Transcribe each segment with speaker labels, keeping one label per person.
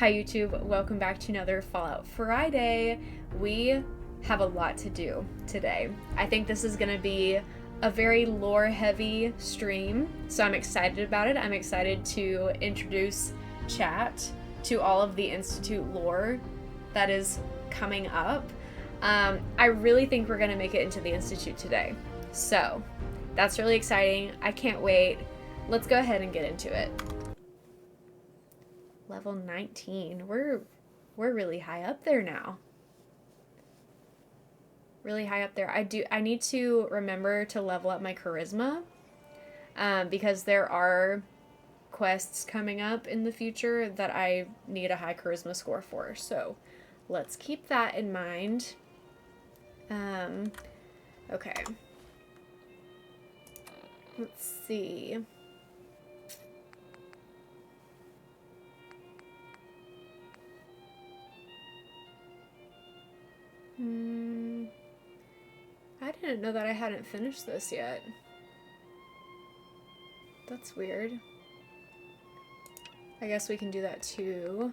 Speaker 1: Hi YouTube, welcome back to another Fallout Friday. We have a lot to do today. I think this is going to be a very lore heavy stream, so I'm excited about it. I'm excited to introduce chat to all of the Institute lore that is coming up. I really think we're going to make it into the Institute today, so that's really exciting. I can't wait. Let's go ahead and get into it. Level 19. We're really high up there now. Really high up there. I need to remember to level up my charisma because there are quests coming up in the future that I need a high charisma score for. So let's keep that in mind. Okay. Let's see. I didn't know that I hadn't finished this yet. That's weird. I guess we can do that too.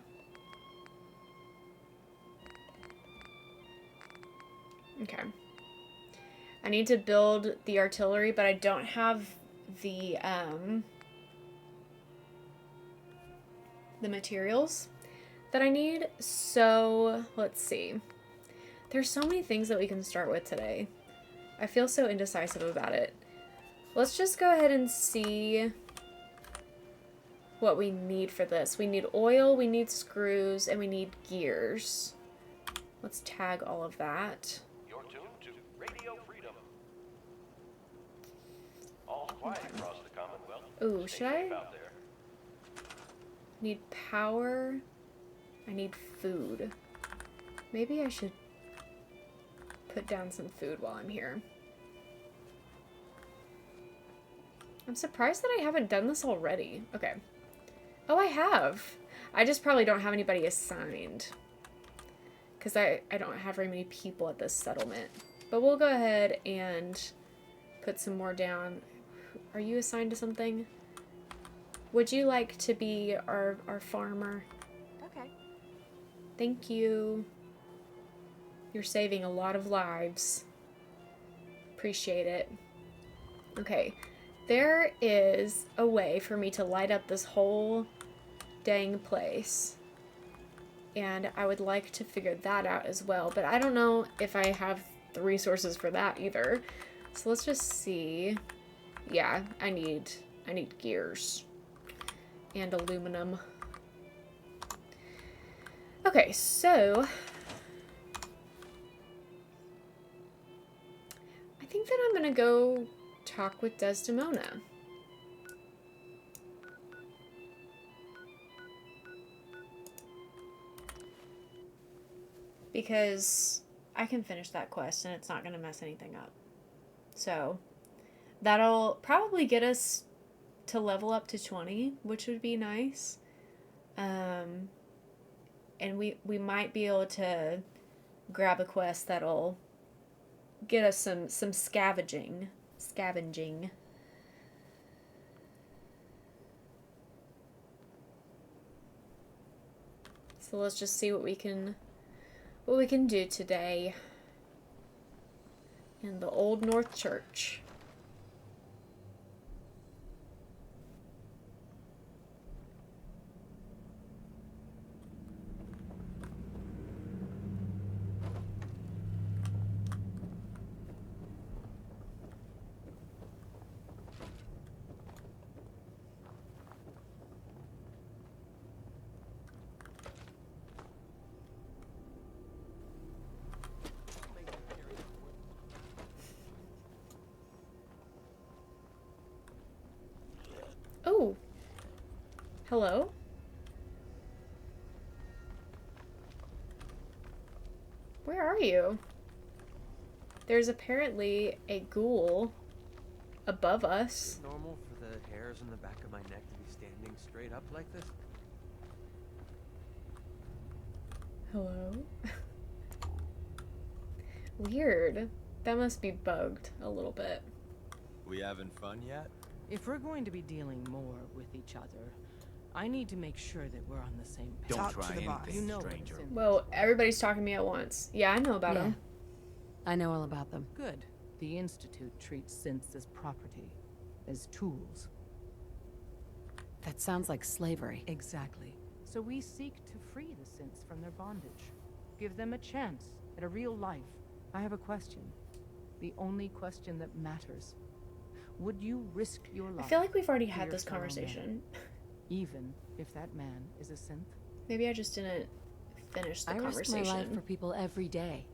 Speaker 1: Okay. I need to build the artillery, but I don't have the materials that I need. So let's see. There's so many things that we can start with today. I feel so indecisive about it. Let's just go ahead and see what we need for this. We need oil, we need screws, and we need gears. Let's tag all of that.
Speaker 2: You're tuned to Radio Freedom. All quiet across the Commonwealth.
Speaker 1: Ooh, should I?
Speaker 2: Out there.
Speaker 1: Need power. I need food. Maybe I should put down some food while I'm here. I'm surprised that I haven't done this already. Okay. Oh, I have. I just probably don't have anybody assigned. Because I don't have very many people at this settlement. But we'll go ahead and put some more down. Are you assigned to something? Would you like to be our farmer?
Speaker 3: Okay.
Speaker 1: Thank you. You're saving a lot of lives. Appreciate it. Okay. There is a way for me to light up this whole dang place. And I would like to figure that out as well. But I don't know if I have the resources for that either. So let's just see. Yeah, I need gears. And aluminum. Okay, so I think that I'm gonna go talk with Desdemona. Because I can finish that quest and it's not gonna mess anything up. So that'll probably get us to level up to 20, which would be nice. And we might be able to grab a quest that'll get us some scavenging. So let's just see what we can do today in the Old North Church. Oh, hello? Where are you? There's apparently a ghoul above us.
Speaker 4: Is it normal for the hairs on the back of my neck to be standing straight up like this?
Speaker 1: Hello? Weird. That must be bugged a little bit.
Speaker 5: We having fun yet?
Speaker 3: If we're going to be dealing more with each other, I need to make sure that we're on the same page.
Speaker 5: Don't
Speaker 6: Talk
Speaker 5: try
Speaker 6: to the boss.
Speaker 5: anything,
Speaker 3: You know what
Speaker 5: stranger.
Speaker 3: it's in.
Speaker 1: Whoa, everybody's talking to me at once. Yeah, I know about
Speaker 7: Yeah.
Speaker 1: him.
Speaker 7: I know all about them.
Speaker 3: Good. The Institute treats synths as property, as tools.
Speaker 7: That sounds like slavery.
Speaker 3: Exactly. So we seek to free the synths from their bondage. Give them a chance at a real life. I have a question. The only question that matters. Would you risk your life?
Speaker 1: I feel like we've already
Speaker 3: for
Speaker 1: had
Speaker 3: your
Speaker 1: this
Speaker 3: fellow man,
Speaker 1: conversation.
Speaker 3: even if that man is a synth?
Speaker 1: Maybe I just didn't finish the
Speaker 7: I risk
Speaker 1: conversation.
Speaker 7: my life for people every day.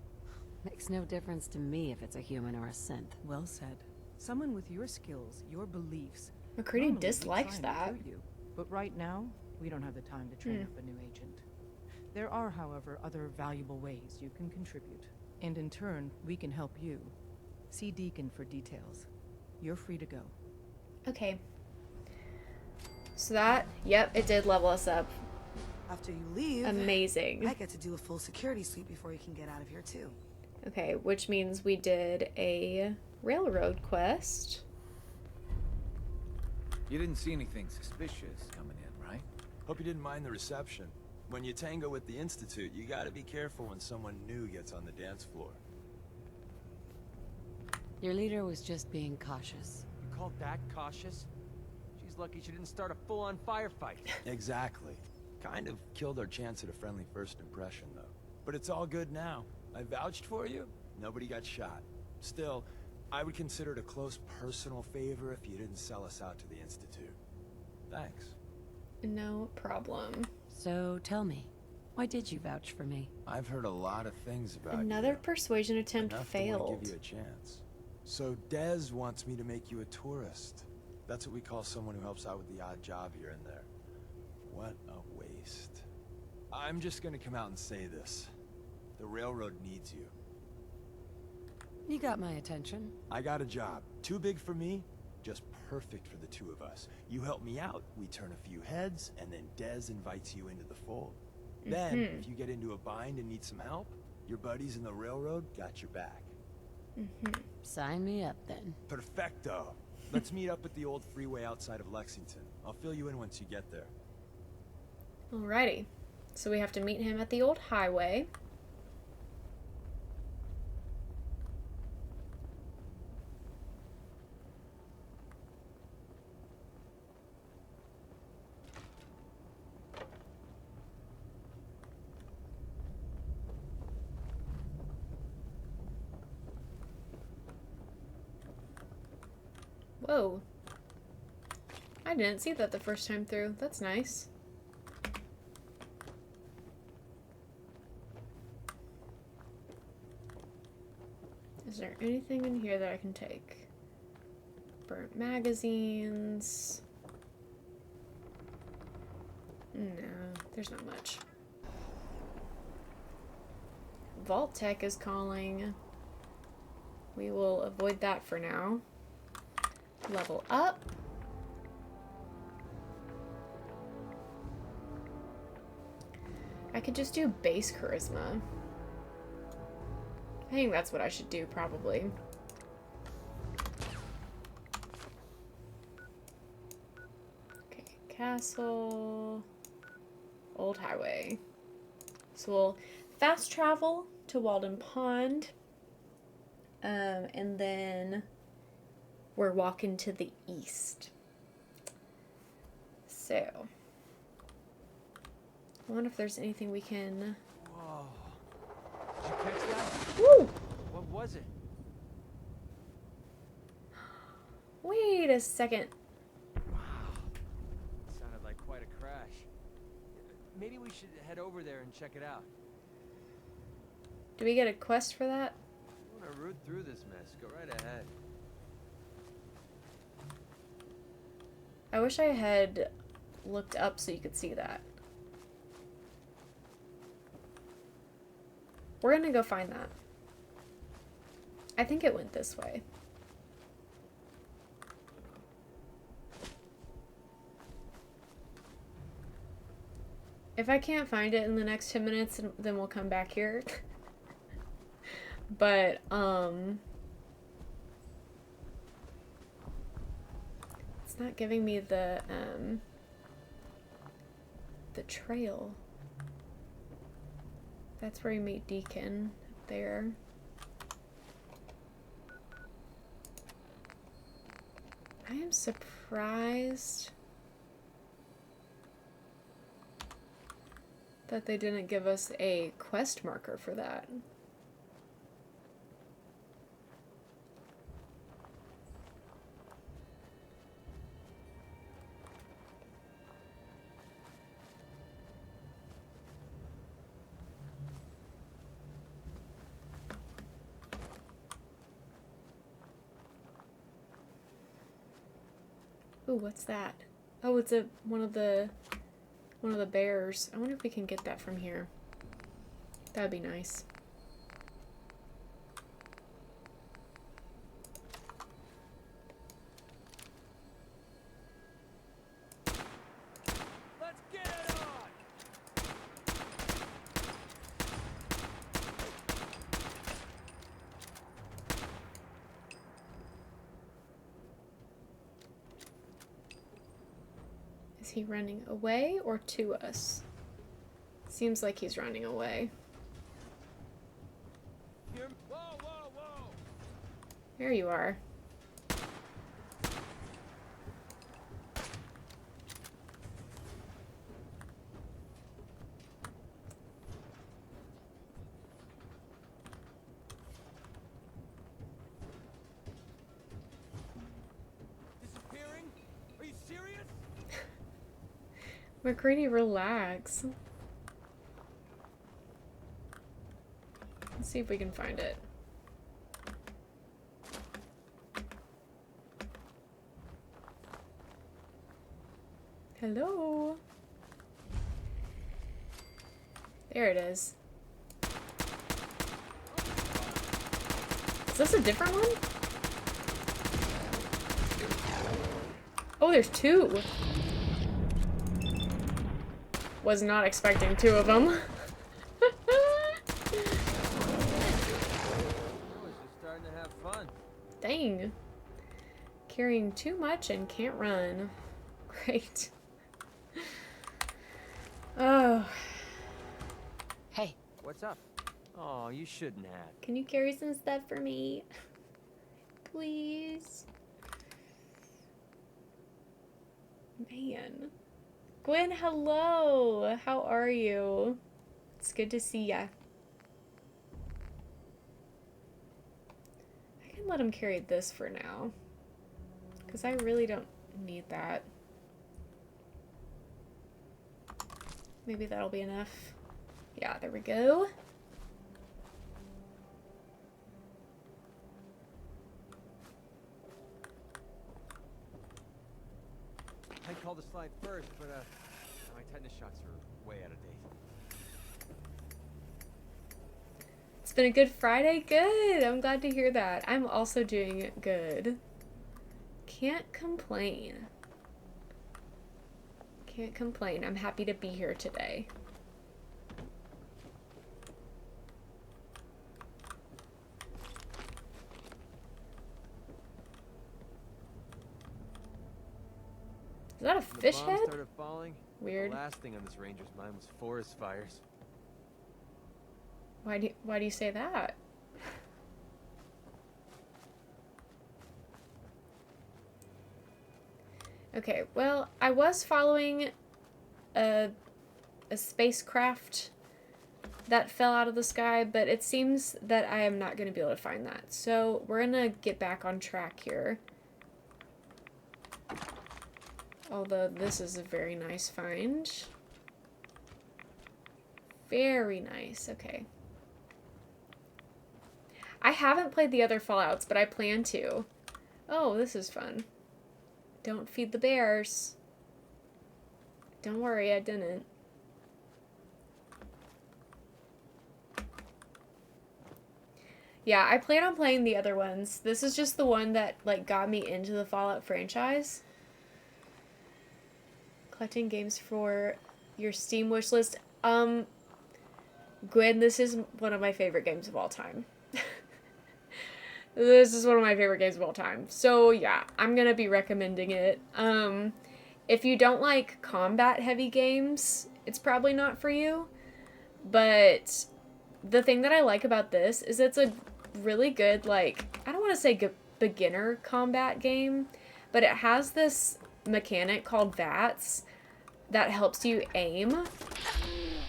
Speaker 7: Makes no difference to me if it's a human or a synth.
Speaker 3: Well said. Someone with your skills, your beliefs.
Speaker 1: McCready
Speaker 3: normally we'd
Speaker 1: dislikes
Speaker 3: try and
Speaker 1: that.
Speaker 3: recruit you, but right now, we don't have the time to train up a new agent. There are, however, other valuable ways you can contribute. And in turn, we can help you. See Deacon for details. You're free to go.
Speaker 1: Okay. So that, yep, it did level us up.
Speaker 6: After you leave,
Speaker 1: Amazing.
Speaker 6: I get to do a full security sweep before you can get out of here too.
Speaker 1: Okay, which means we did a railroad quest.
Speaker 5: You didn't see anything suspicious coming in, right?
Speaker 8: Hope you didn't mind the reception. When you tango with the Institute, you gotta be careful when someone new gets on the dance floor.
Speaker 7: Your leader was just being cautious.
Speaker 4: You called that cautious? She's lucky she didn't start a full-on firefight.
Speaker 8: Exactly. Kind of killed our chance at a friendly first impression, though. But it's all good now. I vouched for you. Nobody got shot. Still, I would consider it a close personal favor if you didn't sell us out to the Institute. Thanks.
Speaker 1: No problem.
Speaker 7: So tell me, why did you vouch for me?
Speaker 8: I've heard a lot of things about
Speaker 1: Another
Speaker 8: you.
Speaker 1: persuasion attempt
Speaker 8: Enough to wanna
Speaker 1: failed.
Speaker 8: give you a chance. So Dez wants me to make you a tourist. That's what we call someone who helps out with the odd job here and there. What a waste. I'm just gonna come out and say this. The railroad needs you.
Speaker 7: You got my attention.
Speaker 8: I got a job. Too big for me, just perfect for the two of us. You help me out, we turn a few heads, and then Dez invites you into the fold. Then, if you get into a bind and need some help, your buddies in the railroad got your back.
Speaker 7: Sign me up then.
Speaker 8: Perfecto. Let's meet up at the old freeway outside of Lexington. I'll fill you in once you get there.
Speaker 1: Alrighty. So we have to meet him at the old highway. Whoa. I didn't see that the first time through. That's nice. Is there anything in here that I can take? Burnt magazines. No, there's not much. Vault Tech is calling. We will avoid that for now. Level up. I could just do base charisma. I think that's what I should do, probably. Okay, castle. Old highway. So we'll fast travel to Walden Pond. And then we're walking to the east. So, I wonder if there's anything we can...
Speaker 4: Whoa. Did you catch that?
Speaker 1: Woo!
Speaker 4: What was it?
Speaker 1: Wait a second.
Speaker 4: Wow. Sounded like quite a crash. Maybe we should head over there and check it out.
Speaker 1: Do we get a quest for that?
Speaker 4: I want to root through this mess. Go right ahead.
Speaker 1: I wish I had looked up so you could see that. We're gonna go find that. I think it went this way. If I can't find it in the next 10 minutes, then we'll come back here. But, it's not giving me the, the trail. That's where we meet Deacon, up there. I am surprised that they didn't give us a quest marker for that. Ooh, what's that? Oh, it's one of the bears. I wonder if we can get that from here. That'd be nice.
Speaker 4: Let's get it on!
Speaker 1: Is he running away or to us? Seems like he's running away.
Speaker 4: Whoa, whoa, whoa!
Speaker 1: There you are.
Speaker 4: Disappearing? Are you serious?
Speaker 1: McCready, relax. Let's see if we can find it. Hello? There it is. Is this a different one? Oh, there's two. Was not expecting two of them.
Speaker 4: I was just starting to have fun.
Speaker 1: Dang. Carrying too much and can't run. Great. Oh.
Speaker 7: Hey,
Speaker 4: What's up? Oh, you shouldn't have.
Speaker 1: Can you carry some stuff for me? Please? Man. Gwen, hello! How are you? It's good to see ya. I can let him carry this for now. Because I really don't need that. Maybe that'll be enough. Yeah, there we go.
Speaker 4: I called the slide first, but my tetanus shots are way out of date.
Speaker 1: It's been a good Friday? Good! I'm glad to hear that. I'm also doing good. Can't complain. Can't complain. I'm happy to be here today. Is that a fish
Speaker 4: The bomb
Speaker 1: head?
Speaker 4: started falling.
Speaker 1: Weird.
Speaker 4: The last thing on this ranger's mind was forest fires.
Speaker 1: Why do you say that? Okay, well, I was following a spacecraft that fell out of the sky, but it seems that I am not going to be able to find that. So we're going to get back on track here. Although this is a very nice find. Very nice, okay. I haven't played the other Fallouts, but I plan to. Oh, this is fun. Don't feed the bears. Don't worry, I didn't. Yeah, I plan on playing the other ones. This is just the one that, like, got me into the Fallout franchise. Collecting games for your Steam wishlist. Gwen, this is one of my favorite games of all time. This is one of my favorite games of all time. So, yeah, I'm gonna be recommending it. If you don't like combat-heavy games, it's probably not for you. But the thing that I like about this is it's a really good, like, I don't want to say beginner combat game, but it has this mechanic called VATS that helps you aim.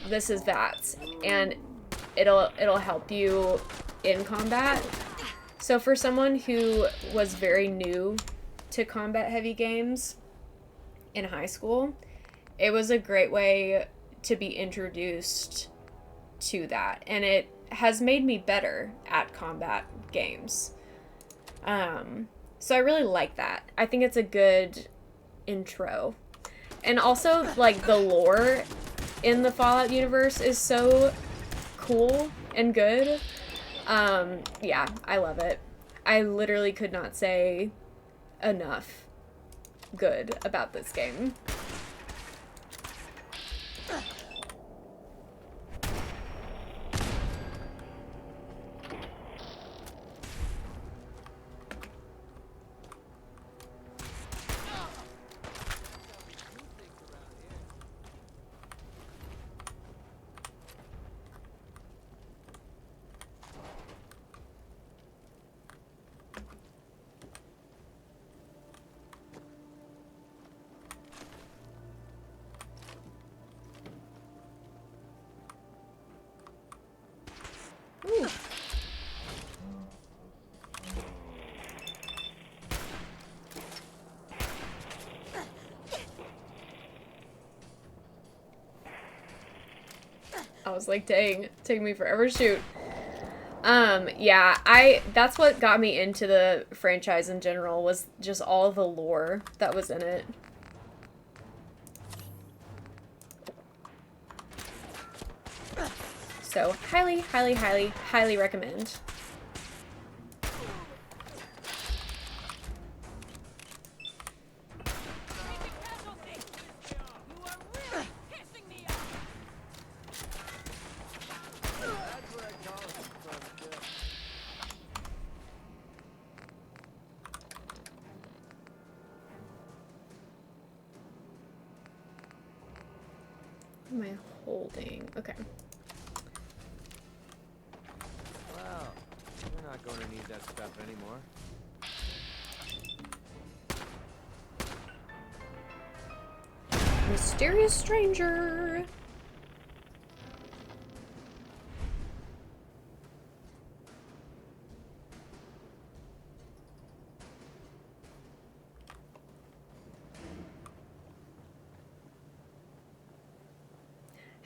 Speaker 1: This is VATS, and it'll help you in combat. So for someone who was very new to combat heavy games in high school, it was a great way to be introduced to that, and it has made me better at combat games. So I really like that. I think it's a good intro. And also, like, the lore in the Fallout universe is so cool and good. Yeah, I love it. I literally could not say enough good about this game. Ooh. I was like, dang, taking me forever to shoot. Yeah, that's what got me into the franchise in general, was just all the lore that was in it. So, highly, highly, highly, highly recommend. What am I holding? Okay.
Speaker 4: Well, we're not going to need that stuff anymore.
Speaker 1: Mysterious stranger.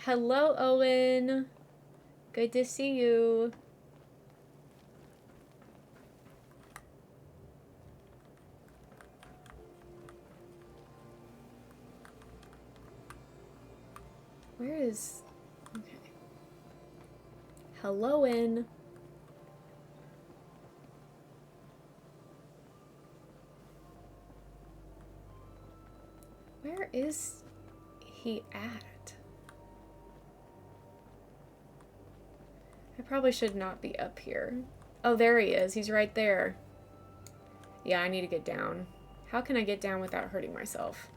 Speaker 1: Hello, Owen. Good to see you. Where is... Okay. Hello, Owen. Where is he at? I probably should not be up here. Oh, there he is. He's right there. Yeah, I need to get down. How can I get down without hurting myself?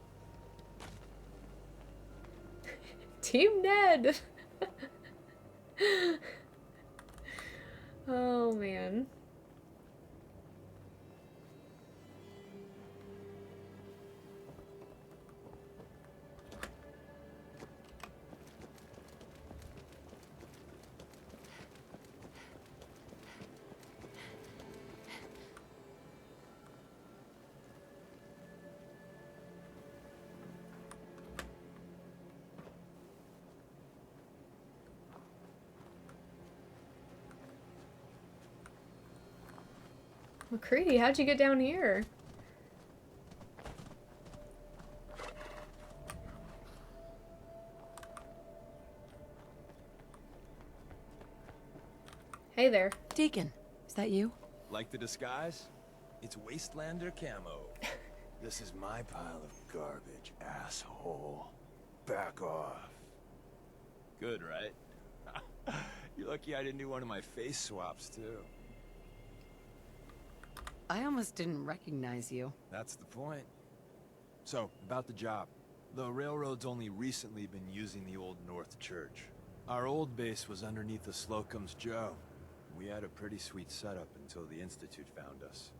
Speaker 1: Team Ned! Oh, man. McCready, how'd you get down here? Hey there.
Speaker 7: Deacon, is that you?
Speaker 8: Like the disguise? It's Wastelander camo. This is my pile of garbage, asshole. Back off. Good, right? You're lucky I didn't do one of my face swaps, too.
Speaker 7: I almost didn't recognize you.
Speaker 8: That's the point. So, about the job. The railroad's only recently been using the Old North Church. Our old base was underneath the Slocum's Joe. We had a pretty sweet setup until the Institute found us.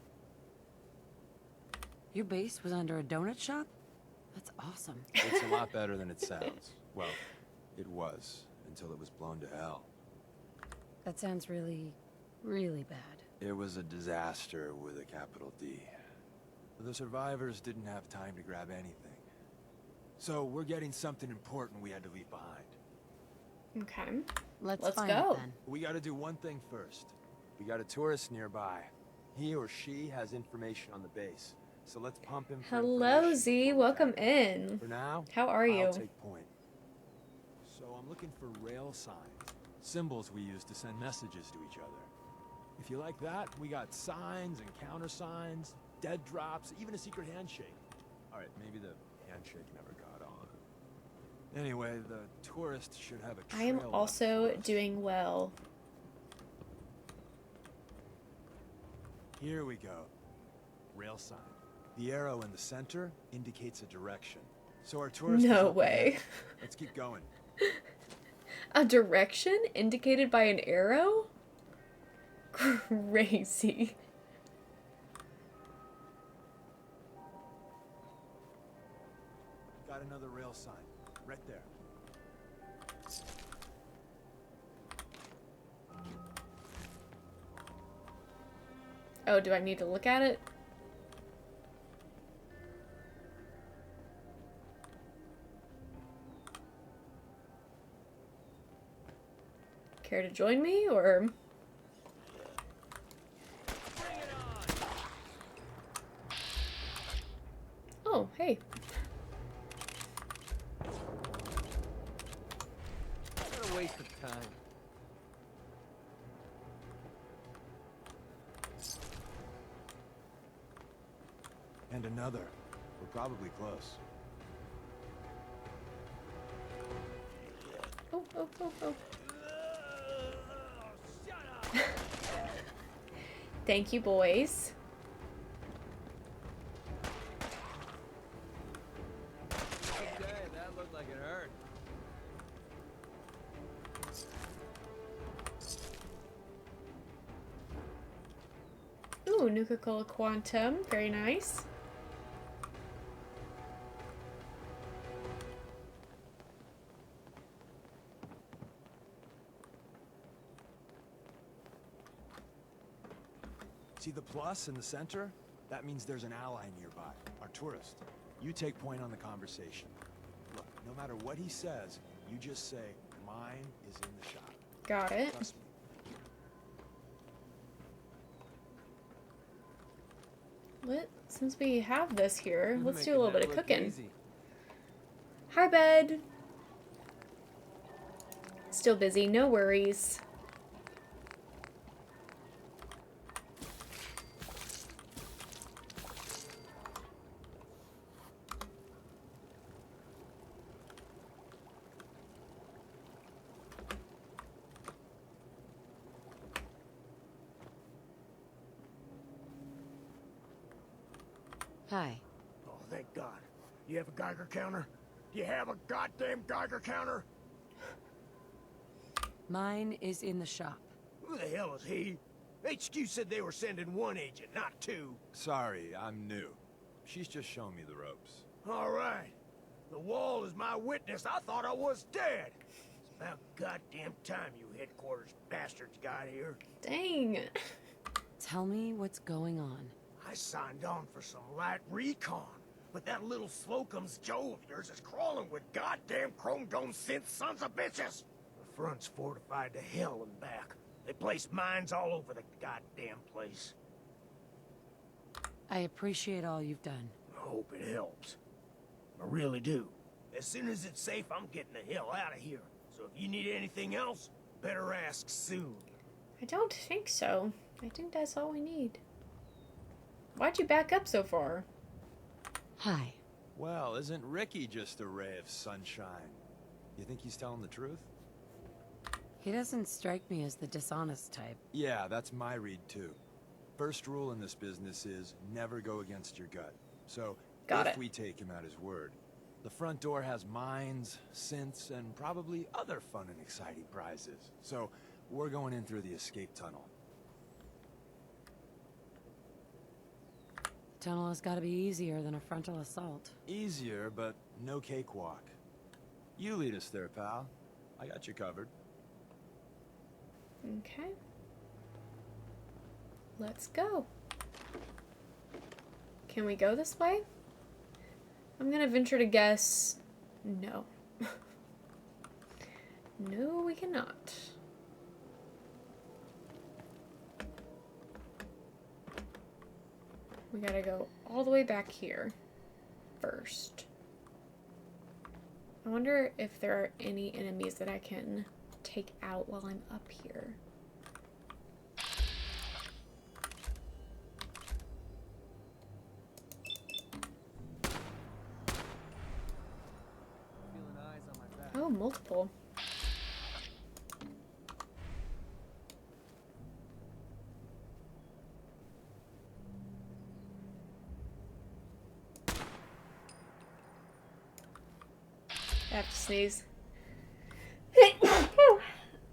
Speaker 7: Your base was under a donut shop? That's awesome.
Speaker 8: It's a lot better than it sounds. Well, it was, until it was blown to hell.
Speaker 7: That sounds really, really bad.
Speaker 8: It was a disaster with a capital D. The survivors didn't have time to grab anything. So we're getting something important we had to leave behind.
Speaker 1: Okay.
Speaker 7: Let's find
Speaker 1: go.
Speaker 7: it then.
Speaker 8: We gotta do one thing first. We got a tourist nearby. He or she has information on the base. So let's pump him for
Speaker 1: Hello,
Speaker 8: information
Speaker 1: Z.
Speaker 8: before we
Speaker 1: Welcome
Speaker 8: head.
Speaker 1: in.
Speaker 8: For now,
Speaker 1: How are you?
Speaker 8: I'll take point. So I'm looking for rail signs. Symbols we use to send messages to each other. If you like that, we got signs and countersigns, dead drops, even a secret handshake. Alright, maybe the handshake never got on. Anyway, the tourist should have a
Speaker 1: I am
Speaker 8: trail left
Speaker 1: also
Speaker 8: for us.
Speaker 1: doing well.
Speaker 8: Here we go. Rail sign. The arrow in the center indicates a direction. So our tourist is
Speaker 1: No
Speaker 8: up
Speaker 1: way.
Speaker 8: ahead. Let's keep going.
Speaker 1: A direction indicated by an arrow? Crazy.
Speaker 8: Got another rail sign. Right there.
Speaker 1: Oh, do I need to look at it? Care to join me, or? Oh, hey.
Speaker 4: What a waste of time.
Speaker 8: And another. We're probably close.
Speaker 1: Oh, oh, oh, oh. Thank you, boys.
Speaker 4: Okay, that looked like it hurt.
Speaker 1: Ooh, Nuka-Cola Quantum. Very nice.
Speaker 8: See the plus in the center? That means there's an ally nearby, our tourist. You take point on the conversation. Look, no matter what he says, you just say, mine is in the shop.
Speaker 1: Got it.
Speaker 8: Trust me.
Speaker 1: Since we have this here, let's do a
Speaker 4: Making
Speaker 1: little bit
Speaker 4: that
Speaker 1: of
Speaker 4: look
Speaker 1: cooking.
Speaker 4: easy.
Speaker 1: Hi, bed. Still busy, no worries.
Speaker 7: Hi.
Speaker 9: Oh, thank God. You have a Geiger counter? Do you have a goddamn Geiger counter?
Speaker 7: Mine is in the shop.
Speaker 9: Who the hell is he? HQ said they were sending one agent, not two.
Speaker 8: Sorry, I'm new. She's just showing me the ropes.
Speaker 9: All right. The wall is my witness. I thought I was dead. It's about goddamn time you headquarters bastards got here.
Speaker 1: Dang.
Speaker 7: Tell me what's going on.
Speaker 9: I signed on for some light recon, but that little Slocum's Joe of yours is crawling with goddamn chrome dome synth sons of bitches. The front's fortified to hell and back. They placed mines all over the goddamn place.
Speaker 7: I appreciate all you've done.
Speaker 9: I hope it helps. I really do. As soon as it's safe, I'm getting the hell out of here. So if you need anything else, better ask soon.
Speaker 1: I don't think so. I think that's all we need. Why'd you back up so far?
Speaker 7: Hi.
Speaker 8: Well, isn't Ricky just a ray of sunshine? You think he's telling the truth?
Speaker 7: He doesn't strike me as the dishonest type.
Speaker 8: Yeah, that's my read too. First rule in this business is never go against your gut. So,
Speaker 1: Got
Speaker 8: if
Speaker 1: it.
Speaker 8: we take him at his word, The front door has mines, synths, and probably other fun and exciting prizes. So, we're going in through the escape tunnel.
Speaker 7: Tunnel has got to be easier than a frontal assault.
Speaker 8: Easier, but no cakewalk. You lead us there, pal. I got you covered.
Speaker 1: Okay. Let's go. Can we go this way? I'm gonna venture to guess no. No, we cannot. We gotta go all the way back here first. I wonder if there are any enemies that I can take out while I'm up here.
Speaker 4: Feeling eyes on my back.
Speaker 1: Oh, multiple. I have to sneeze.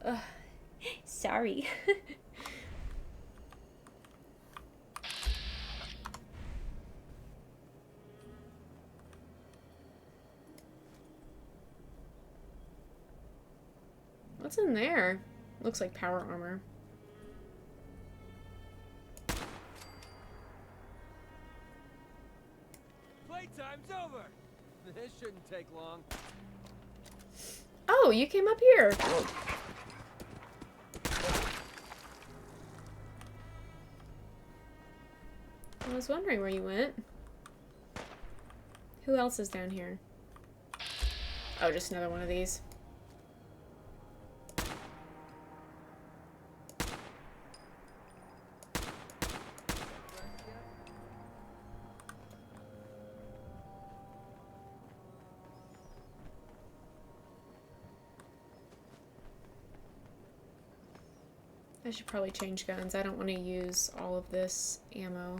Speaker 1: Ugh. Sorry. What's in there? Looks like power armor.
Speaker 4: Playtime's over! This shouldn't take long.
Speaker 1: Oh, you came up here. I was wondering where you went. Who else is down here? Oh, just another one of these. I should probably change guns. I don't want to use all of this ammo.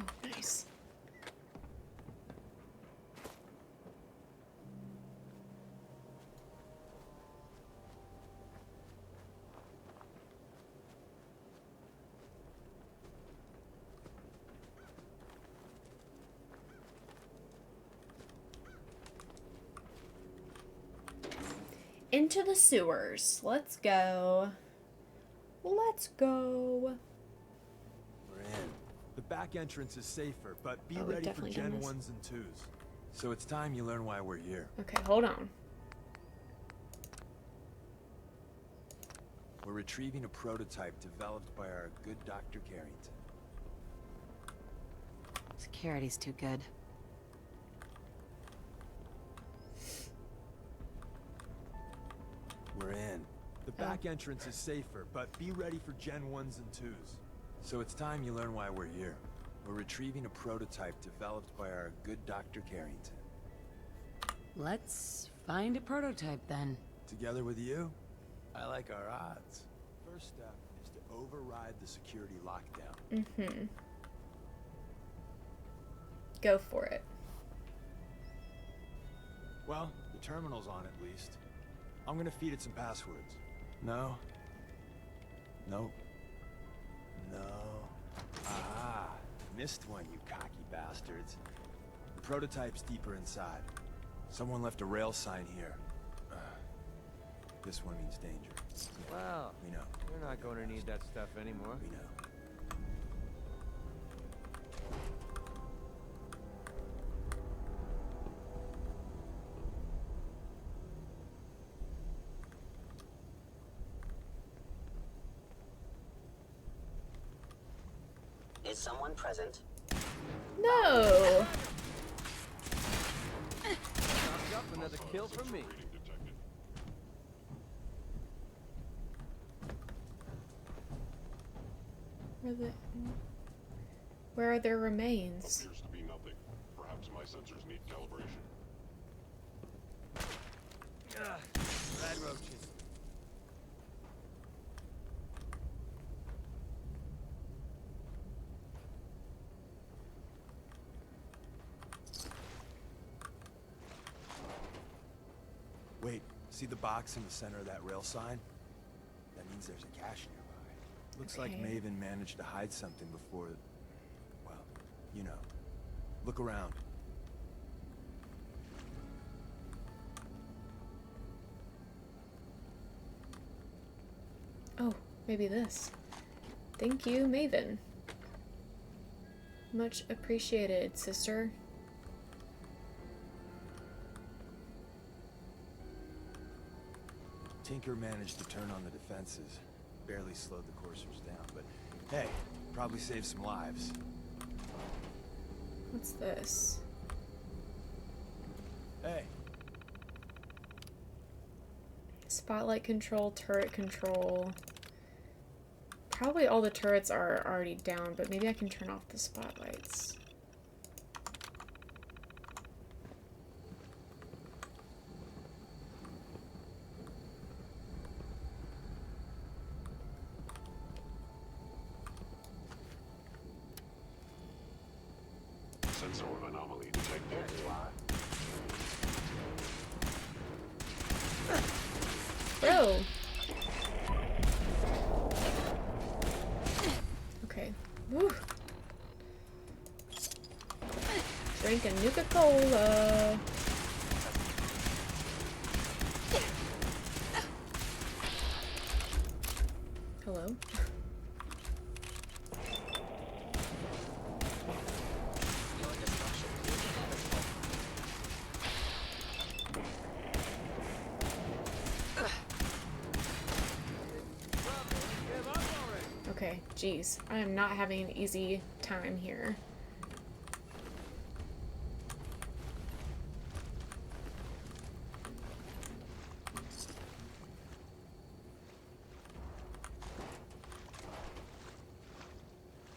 Speaker 1: Oh, nice. Into the sewers. Let's go. Let's go.
Speaker 8: We're in. The back entrance is safer, but be
Speaker 1: Oh, we've
Speaker 8: ready for
Speaker 1: definitely done
Speaker 8: Gen
Speaker 1: this.
Speaker 8: 1s and 2s. So it's time you learn why we're here.
Speaker 1: Okay, hold on.
Speaker 8: We're retrieving a prototype developed by our good Dr. Carrington.
Speaker 7: Security's too good.
Speaker 8: We're in. The back entrance is safer, but be ready for Gen 1s and 2s. So it's time you learn why we're here. We're retrieving a prototype developed by our good Dr. Carrington.
Speaker 7: Let's find a prototype then.
Speaker 8: Together with you, I like our odds. First step is to override the security lockdown.
Speaker 1: Mm-hmm. Go for it.
Speaker 8: Well, the terminal's on at least. I'm gonna feed it some passwords. No. Nope. No. Ah, missed one, you cocky bastards. The prototype's deeper inside. Someone left a rail sign here. This one means danger.
Speaker 4: Wow,
Speaker 8: We know.
Speaker 4: you're not going to need that stuff anymore.
Speaker 8: We know.
Speaker 10: Is someone present?
Speaker 1: No.
Speaker 4: Chopped up another kill for me.
Speaker 1: Where are their remains?
Speaker 11: Appears to be nothing. Perhaps my sensors need calibration.
Speaker 4: Rad roaches.
Speaker 8: Wait, see the box in the center of that rail sign? That means there's a cache nearby. Looks like
Speaker 1: Okay.
Speaker 8: Maven managed to hide something before... Well, you know. Look around.
Speaker 1: Oh, maybe this. Thank you, Maven. Much appreciated, sister.
Speaker 8: Tinker managed to turn on the defenses. Barely slowed the coursers down, but hey, probably saved some lives.
Speaker 1: What's this?
Speaker 8: Hey,
Speaker 1: Spotlight control, turret control. Probably all the turrets are already down, but maybe I can turn off the spotlights.
Speaker 11: Sensor anomaly detected.
Speaker 1: Bro! Okay. Woo! Drinking Nuka-Cola! Hello? Okay, jeez. I am not having an easy time here.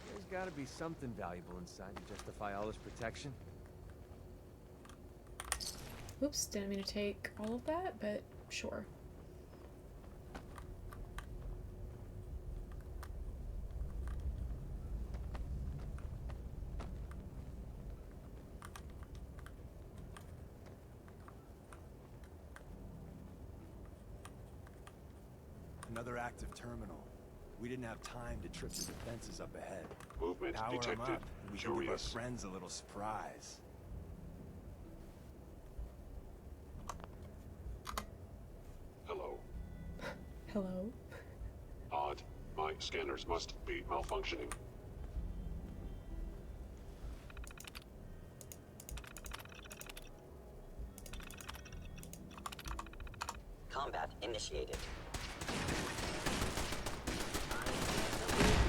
Speaker 4: There's gotta be something valuable inside to justify all this protection.
Speaker 1: Oops, didn't mean to take all of that, but sure.
Speaker 8: another active terminal. We didn't have time to trip the defenses up ahead.
Speaker 11: Movement
Speaker 8: Power 'em
Speaker 11: detected.
Speaker 8: up, and we can give our
Speaker 11: Curious.
Speaker 8: friends a little surprise.
Speaker 11: Hello.
Speaker 1: Hello?
Speaker 11: Odd. My scanners must be malfunctioning.
Speaker 10: Combat initiated.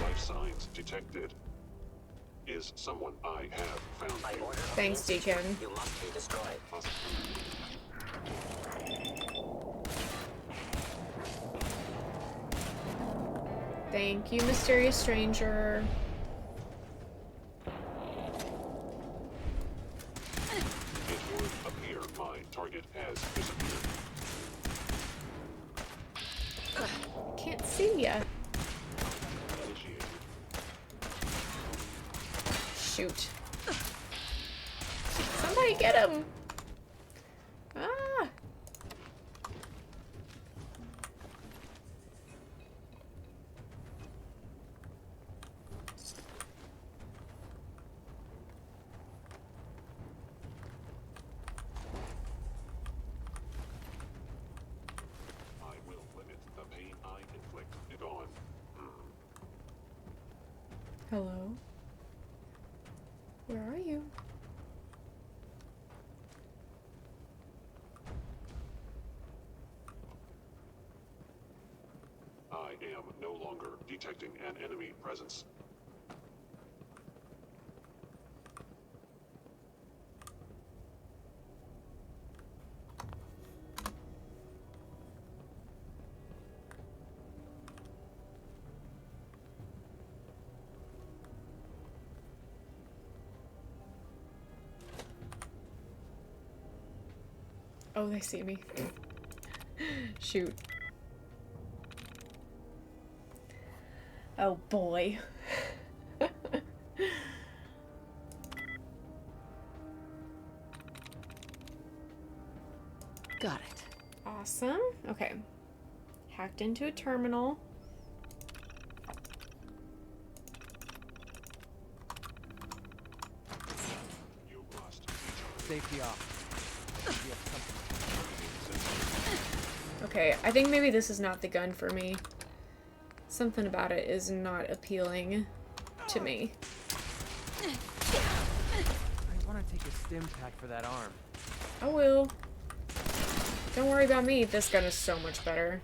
Speaker 11: Life signs detected. Is someone I have found
Speaker 10: By
Speaker 11: you.
Speaker 10: order of
Speaker 1: Thanks,
Speaker 10: the Institute,
Speaker 1: Deacon.
Speaker 10: You must be destroyed.
Speaker 1: Thank you, mysterious stranger.
Speaker 11: It would appear my target has disappeared.
Speaker 1: Can't see ya.
Speaker 11: Initiated.
Speaker 1: Shoot. Somebody get him! Ah!
Speaker 11: I will limit the pain I inflict. Gone.
Speaker 1: Hello? Where are you?
Speaker 11: I am no longer detecting an enemy presence.
Speaker 1: Oh, they see me. Shoot. Oh boy.
Speaker 7: Got it.
Speaker 1: Awesome. Okay. Hacked into a terminal.
Speaker 11: You must.
Speaker 4: Safety off. We have something.
Speaker 1: Okay, I think maybe this is not the gun for me. Something about it is not appealing to me.
Speaker 4: I want to take a stim pack for that arm.
Speaker 1: I will. Don't worry about me. This gun is so much better.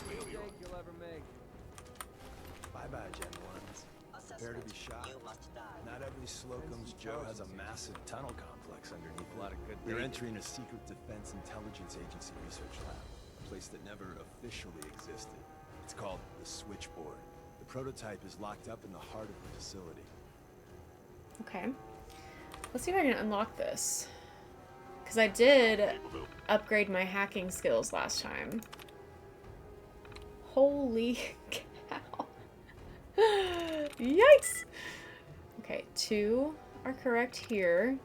Speaker 4: Mistake you'll ever make.
Speaker 8: Bye-bye, Gen 1s. Prepare to be shot.
Speaker 10: You must die.
Speaker 8: Not every Slocum's Joe has a massive tunnel complex underneath. A lot of good. They're entering a secret Defense Intelligence Agency research lab, a place that never officially existed. It's called the Switchboard. The prototype is locked up in the heart of the facility.
Speaker 1: Okay. Let's see if I can unlock this. Because I did upgrade my hacking skills last time. Holy cow. Yikes! Okay, 2 are correct here.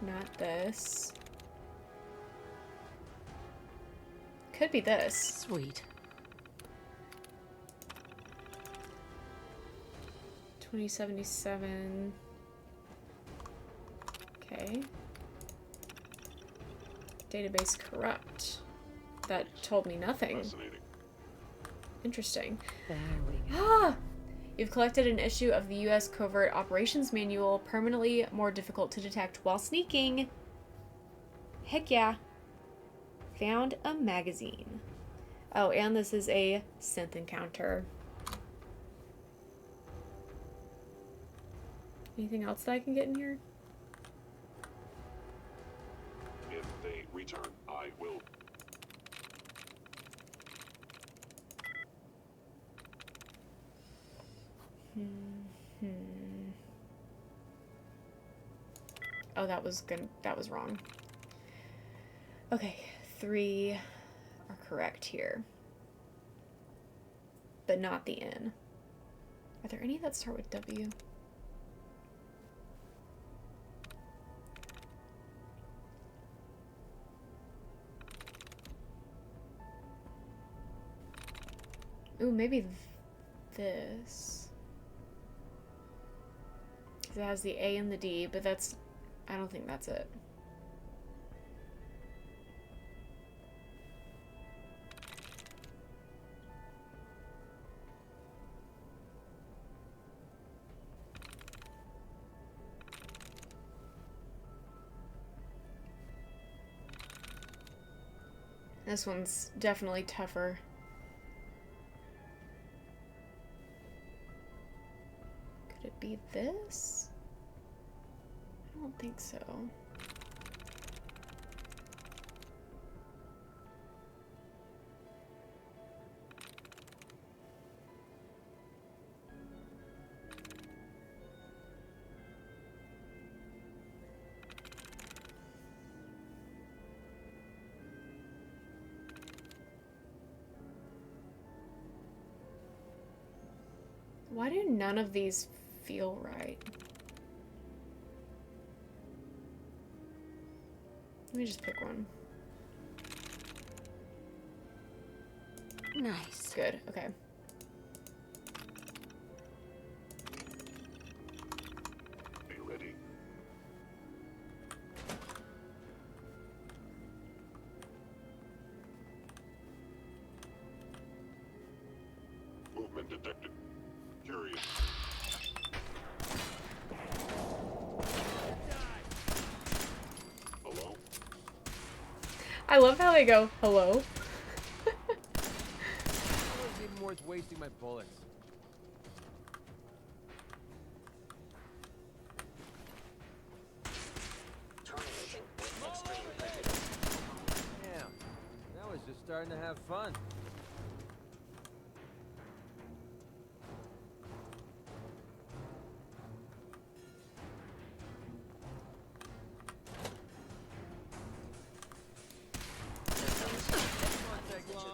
Speaker 1: Not this. Could be this.
Speaker 7: Sweet.
Speaker 1: 2077. Okay. Database corrupt. That told me nothing.
Speaker 11: Fascinating.
Speaker 1: Interesting.
Speaker 7: There we go.
Speaker 1: Ah! You've collected an issue of the U.S. Covert Operations Manual, permanently more difficult to detect while sneaking. Heck yeah. Found a magazine. Oh, and this is a synth encounter. Anything else that I can get in here?
Speaker 11: If they return, I will.
Speaker 1: Oh, that was wrong. Okay, 3 are correct here. But not the N. Are there any that start with W? Ooh, maybe this. 'Cause it has the A and the D, but that's... I don't think that's it. This one's definitely tougher. Could it be this? I don't think so. Why do none of these feel right? Let me just pick one.
Speaker 7: Nice.
Speaker 1: Good, okay.
Speaker 11: Be ready. Movement detected. Curious. Hello?
Speaker 1: I love how they go, hello.
Speaker 4: It wasn't even worth wasting my bullets. starting to have fun.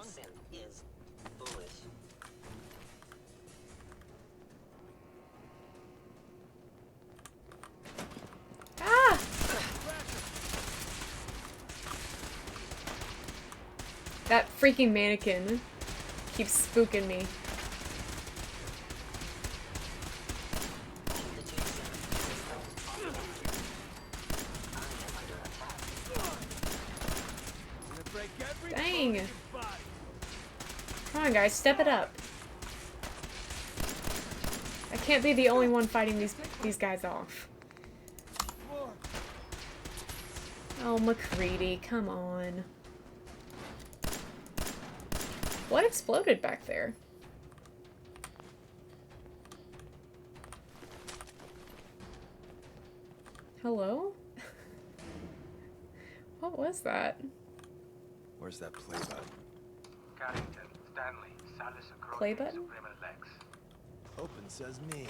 Speaker 10: Sin is foolish.
Speaker 1: Ah! That freaking mannequin keeps spooking me. Dang. Come on, guys, step it up. I can't be the only one fighting these guys off. Oh, MacCready, come on. What exploded back there? Hello? What was that?
Speaker 8: Where's that play button?
Speaker 9: Carrington, Stanley, Salis,
Speaker 1: Play button?
Speaker 9: Lex.
Speaker 8: Open says me.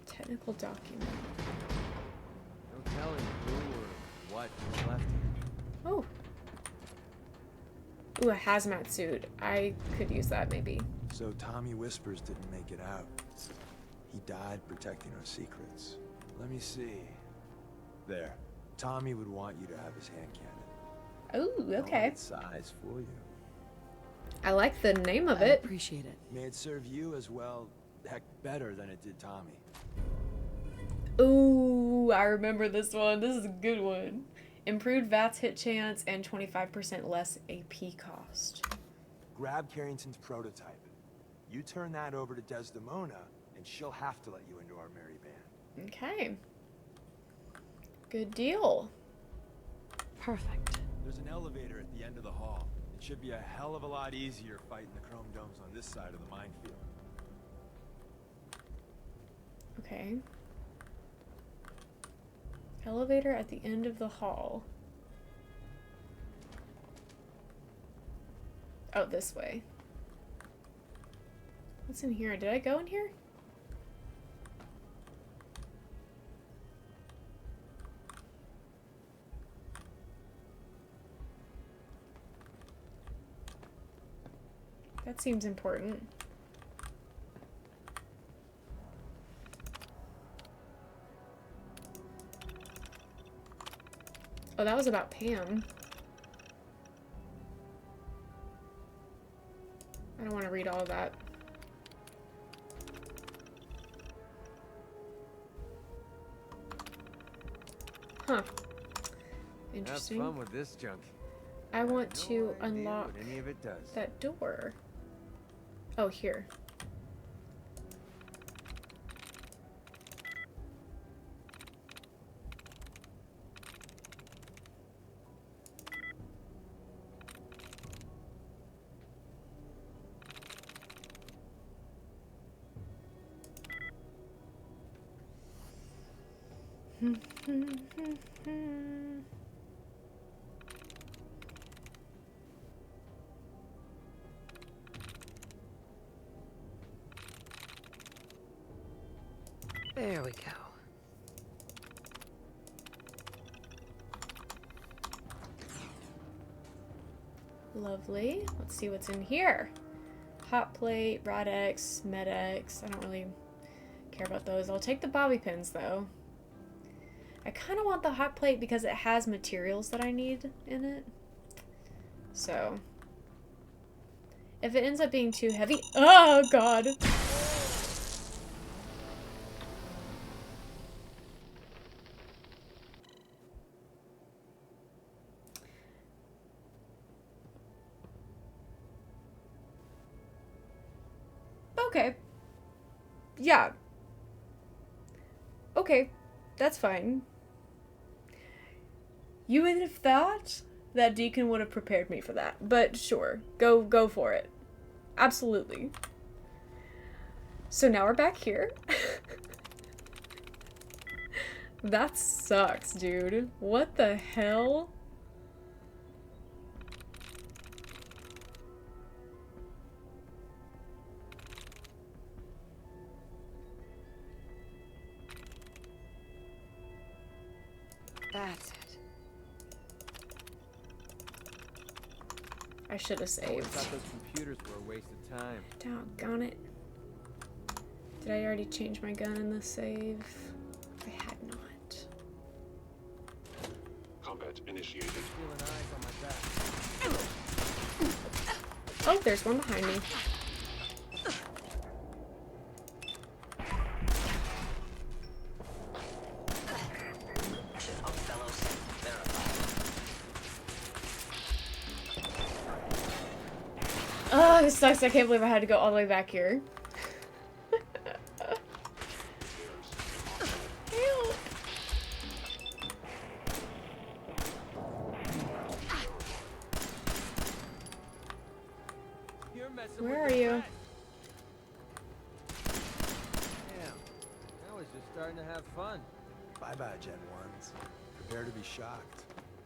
Speaker 1: Technical document.
Speaker 4: No telling who or what is left here.
Speaker 1: Oh. Ooh, a hazmat suit. I could use that, maybe.
Speaker 8: So Tommy Whispers didn't make it out. He died protecting our secrets. Let me see. There. Tommy would want you to have his hand cannon.
Speaker 1: Ooh,
Speaker 8: All
Speaker 1: okay.
Speaker 8: right size for you.
Speaker 1: I like the name of
Speaker 6: I
Speaker 1: it.
Speaker 6: appreciate it.
Speaker 8: May it serve you as well, heck, better than it did Tommy.
Speaker 1: Ooh, I remember this one. This is a good one. Improved VATS hit chance and 25% less AP cost.
Speaker 8: Grab Carrington's prototype. You turn that over to Desdemona, and she'll have to let you into our merry band.
Speaker 1: Okay. Good deal.
Speaker 6: Perfect.
Speaker 8: There's an elevator at the end of the hall. It should be a hell of a lot easier fighting the chrome domes on this side of the minefield.
Speaker 1: Okay. Elevator at the end of the hall. Oh, this way. What's in here? Did I go in here? That seems important. Oh, that was about Pam. I don't want to read all of that. Huh. Interesting.
Speaker 4: Have fun with this junk.
Speaker 1: I want to
Speaker 4: No idea
Speaker 1: unlock
Speaker 4: what any of it does.
Speaker 1: that door. Oh, here.
Speaker 7: There we go.
Speaker 1: Lovely. Let's see what's in here. Hot plate, Rad-X, Med-X. I don't really care about those. I'll take the bobby pins though. I kind of want the hot plate because it has materials that I need in it. So, if it ends up being too heavy, oh god. Okay. Yeah. Okay. That's fine. You would have thought that Deacon would have prepared me for that. But sure. Go for it. Absolutely. So now we're back here. That sucks, dude. What the hell? I should have
Speaker 4: I always
Speaker 1: saved.
Speaker 4: thought those computers were a waste of time.
Speaker 1: Doggone it. Did I already change my gun in the save? I had not.
Speaker 11: Combat initiated.
Speaker 4: Feeling eyes on my back.
Speaker 1: Oh, there's one behind me. Oh, this sucks. I can't believe I had to go all the way back here. Help.
Speaker 4: You're messing
Speaker 1: Where
Speaker 4: with
Speaker 1: are
Speaker 4: the
Speaker 1: you?
Speaker 4: press. Damn. I was just starting to have fun.
Speaker 8: Bye-bye, Gen 1s. Prepare to be shocked.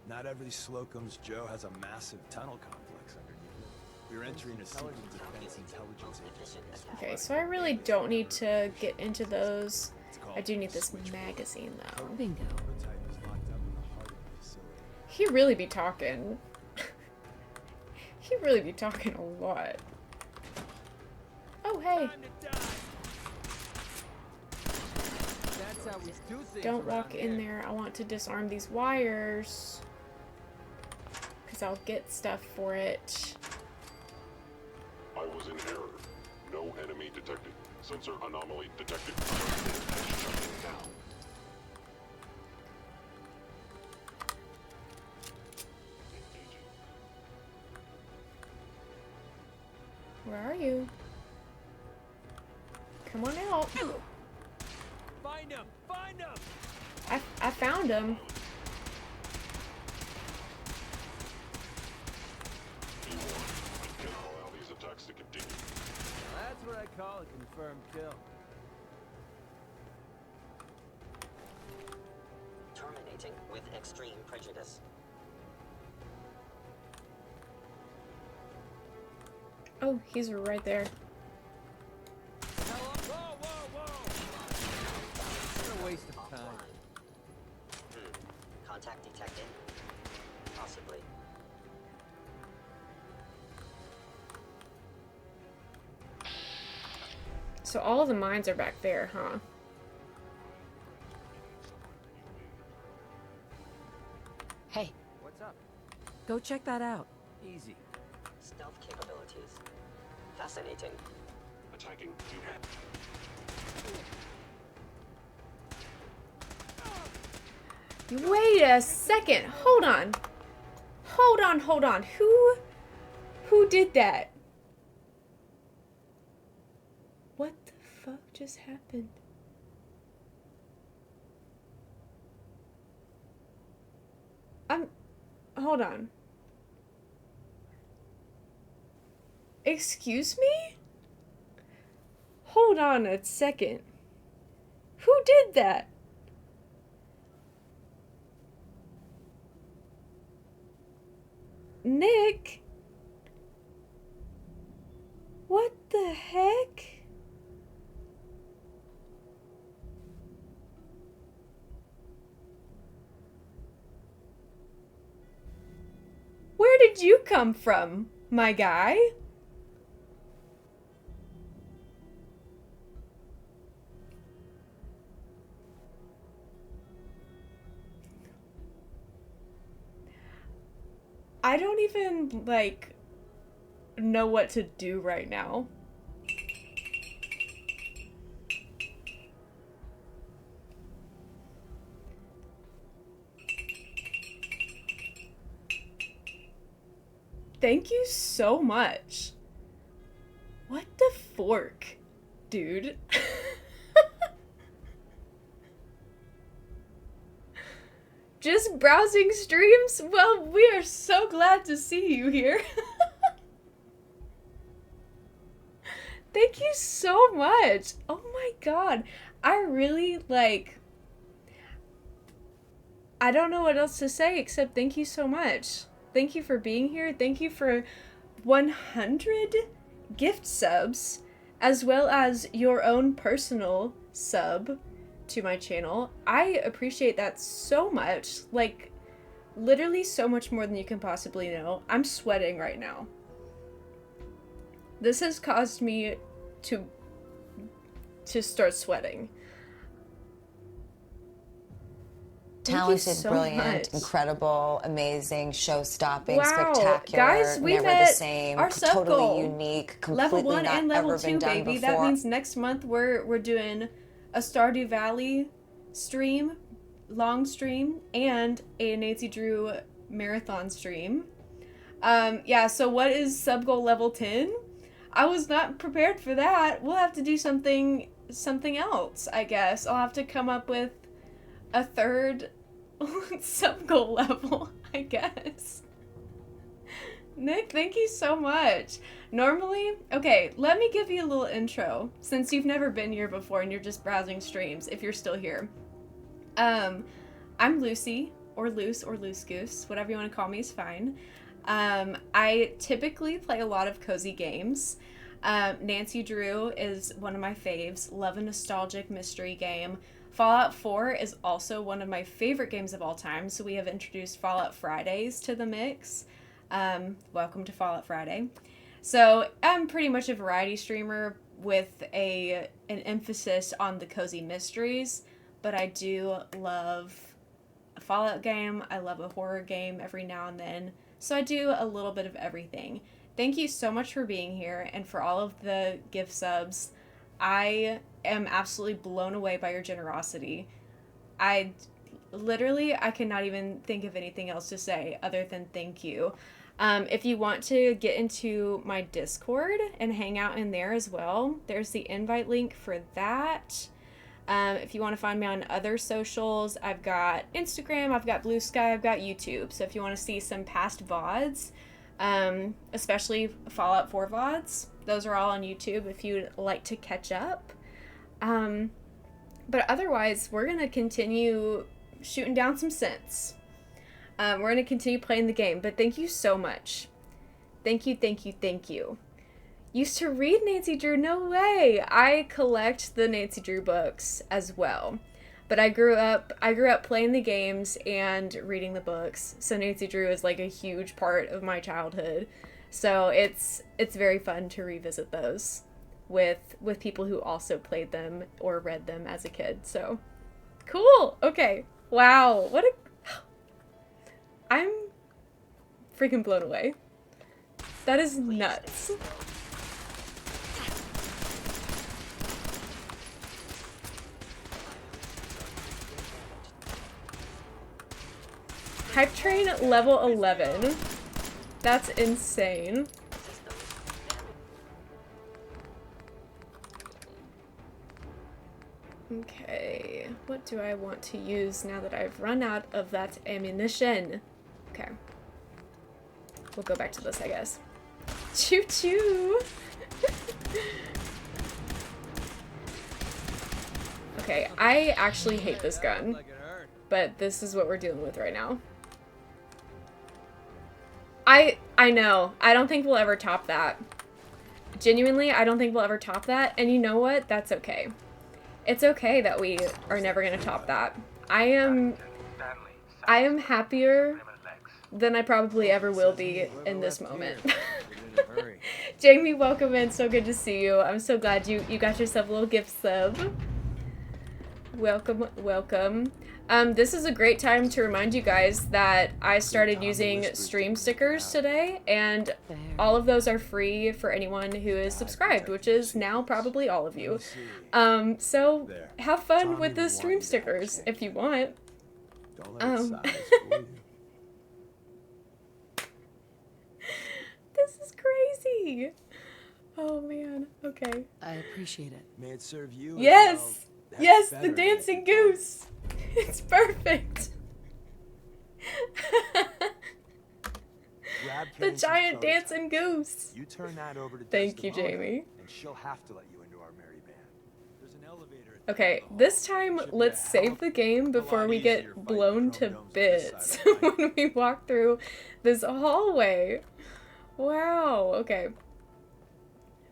Speaker 8: Not every Slocum's Joe has a massive tunnel complex underneath it. We're entering a secret defense intelligence agency.
Speaker 1: Okay, so I really don't need to get into those. I do need this magazine, though.
Speaker 7: Bingo.
Speaker 8: Prototype is locked up in the heart of the facility.
Speaker 1: He really be talking. He really be talking a lot. Oh, hey.
Speaker 4: Time to die. That's how we do things.
Speaker 1: Don't
Speaker 4: around
Speaker 1: walk in
Speaker 4: here.
Speaker 1: there. I want to disarm these wires. Because I'll get stuff for it.
Speaker 11: I was in error. No enemy detected. Sensor anomaly detected. Shutting down. Engaging.
Speaker 1: Where are you? Come on out.
Speaker 4: Find him! Find him!
Speaker 1: I found him.
Speaker 11: Be warned. I cannot allow these attacks to continue.
Speaker 4: Now that's what I call a confirmed kill.
Speaker 10: Terminating with extreme prejudice.
Speaker 1: Oh, he's right there.
Speaker 4: Whoa, whoa, whoa! What a waste of time.
Speaker 10: Contact detected. Possibly.
Speaker 1: So all of the mines are back there, huh?
Speaker 7: Hey,
Speaker 4: What's up?
Speaker 7: go check that out.
Speaker 4: Easy.
Speaker 10: Stealth capabilities. Fascinating.
Speaker 11: Attacking human.
Speaker 1: Wait a second. Hold on. Hold on, hold on. Who did that? What the fuck just happened? Hold on. Excuse me? Hold on a second. Who did that? Nick? What the heck? Where did you come from, my guy? I don't even, like, know what to do right now. Thank you so much. What the fork, dude? Just browsing streams? Well, we are so glad to see you here. Thank you so much. Oh my god. I really, like... I don't know what else to say except thank you so much. Thank you for being here. Thank you for 100 gift subs, as well as your own personal sub to my channel. I appreciate that so much. Like, literally so much more than you can possibly know. I'm sweating right now. This has caused me to start sweating.
Speaker 12: Talented,
Speaker 1: so
Speaker 12: brilliant,
Speaker 1: much.
Speaker 12: incredible, amazing, show-stopping,
Speaker 1: Wow.
Speaker 12: spectacular,
Speaker 1: Guys, we
Speaker 12: never
Speaker 1: met
Speaker 12: the same,
Speaker 1: our sub
Speaker 12: totally
Speaker 1: goal.
Speaker 12: unique,
Speaker 1: Level
Speaker 12: completely
Speaker 1: 1
Speaker 12: not
Speaker 1: and level
Speaker 12: ever
Speaker 1: 2,
Speaker 12: been done
Speaker 1: baby.
Speaker 12: before.
Speaker 1: That means next month we're doing a Stardew Valley stream, long stream, and a Nancy Drew marathon stream. Yeah, so what is sub goal level 10? I was not prepared for that. We'll have to do something else, I guess. I'll have to come up with a third sub goal level, I guess. Nick, thank you so much. Normally, okay, let me give you a little intro, since you've never been here before and you're just browsing streams, if you're still here. I'm Lucy, or Luce, or Loose Goose, whatever you want to call me is fine. I typically play a lot of cozy games. Nancy Drew is one of my faves. Love a nostalgic mystery game. Fallout 4 is also one of my favorite games of all time, so we have introduced Fallout Fridays to the mix. Welcome to Fallout Friday. So I'm pretty much a variety streamer with an emphasis on the cozy mysteries, but I do love a Fallout game. I love a horror game every now and then. So I do a little bit of everything. Thank you so much for being here and for all of the gift subs. I am absolutely blown away by your generosity. I cannot even think of anything else to say other than thank you. If you want to get into my Discord and hang out in there as well, there's the invite link for that. If you want to find me on other socials, I've got Instagram, I've got Blue Sky, I've got YouTube. So if you want to see some past VODs, especially Fallout 4 VODs, those are all on YouTube if you'd like to catch up. But otherwise, we're going to continue shooting down some synths. We're going to continue playing the game, but thank you so much. Thank you, thank you, thank you. Used to read Nancy Drew? No way! I collect the Nancy Drew books as well. But I grew up playing the games and reading the books, so Nancy Drew is like a huge part of my childhood. So it's very fun to revisit those with people who also played them or read them as a kid. So cool. Okay. Wow. I'm freaking blown away. That is nuts. Hype Train level 11. That's insane. Okay, what do I want to use now that I've run out of that ammunition? Okay. We'll go back to this, I guess. Choo choo! Okay, I actually hate this gun, but this is what we're dealing with right now. I know. I don't think we'll ever top that. Genuinely, I don't think we'll ever top that, and you know what? That's okay. It's okay that we are never gonna top that. I am happier than I probably ever will be in this moment. Jamie, welcome in. So good to see you. I'm so glad you got yourself a little gift sub. Welcome, welcome. This is a great time to remind you guys that I started using stream stickers today, and all of those are free for anyone who is subscribed, which is now probably all of you. So have fun with the stream stickers if you want. This is crazy. Oh man. Okay.
Speaker 7: I appreciate it.
Speaker 8: May it serve you.
Speaker 1: Yes. Yes, the dancing goose. It's perfect. The giant dancing goose.
Speaker 8: You turn that over to
Speaker 1: Thank you, Jamie.
Speaker 8: And she'll have to let you into our merry band. There's an elevator.
Speaker 1: Okay, this time let's save the game before we get blown to bits when we walk through this hallway. Wow, okay.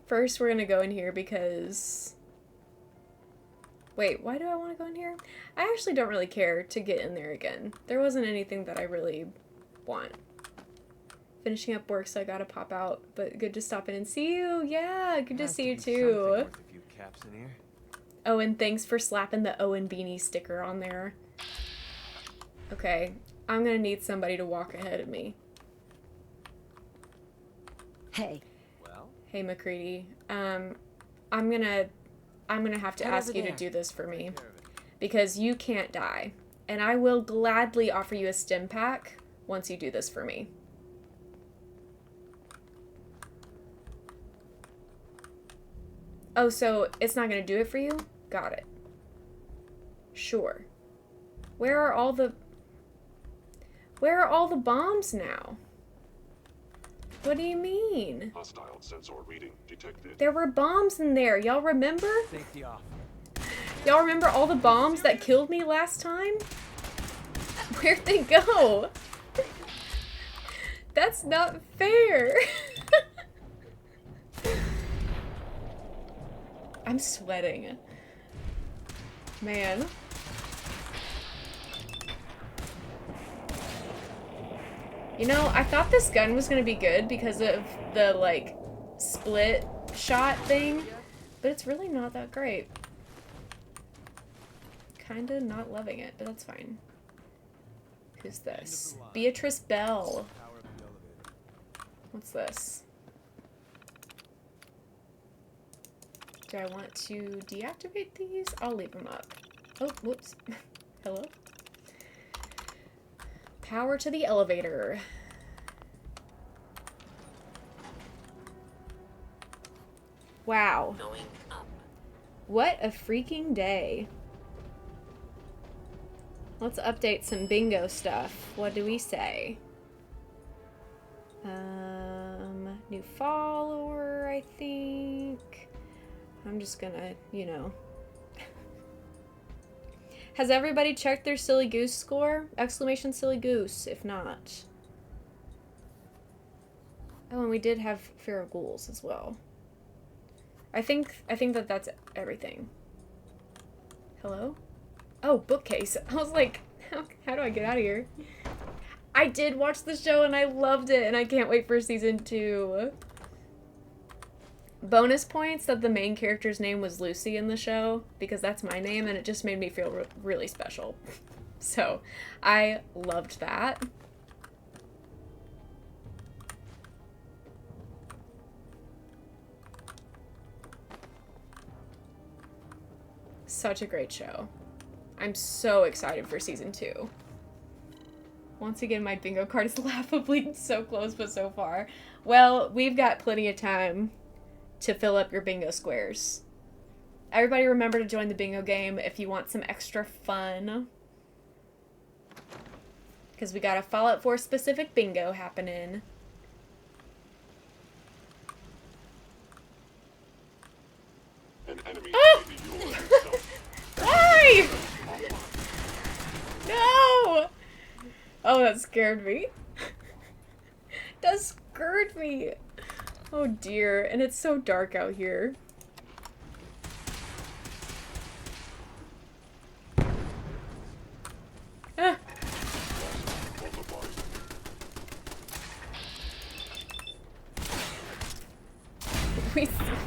Speaker 1: First, we're gonna go in here because Wait, why do I want to go in here? I actually don't really care to get in there again. There wasn't anything that I really want. Finishing up work, so I gotta pop out. But good to stop in and see you. Yeah, good to see you too. Oh, and thanks for slapping the Owen Beanie sticker on there. Okay, I'm gonna need somebody to walk ahead of me.
Speaker 7: Hey.
Speaker 4: Well?
Speaker 1: Hey, MacCready. I'm gonna have to ask you to do this for me. Because you can't die. And I will gladly offer you a stim pack once you do this for me. Oh, so it's not gonna do it for you? Got it. Sure. Where are all the bombs now? What do you mean?
Speaker 11: Hostile sensor reading detected.
Speaker 1: There were bombs in there. Y'all remember?
Speaker 4: Safety off.
Speaker 1: Y'all remember all the bombs that killed me last time? Where'd they go? That's not fair. I'm sweating. Man. You know, I thought this gun was gonna be good because of the, like, split shot thing, but it's really not that great. Kinda not loving it, but that's fine. Who's this? Beatrice Bell. What's this? Do I want to deactivate these? I'll leave them up. Oh, whoops. Hello? Power to the elevator. Wow.
Speaker 10: Going up.
Speaker 1: What a freaking day. Let's update some bingo stuff. What do we say? New follower, I think. I'm just gonna, you know. Has everybody checked their Silly Goose score? Exclamation Silly Goose, if not. Oh, and we did have Fear of Ghouls as well. I think that that's everything. Hello? Oh, bookcase. I was like, how do I get out of here? I did watch the show and I loved it and I can't wait for season 2. Bonus points that the main character's name was Lucy in the show because that's my name and it just made me feel really special. So, I loved that. Such a great show. I'm so excited for season 2. Once again, my bingo card is laughably so close but so far. Well, we've got plenty of time to fill up your bingo squares. Everybody remember to join the bingo game if you want some extra fun. Because we got a Fallout 4 specific bingo happening.
Speaker 11: An enemy
Speaker 1: Ah!
Speaker 11: may be yours yourself.
Speaker 1: Why? No! Oh, that scared me. That scared me. Oh dear, and it's so dark out here. Ah.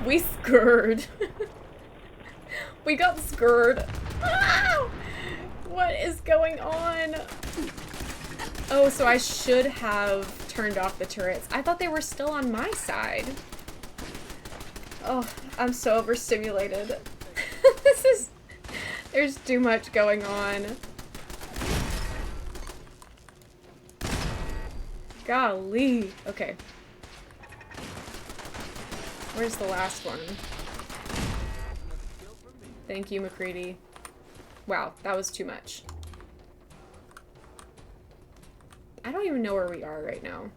Speaker 1: We scared. We got scared. Ah! What is going on? Oh, so I should have turned off the turrets. I thought they were still on my side. Oh, I'm so overstimulated. There's too much going on. Golly. Okay. Where's the last one? Thank you, MacCready. Wow, that was too much. I don't even know where we are right now.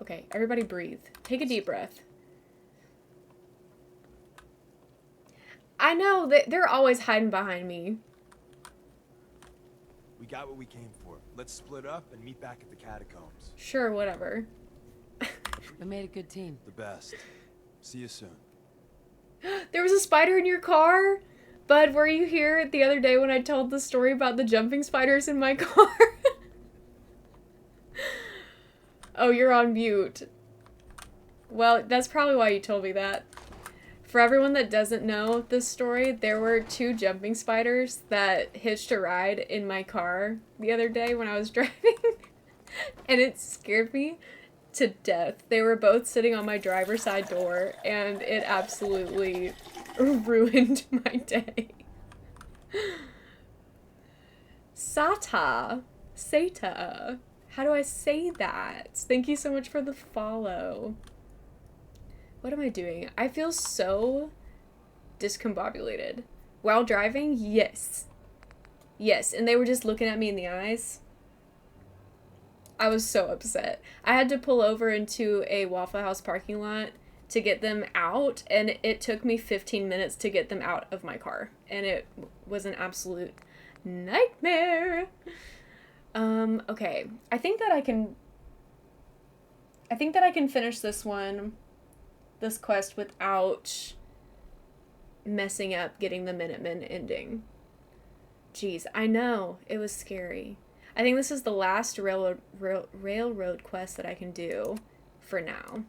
Speaker 1: Okay, everybody breathe. Take a deep breath. I know, they're always hiding behind me.
Speaker 8: We got what we came for. Let's split up and meet back at the catacombs.
Speaker 1: Sure, whatever.
Speaker 7: We made a good team.
Speaker 8: The best. See you soon.
Speaker 1: There was a spider in your car? Bud, were you here the other day when I told the story about the jumping spiders in my car? Oh, you're on mute. Well, that's probably why you told me that. For everyone that doesn't know this story, there were 2 jumping spiders that hitched a ride in my car the other day when I was driving. And it scared me to death. They were both sitting on my driver's side door, and it absolutely ruined my day. Sata. How do I say that? Thank you so much for the follow. What am I doing? I feel so discombobulated. While driving? Yes. Yes, and they were just looking at me in the eyes. I was so upset. I had to pull over into a Waffle House parking lot to get them out, and it took me 15 minutes to get them out of my car. And it was an absolute nightmare. Okay. I think that I can finish this quest without messing up getting the Minutemen ending. Jeez, I know. It was scary. I think this is the last railroad quest that I can do for now.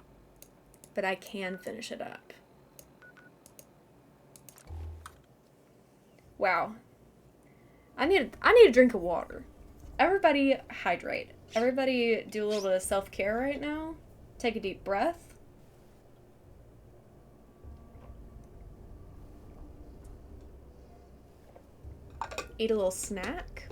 Speaker 1: But I can finish it up. Wow. I need a drink of water. Everybody hydrate. Everybody do a little bit of self-care right now. Take a deep breath. Eat a little snack.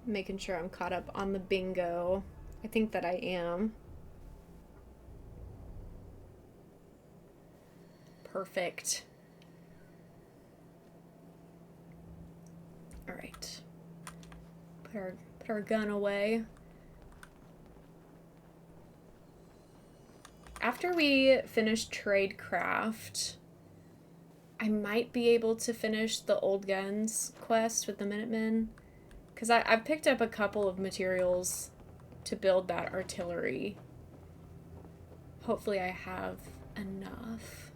Speaker 1: Making sure I'm caught up on the bingo. I think that I am. Perfect. All right. Put our gun away. After we finish Tradecraft, I might be able to finish the Old Guns quest with the Minutemen. Because I've picked up a couple of materials to build that artillery. Hopefully I have enough.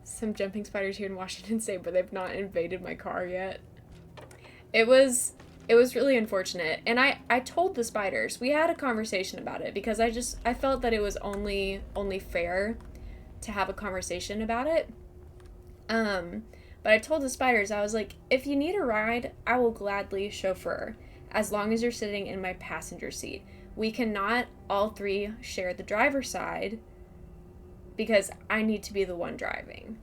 Speaker 1: Some jumping spiders here in Washington State, but they've not invaded my car yet. It was really unfortunate. And I told the spiders, we had a conversation about it because I felt that it was only fair to have a conversation about it. But I told the spiders, I was like, if you need a ride, I will gladly chauffeur, as long as you're sitting in my passenger seat. We cannot all 3 share the driver's side, because I need to be the one driving.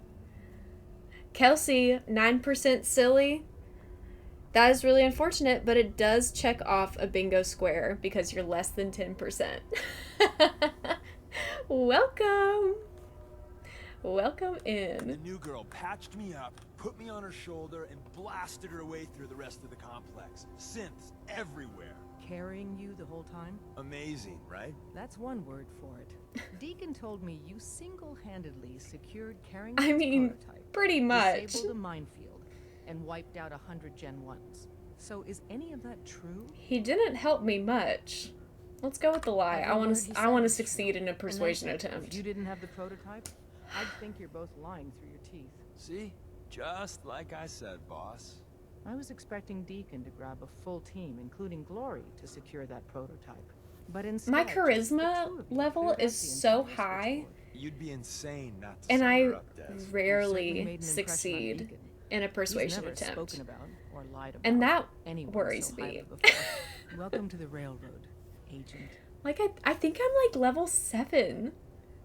Speaker 1: Kelsey, 9% silly. That is really unfortunate, but it does check off a bingo square, because you're less than 10%. Welcome! Welcome in.
Speaker 8: The new girl patched me up, put me on her shoulder, and blasted her way through the rest of the complex. Synths everywhere.
Speaker 3: Carrying you the whole time?
Speaker 8: Amazing, right?
Speaker 3: That's one word for it. Deacon told me you single-handedly secured carrying prototype,
Speaker 1: pretty much.
Speaker 3: disabled a minefield, and wiped out 100 Gen 1s. So is any of that true?
Speaker 1: He didn't help me much. Let's go with the lie. I want to succeed in a persuasion attempt.
Speaker 3: If you didn't have the prototype, I'd think you're both lying through your teeth.
Speaker 8: See? Just like I said, boss.
Speaker 3: I was expecting Deacon to grab a full team, including Glory, to secure that prototype. But instead,
Speaker 1: my charisma level is so high.
Speaker 8: You'd be insane not to
Speaker 1: and
Speaker 8: send
Speaker 1: I
Speaker 8: her up, Des.
Speaker 1: rarely succeed in a persuasion
Speaker 3: He's never
Speaker 1: attempt.
Speaker 3: spoken about or lied about
Speaker 1: And that
Speaker 3: anyone
Speaker 1: worries
Speaker 3: so
Speaker 1: me.
Speaker 3: highly before. Welcome to the railroad, agent.
Speaker 1: Like, I think I'm like level 7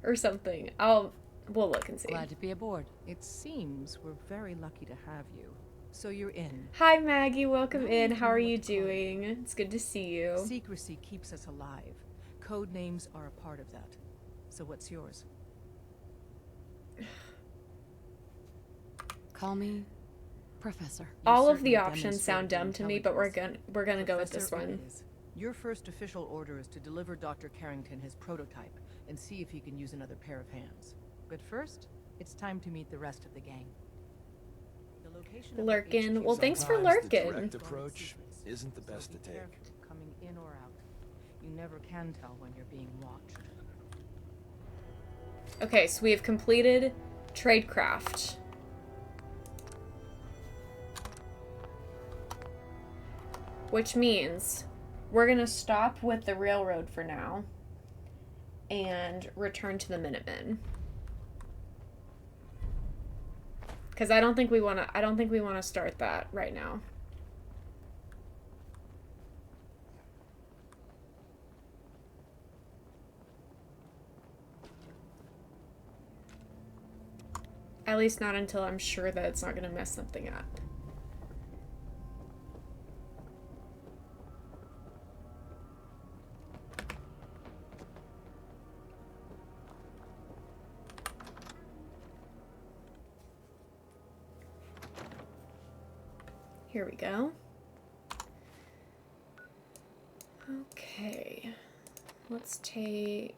Speaker 1: or something. We'll look and see.
Speaker 7: Glad to be aboard.
Speaker 3: It seems we're very lucky to have you. So you're in.
Speaker 1: Hi Maggie, welcome in. How are you doing? It's good to see you.
Speaker 3: Secrecy keeps us alive. Code names are a part of that. So what's yours?
Speaker 7: Call me Professor.
Speaker 1: All of the options sound dumb to me, but we're gonna go with this one.
Speaker 3: Your first official order is to deliver Dr. Carrington his prototype and see if he can use another pair of hands. But first, it's time to meet the rest of the gang. The location of the
Speaker 1: Lurkin.
Speaker 3: HQ
Speaker 1: Well, thanks for
Speaker 8: Sometimes the
Speaker 1: lurking.
Speaker 8: direct approach isn't the best
Speaker 3: so
Speaker 8: to
Speaker 3: be
Speaker 8: take.
Speaker 3: careful coming in or out. You never can tell when you're being watched.
Speaker 1: Okay, so we have completed Tradecraft. Which means we're going to stop with the railroad for now and return to the Minutemen. Cuz I don't think we want to start that right now. At least not until I'm sure that it's not going to mess something up. Here we go. Okay. Let's take...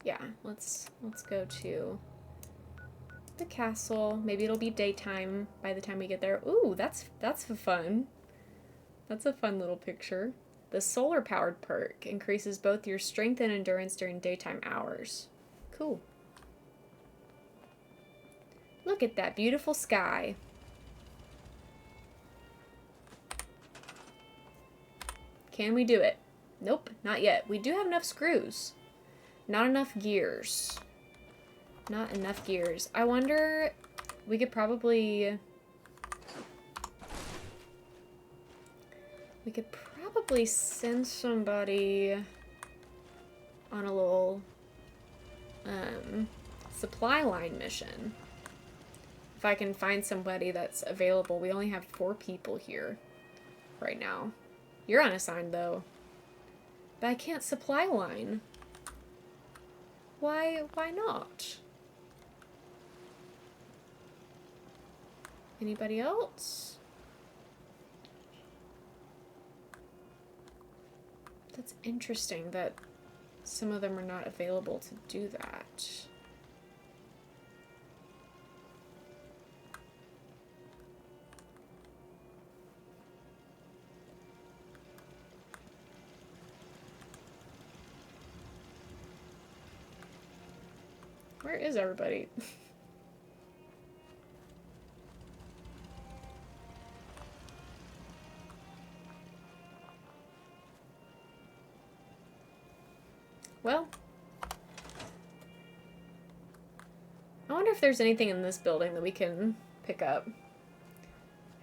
Speaker 1: Yeah, let's go to the castle. Maybe it'll be daytime by the time we get there. Ooh, that's fun. That's a fun little picture. The solar powered perk increases both your strength and endurance during daytime hours. Cool. Look at that beautiful sky. Can we do it? Nope, not yet. We do have enough screws. Not enough gears. Not enough gears. I wonder, we could probably send somebody on a little supply line mission. If I can find somebody that's available. We only have 4 people here right now. You're unassigned though. But I can't supply line. Why not? Anybody else? That's interesting that some of them are not available to do that. Where is everybody? Well, I wonder if there's anything in this building that we can pick up.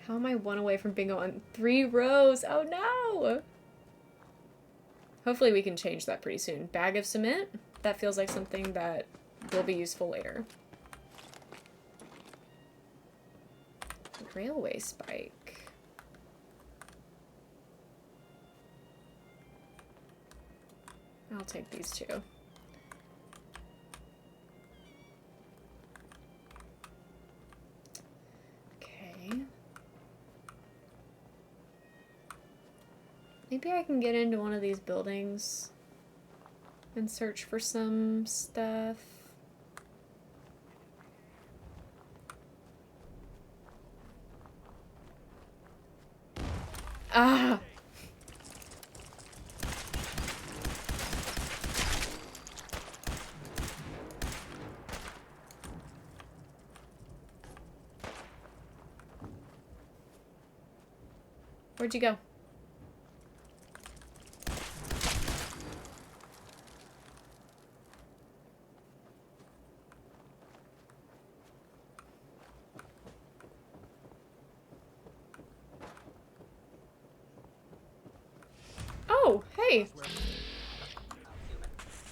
Speaker 1: How am I 1 away from bingo on 3 rows? Oh no! Hopefully we can change that pretty soon. Bag of cement? That feels like something that will be useful later. Railway spike. I'll take these 2. Okay. Maybe I can get into one of these buildings and search for some stuff. Ah! Where'd you go? Oh, hey!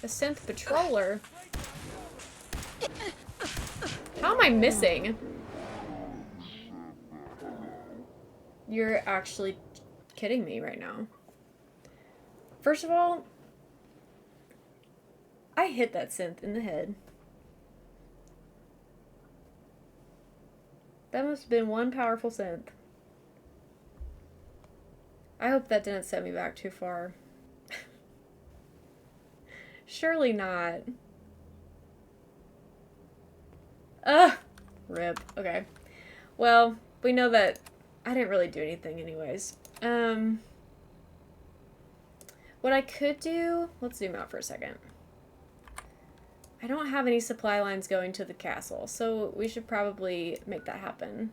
Speaker 1: A synth patroller. How am I missing? You're actually kidding me right now. First of all, I hit that synth in the head. That must have been one powerful synth. I hope that didn't set me back too far. Surely not. Ugh! Rip. Okay. Well, we know that I didn't really do anything anyways. What I could do... Let's zoom out for a second. I don't have any supply lines going to the castle, so we should probably make that happen.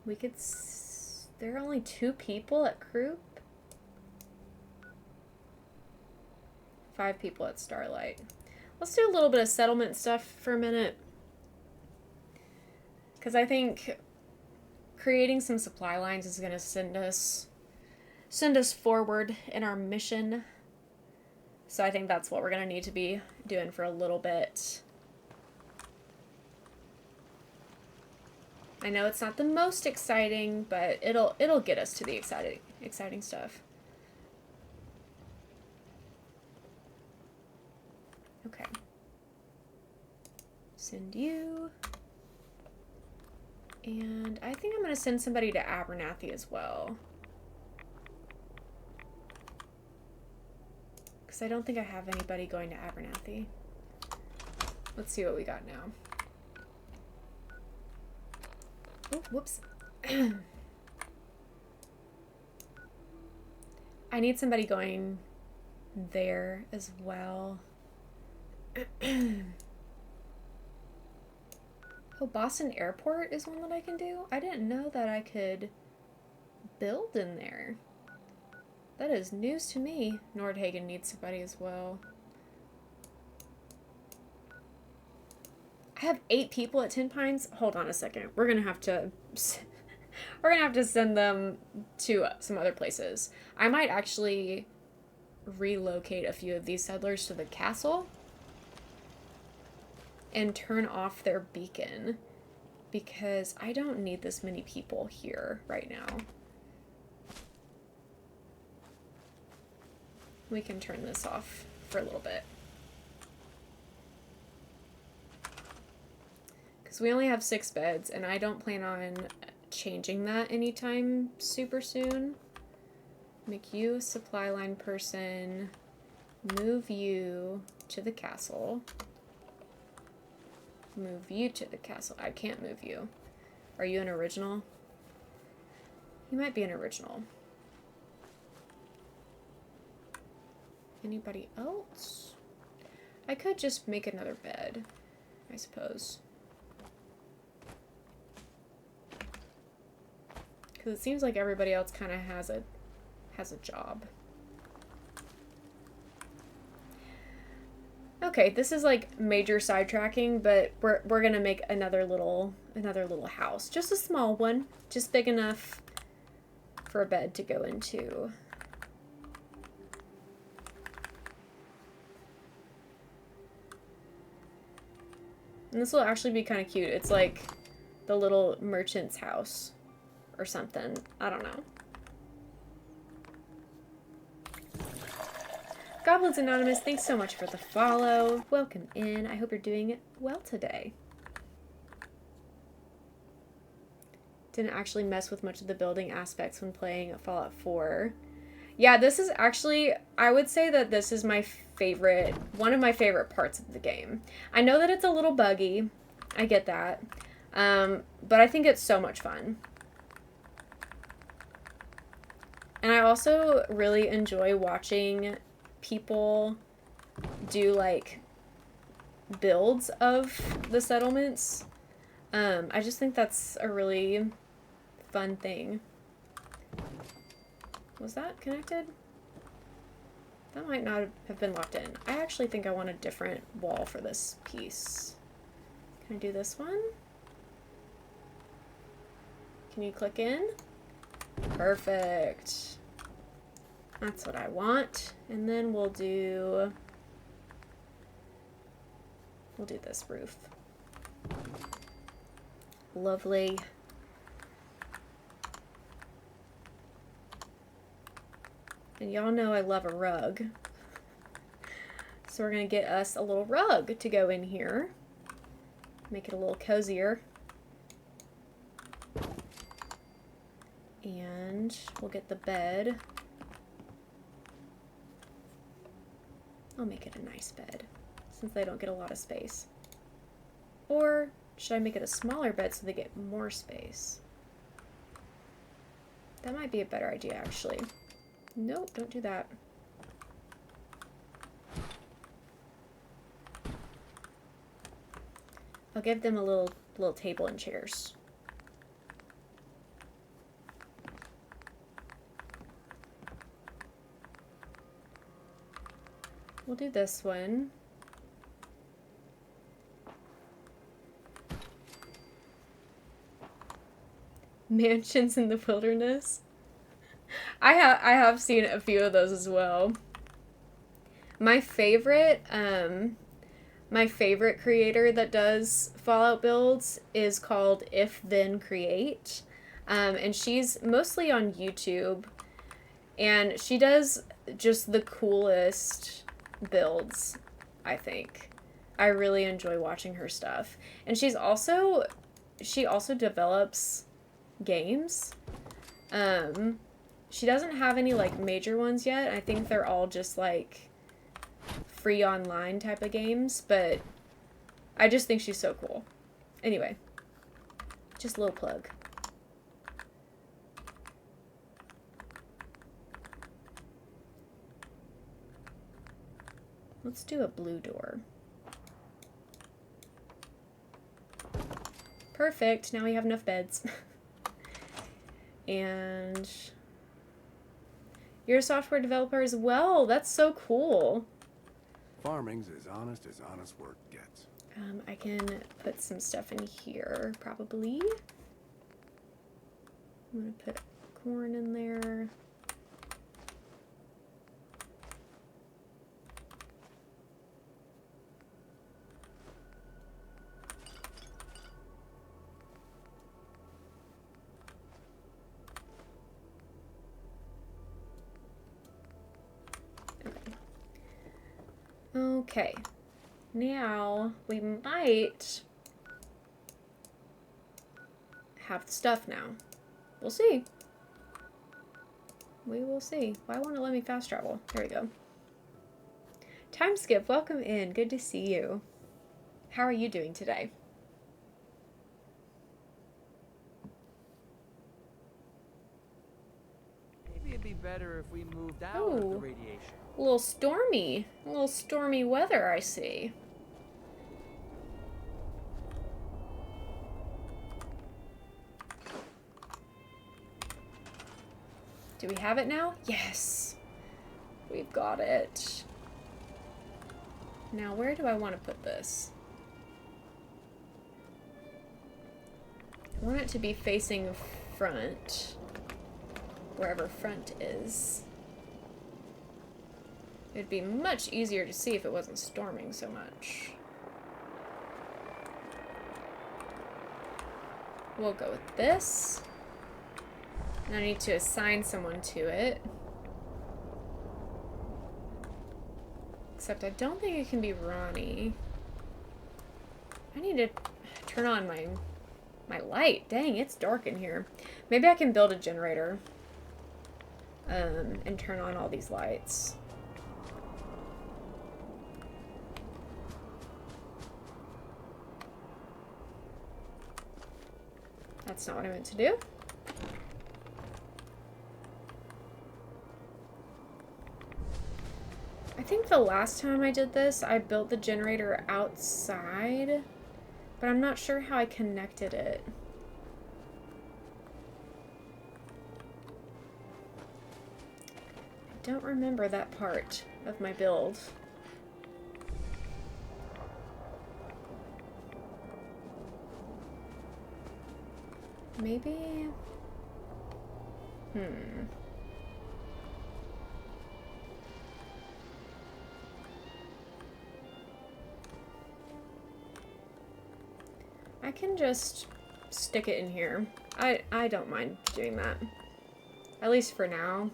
Speaker 1: We could... There are only 2 people at Croup? 5 people at Starlight. Let's do a little bit of settlement stuff for a minute. Because I think creating some supply lines is going to send us forward in our mission. So I think that's what we're going to need to be doing for a little bit. I know it's not the most exciting, but it'll get us to the exciting stuff. Okay. Send you. And I think I'm going to send somebody to Abernathy as well. Because I don't think I have anybody going to Abernathy. Let's see what we got now. Oh, whoops. I need somebody going there as well. Oh, Boston Airport is one that I can do? I didn't know that I could build in there. That is news to me. Nordhagen needs somebody as well. I have 8 people at Tin Pines. Hold on a second. We're gonna have to send them to some other places. I might actually relocate a few of these settlers to the castle and turn off their beacon because I don't need this many people here right now. We can turn this off for a little bit. Because we only have 6 beds, and I don't plan on changing that anytime super soon. Make you a supply line person. Move you to the castle. Move you to the castle. I can't move you. Are you an original? You might be an original. Anybody else? I could just make another bed, I suppose. Because it seems like everybody else kind of has a job. Okay, this is like major sidetracking, but we're gonna make another little house. Just a small one, just big enough for a bed to go into. And this will actually be kind of cute. It's like the little merchant's house or something. I don't know. Goblins Anonymous, thanks so much for the follow. Welcome in. I hope you're doing well today. Didn't actually mess with much of the building aspects when playing Fallout 4. Yeah, this is actually, I would say that this is my favorite, one of my favorite parts of the game. I know that it's a little buggy. I get that. But I think it's so much fun. And I also really enjoy watching people do like builds of the settlements. I just think that's a really fun thing. Was that connected? That might not have been locked in. I actually think I want a different wall for this piece. Can I do this one? Can you click in? Perfect. That's what I want. And then we'll do this roof. Lovely. And y'all know I love a rug. So we're gonna get us a little rug to go in here. Make it a little cozier. And we'll get the bed. I'll make it a nice bed, since they don't get a lot of space. Or should I make it a smaller bed so they get more space? That might be a better idea, actually. Nope, don't do that. I'll give them a little table and chairs. We'll do this one. Mansions in the wilderness. I have seen a few of those as well. My favorite creator that does Fallout builds is called If Then Create. And she's mostly on YouTube. And she does just the coolest builds, I think. I really enjoy watching her stuff. And she also develops games. She doesn't have any like major ones yet. I think they're all just like free online type of games, but I just think she's so cool. Anyway, just a little plug. Let's do a blue door. Perfect. Now we have enough beds. And you're a software developer as well. That's so cool.
Speaker 13: Farming's as honest work gets.
Speaker 1: I can put some stuff in here, probably. I'm gonna put corn in there. Okay, now we might have the stuff now. We'll see. We will see. Why won't it let me fast travel? There we go. Time skip, welcome in. Good to see you. How are you doing today?
Speaker 4: Maybe it'd be better if we moved out of the radiation.
Speaker 1: A little stormy weather, I see. Do we have it now? Yes. We've got it. Now, where do I want to put this? I want it to be facing front. Wherever front is. It'd be much easier to see if it wasn't storming so much. We'll go with this. And I need to assign someone to it. Except I don't think it can be Ronnie. I need to turn on my light. Dang, it's dark in here. Maybe I can build a generator. And turn on all these lights. That's not what I meant to do. I think the last time I did this, I built the generator outside, but I'm not sure how I connected it. I don't remember that part of my build. Maybe... I can just stick it in here. I don't mind doing that. At least for now.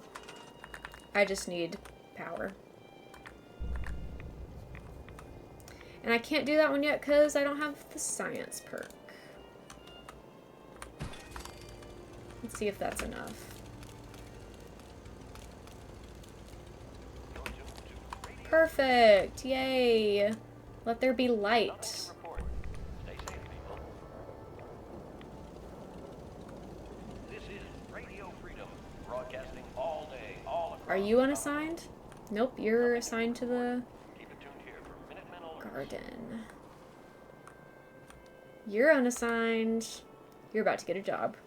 Speaker 1: I just need power. And I can't do that one yet because I don't have the science perk. Let's see if that's enough. Perfect! Yay! Let there be light.
Speaker 2: Stay safe, people. This is Radio Freedom, broadcasting all day, all across.
Speaker 1: Are you unassigned? Nope, you're assigned to the
Speaker 2: Keep it tuned here for Minutemen alerts.
Speaker 1: garden. You're unassigned. You're about to get a job.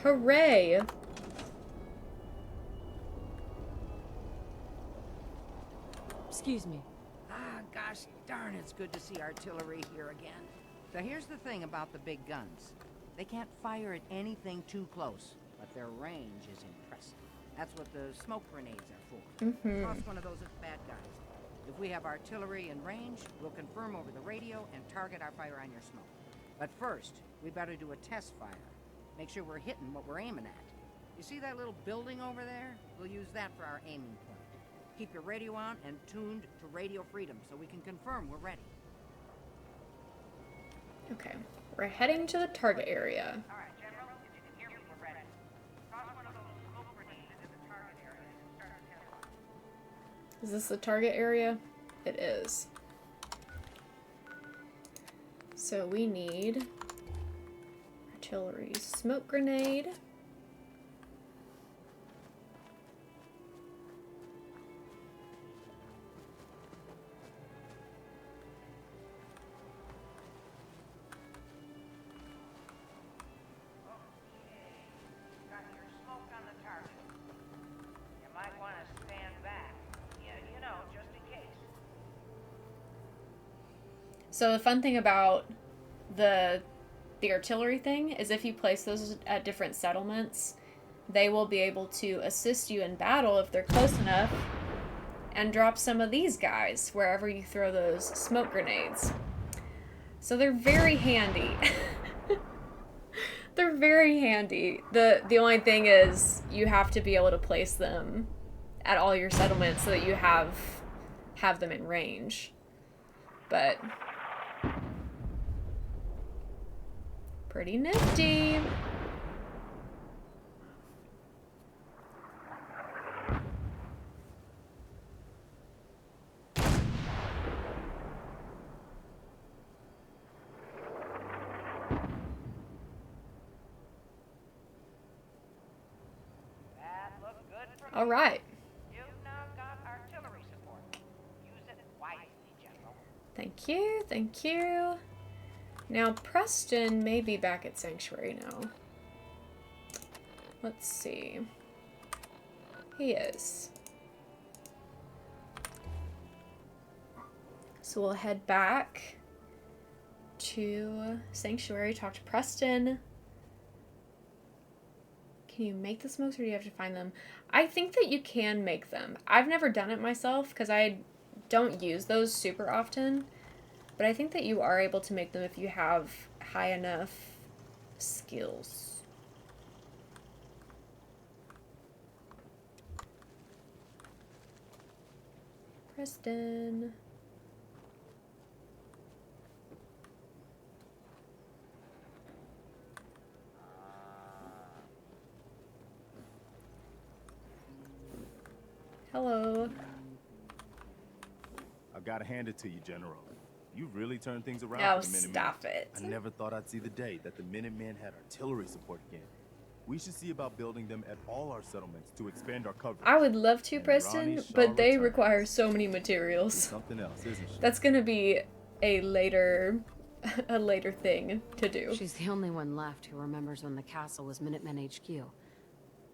Speaker 1: Hooray!
Speaker 14: Excuse me. Ah, gosh darn, it's good to see artillery here again. So here's the thing about the big guns. They can't fire at anything too close, but their range is impressive. That's what the smoke grenades are for. Toss one of those at bad guys. If we have artillery in range, we'll confirm over the radio and target our fire on your smoke. But first, we better do a test fire. Make sure we're hitting what we're aiming at. You see that little building over there? We'll use that for our aiming point. Keep your radio on and tuned to Radio Freedom so we can confirm we're ready.
Speaker 1: Okay, we're heading to the target area.
Speaker 14: Alright, General, if you can hear me, we're ready. Toss one of those smoke grenades into the target area and start a test.
Speaker 1: Is this the target area? It is. So we need artillery smoke grenade. So the fun thing about the artillery thing is if you place those at different settlements, they will be able to assist you in battle if they're close enough and drop some of these guys wherever you throw those smoke grenades. So they're very handy. They're very handy. The only thing is you have to be able to place them at all your settlements so that you have them in range. But pretty nifty. All right.
Speaker 14: You've now got artillery support. Use it wisely, General.
Speaker 1: Thank you, thank you. Now, Preston may be back at Sanctuary now. Let's see. He is. So we'll head back to Sanctuary, talk to Preston. Can you make the smokes or do you have to find them? I think that you can make them. I've never done it myself because I don't use those super often. But I think that you are able to make them if you have high enough skills. Preston. Hello.
Speaker 15: I've got to hand it to you, General. You really turned things around
Speaker 1: Oh,
Speaker 15: for the Minutemen.
Speaker 1: stop it.
Speaker 15: I never thought I'd see the day that the Minutemen had artillery support again. We should see about building them at all our settlements to expand our coverage.
Speaker 1: I would love to,
Speaker 15: And
Speaker 1: Preston,
Speaker 15: Ronnie Shaw
Speaker 1: but they
Speaker 15: returns.
Speaker 1: require so many materials.
Speaker 15: Something else, isn't she?
Speaker 1: That's gonna be a later thing to do.
Speaker 7: She's the only one left who remembers when the castle was Minutemen HQ.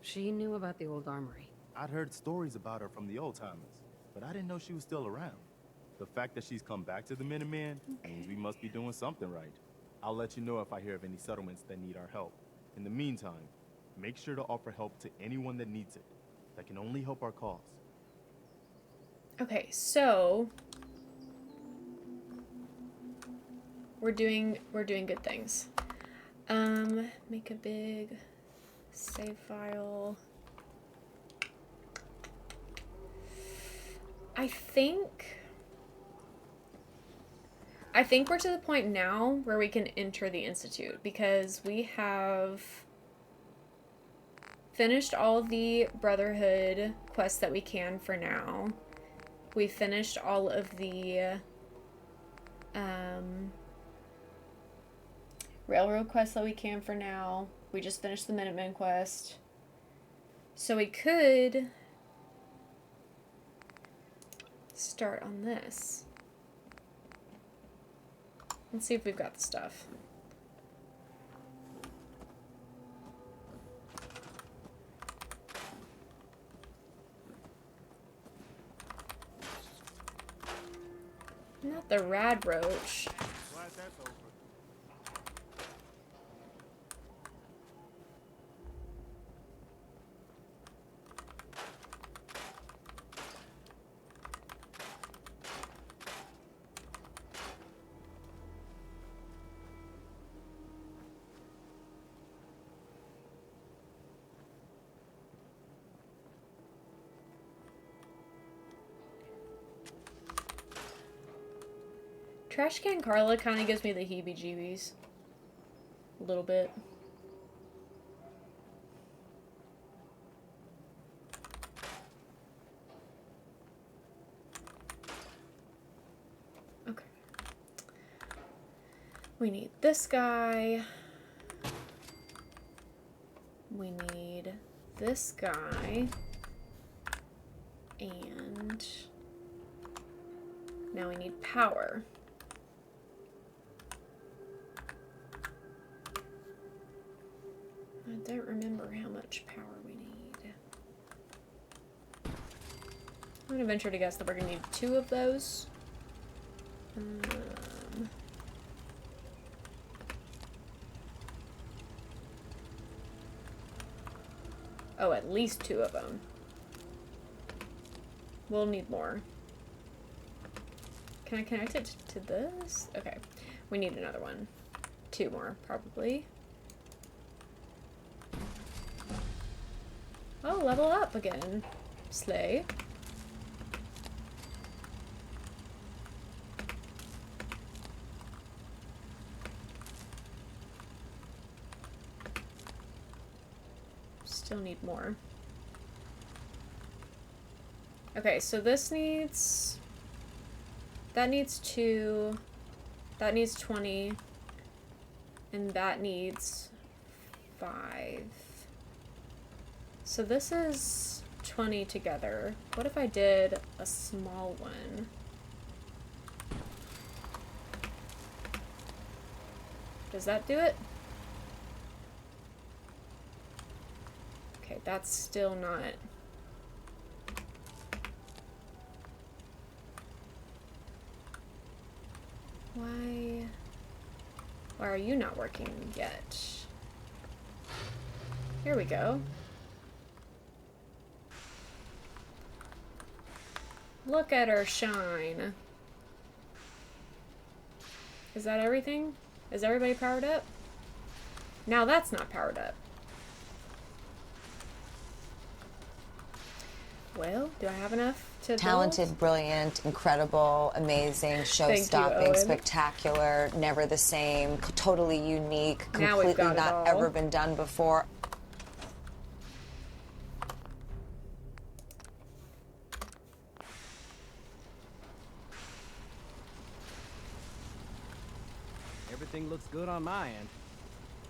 Speaker 7: She knew about the old armory.
Speaker 15: I'd heard stories about her from the old timers, but I didn't know she was still around. The fact that she's come back to the Minutemen means we must be doing something right. I'll let you know if I hear of any settlements that need our help. In the meantime, make sure to offer help to anyone that needs it. That can only help our cause.
Speaker 1: Okay, so we're doing good things. Make a big save file. I think we're to the point now where we can enter the Institute, because we have finished all the Brotherhood quests that we can for now. We finished all of the Railroad quests that we can for now. We just finished the Minutemen quest. So we could start on this. Let's see if we've got the stuff. Not the rad roach. Trash Can Carla kind of gives me the heebie-jeebies. A little bit. Okay. We need this guy. We need this guy. And now we need power. I don't remember how much power we need. I'm gonna venture to guess that we're gonna need 2 of those. Oh, at least 2 of them. We'll need more. Can I connect it to this? Okay. We need another one. 2 more, probably. Oh, level up again. Slay. Still need more. Okay, so this needs... That needs 2. That needs 20. And that needs 5. So this is 20 together. What if I did a small one? Does that do it? Okay, that's still not... Why are you not working yet? Here we go. Look at her shine. Is that everything? Is everybody powered up? Now that's not powered up. Well, do I have enough to
Speaker 12: Talented,
Speaker 1: build?
Speaker 12: brilliant, incredible, amazing, show-stopping, spectacular, never the same, totally unique, completely not ever been done before.
Speaker 4: Everything looks good on my end.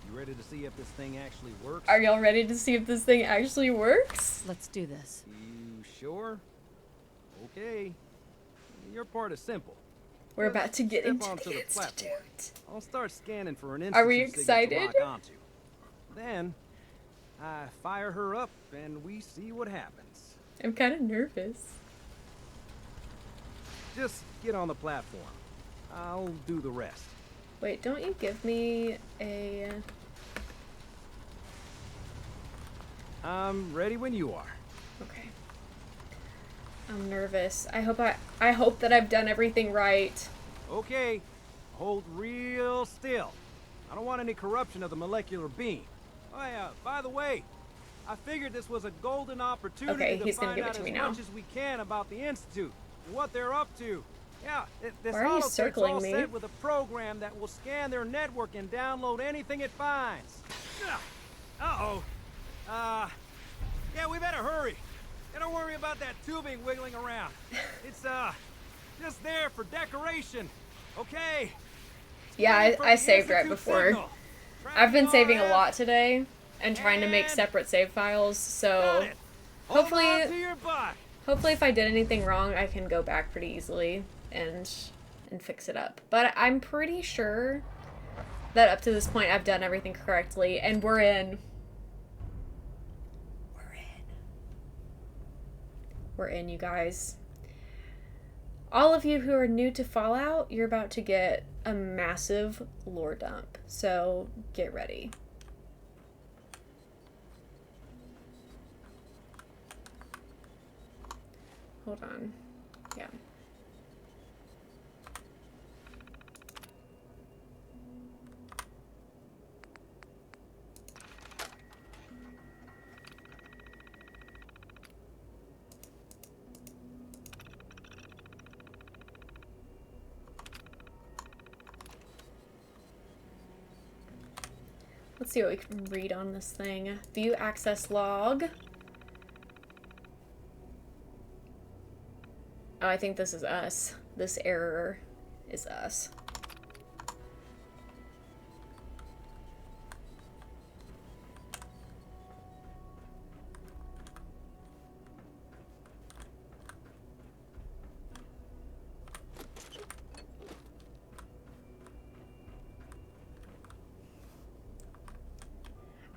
Speaker 4: You ready to see if this thing actually works?
Speaker 1: Are y'all ready to see if this thing actually works?
Speaker 6: Let's do this.
Speaker 4: You sure? Okay. Your part is simple.
Speaker 1: We're about to get
Speaker 4: Step
Speaker 1: into
Speaker 4: onto
Speaker 1: the
Speaker 4: the platform.
Speaker 1: Institute.
Speaker 4: I'll start scanning for an
Speaker 1: Are we
Speaker 4: institute signal to
Speaker 1: excited?
Speaker 4: lock onto. Then, I fire her up and we see what happens.
Speaker 1: I'm kind of nervous.
Speaker 4: Just get on the platform. I'll do the rest.
Speaker 1: Wait, don't you give me a...
Speaker 4: I'm ready when you are.
Speaker 1: Okay. I'm nervous. I hope that I've done everything right.
Speaker 4: Okay. Hold real still. I don't want any corruption of the molecular beam. Oh yeah, by the way, I figured this was a golden opportunity
Speaker 1: Okay,
Speaker 4: to
Speaker 1: he's gonna
Speaker 4: find
Speaker 1: give it
Speaker 4: out
Speaker 1: to
Speaker 4: as
Speaker 1: me now.
Speaker 4: much as we can about the Institute. what they're up to. Yeah, this
Speaker 1: Why are you
Speaker 4: holotech's
Speaker 1: circling
Speaker 4: all
Speaker 1: me?
Speaker 4: set with a program that will scan their network and download anything it finds. Uh-oh. Yeah, we better hurry. And don't worry about that tubing wiggling around. It's, just there for decoration. Okay?
Speaker 1: Yeah, I saved right before. I've been saving a lot today and trying to make separate save files, so hopefully if I did anything wrong, I can go back pretty easily and fix it up. But I'm pretty sure that up to this point I've done everything correctly, and we're in. We're in, you guys. All of you who are new to Fallout, you're about to get a massive lore dump, so get ready. Hold on. Yeah. Let's see what we can read on this thing. View access log. Oh, I think this is us. This error is us.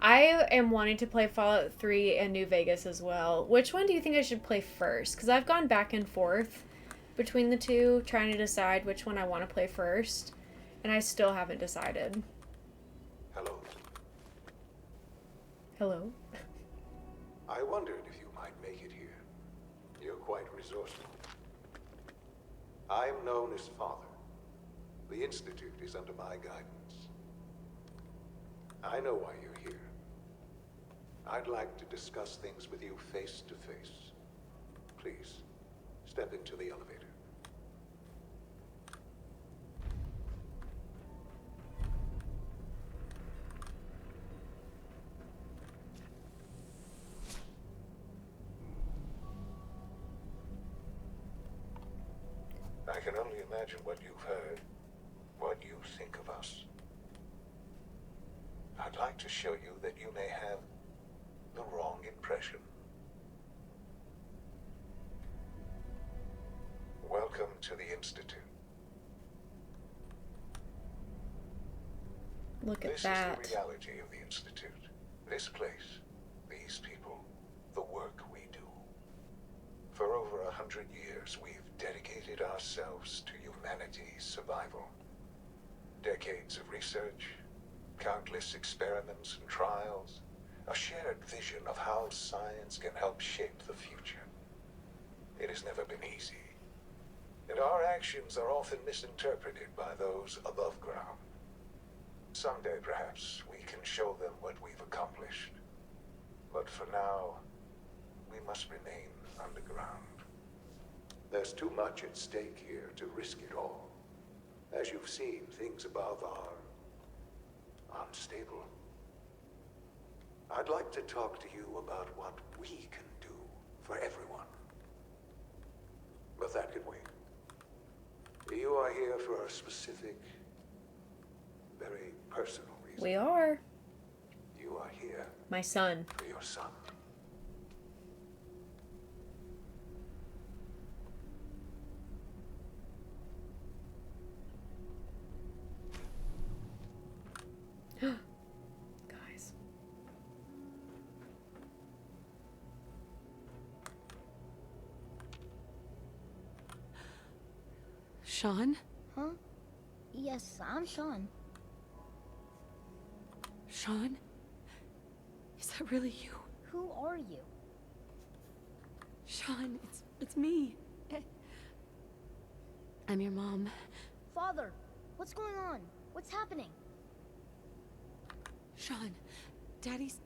Speaker 1: I am wanting to play Fallout 3 and New Vegas as well. Which one do you think I should play first? Because I've gone back and forth between the two, trying to decide which one I want to play first, and I still haven't decided.
Speaker 16: Hello.
Speaker 1: Hello.
Speaker 16: I wondered if you might make it here. You're quite resourceful. I'm known as Father. The Institute is under my guidance. I know why you're here. I'd like to discuss things with you face to face. Please, step into the elevator. I can only imagine what you've heard, what you think of us. I'd like to show you that you may have the wrong impression. Welcome to the Institute.
Speaker 1: Look at that.
Speaker 16: This is the reality of the Institute. This place, these people, the work we do. For over 100 years, we've dedicated ourselves to humanity's survival. Decades of research, countless experiments and trials, a shared vision of how science can help shape the future. It has never been easy, and our actions are often misinterpreted by those above ground. Someday, perhaps, we can show them what we've accomplished. But for now, we must remain underground. There's too much at stake here to risk it all. As you've seen, things above are unstable. I'd like to talk to you about what we can do for everyone. But that can wait. You are here for a specific, very personal reason.
Speaker 1: We are.
Speaker 16: You are here.
Speaker 1: My son.
Speaker 16: For your son.
Speaker 1: Guys.
Speaker 6: Sean?
Speaker 17: Huh? Yes, I'm Sean.
Speaker 6: Sean? Is that really you?
Speaker 17: Who are you?
Speaker 6: Sean, it's me. I'm your mom.
Speaker 17: Father, what's going on? What's happening?
Speaker 6: Sean, Daddy's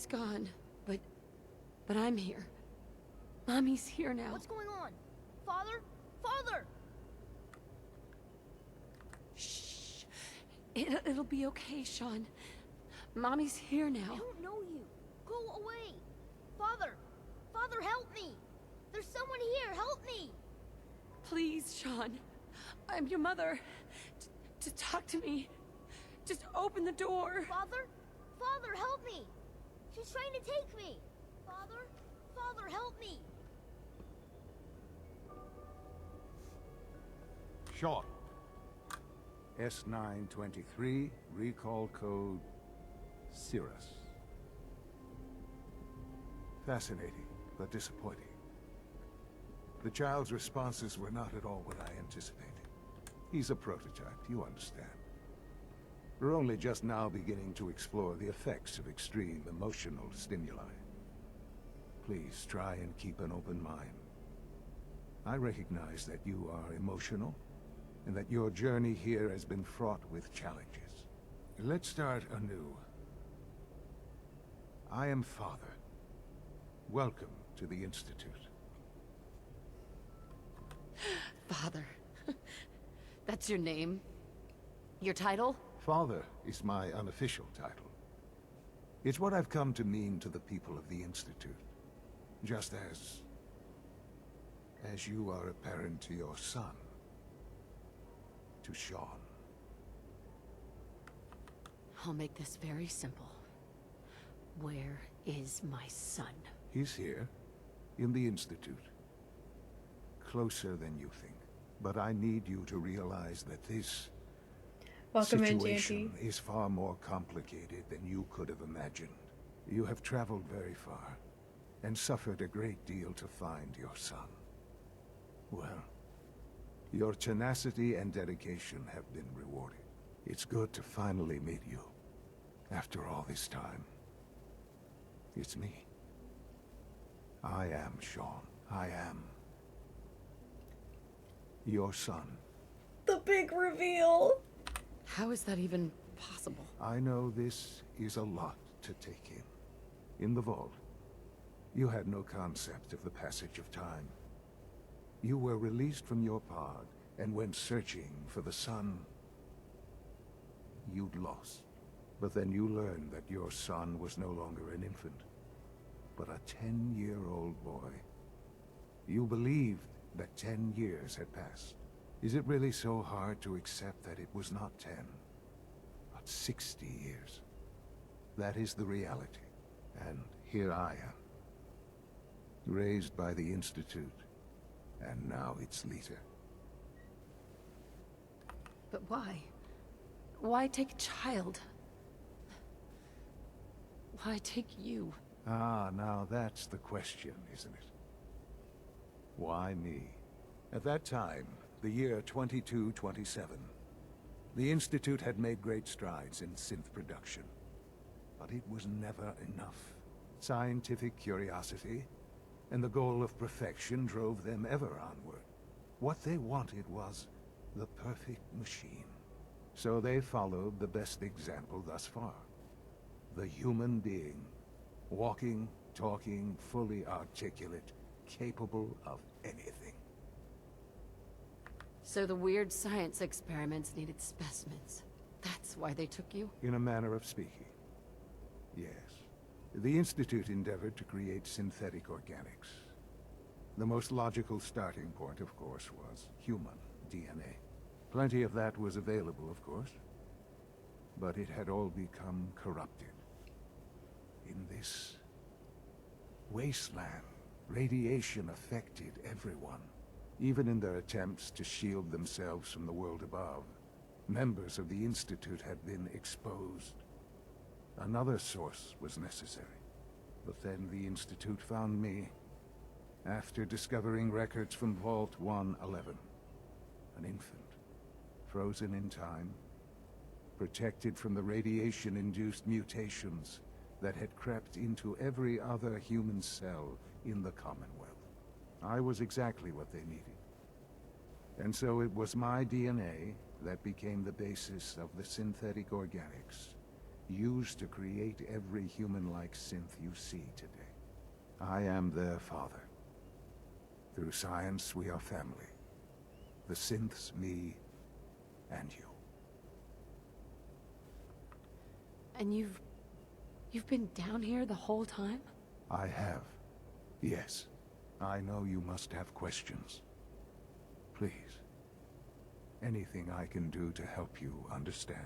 Speaker 6: gone, but I'm here. Mommy's here now.
Speaker 17: What's going on? Father? Father!
Speaker 6: Shh. It'll be okay, Sean. Mommy's here
Speaker 17: I
Speaker 6: now.
Speaker 17: don't know you. Go away. Father! Father, help me! There's someone here, help me!
Speaker 6: Please, Sean. I'm your mother. To talk to me. Just open the door.
Speaker 17: Father? Father, help me! She's trying to take me! Father? Father, help me!
Speaker 13: Sean. S923, recall code Cirrus. Fascinating, but disappointing. The child's responses were not at all what I anticipated. He's a prototype, you understand. We're only just now beginning to explore the effects of extreme emotional stimuli. Please try and keep an open mind. I recognize that you are emotional, and that your journey here has been fraught with challenges. Let's start anew. I am Father. Welcome to the Institute.
Speaker 6: Father. That's your name? Your title?
Speaker 13: Father is my unofficial title. It's what I've come to mean to the people of the Institute. Just as you are a parent to your son. To Sean.
Speaker 6: I'll make this very simple. Where is my son?
Speaker 13: He's here, in the Institute. Closer than you think. But I need you to realize that this situation is far more complicated than you could have imagined. You have traveled very far, and suffered a great deal to find your son. Well, your tenacity and dedication have been rewarded. It's good to finally meet you, after all this time. It's me. I am Sean. I am your son.
Speaker 1: The big reveal!
Speaker 6: How is that even possible?
Speaker 13: I know this is a lot to take in. In the vault, you had no concept of the passage of time. You were released from your pod and went searching for the son you'd lost. But then you learned that your son was no longer an infant, but a 10-year-old boy. You believed that 10 years had passed. Is it really so hard to accept that it was not 10, but 60 years? That is the reality. And here I am, raised by the Institute, and now its leader.
Speaker 6: But why? Why take a child? Why take you?
Speaker 13: Ah, now that's the question, isn't it? Why me? At that time, the year 2227, the Institute had made great strides in synth production. But it was never enough. Scientific curiosity and the goal of perfection drove them ever onward. What they wanted was the perfect machine. So they followed the best example thus far. The human being. Walking, talking, fully articulate, capable of anything.
Speaker 6: So the weird science experiments needed specimens. That's why they took you?
Speaker 13: In a manner of speaking. Yes. The Institute endeavored to create synthetic organics. The most logical starting point, of course, was human DNA. Plenty of that was available, of course. But it had all become corrupted. In this wasteland, radiation affected everyone. Even in their attempts to shield themselves from the world above, members of the Institute had been exposed. Another source was necessary. But then the Institute found me, after discovering records from Vault 111. An infant, frozen in time, protected from the radiation-induced mutations that had crept into every other human cell in the Commonwealth. I was exactly what they needed. And so it was my DNA that became the basis of the synthetic organics used to create every human-like synth you see today. I am their father. Through science, we are family. The synths, me, and you.
Speaker 6: And you've been down here the whole time?
Speaker 13: I have. Yes. I know you must have questions. Please. Anything I can do to help you understand.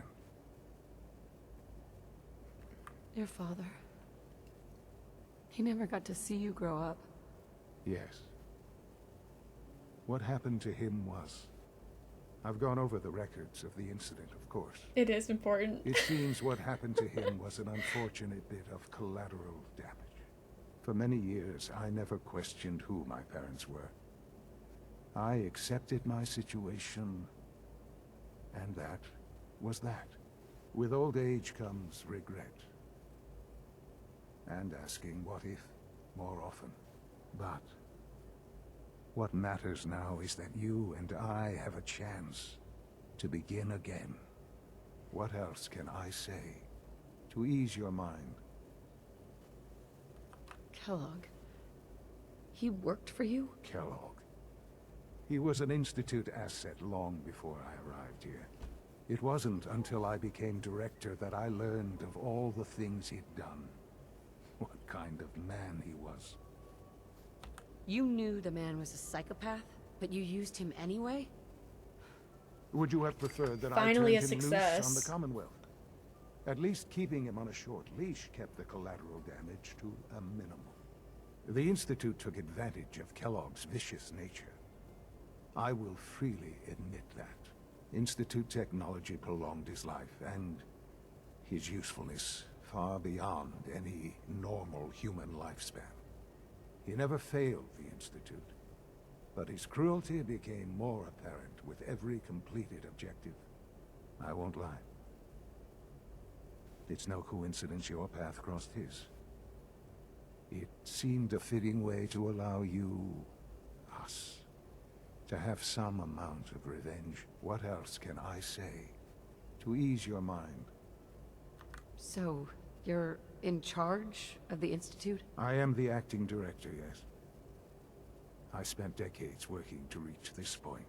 Speaker 6: Your father. He never got to see you grow up.
Speaker 13: Yes. What happened to him was... I've gone over the records of the incident, of course.
Speaker 1: It is important.
Speaker 13: It seems what happened to him was an unfortunate bit of collateral damage. For many years, I never questioned who my parents were. I accepted my situation, and that was that. With old age comes regret. And asking what if more often. But what matters now is that you and I have a chance to begin again. What else can I say to ease your mind?
Speaker 6: Kellogg. He worked for you?
Speaker 13: Kellogg. He was an Institute asset long before I arrived here. It wasn't until I became director that I learned of all the things he'd done. What kind of man he was.
Speaker 7: You knew the man was a psychopath, but you used him anyway?
Speaker 13: Would you have preferred that
Speaker 1: Finally
Speaker 13: I turned him
Speaker 1: success.
Speaker 13: loose on the Commonwealth? At least keeping him on a short leash kept the collateral damage to a minimum. The Institute took advantage of Kellogg's vicious nature. I will freely admit that. Institute technology prolonged his life, and his usefulness far beyond any normal human lifespan. He never failed the Institute, but his cruelty became more apparent with every completed objective. I won't lie. It's no coincidence your path crossed his. It seemed a fitting way to allow you, us, to have some amount of revenge. What else can I say to ease your mind?
Speaker 7: So, you're in charge of the Institute?
Speaker 13: I am the acting director, yes. I spent decades working to reach this point.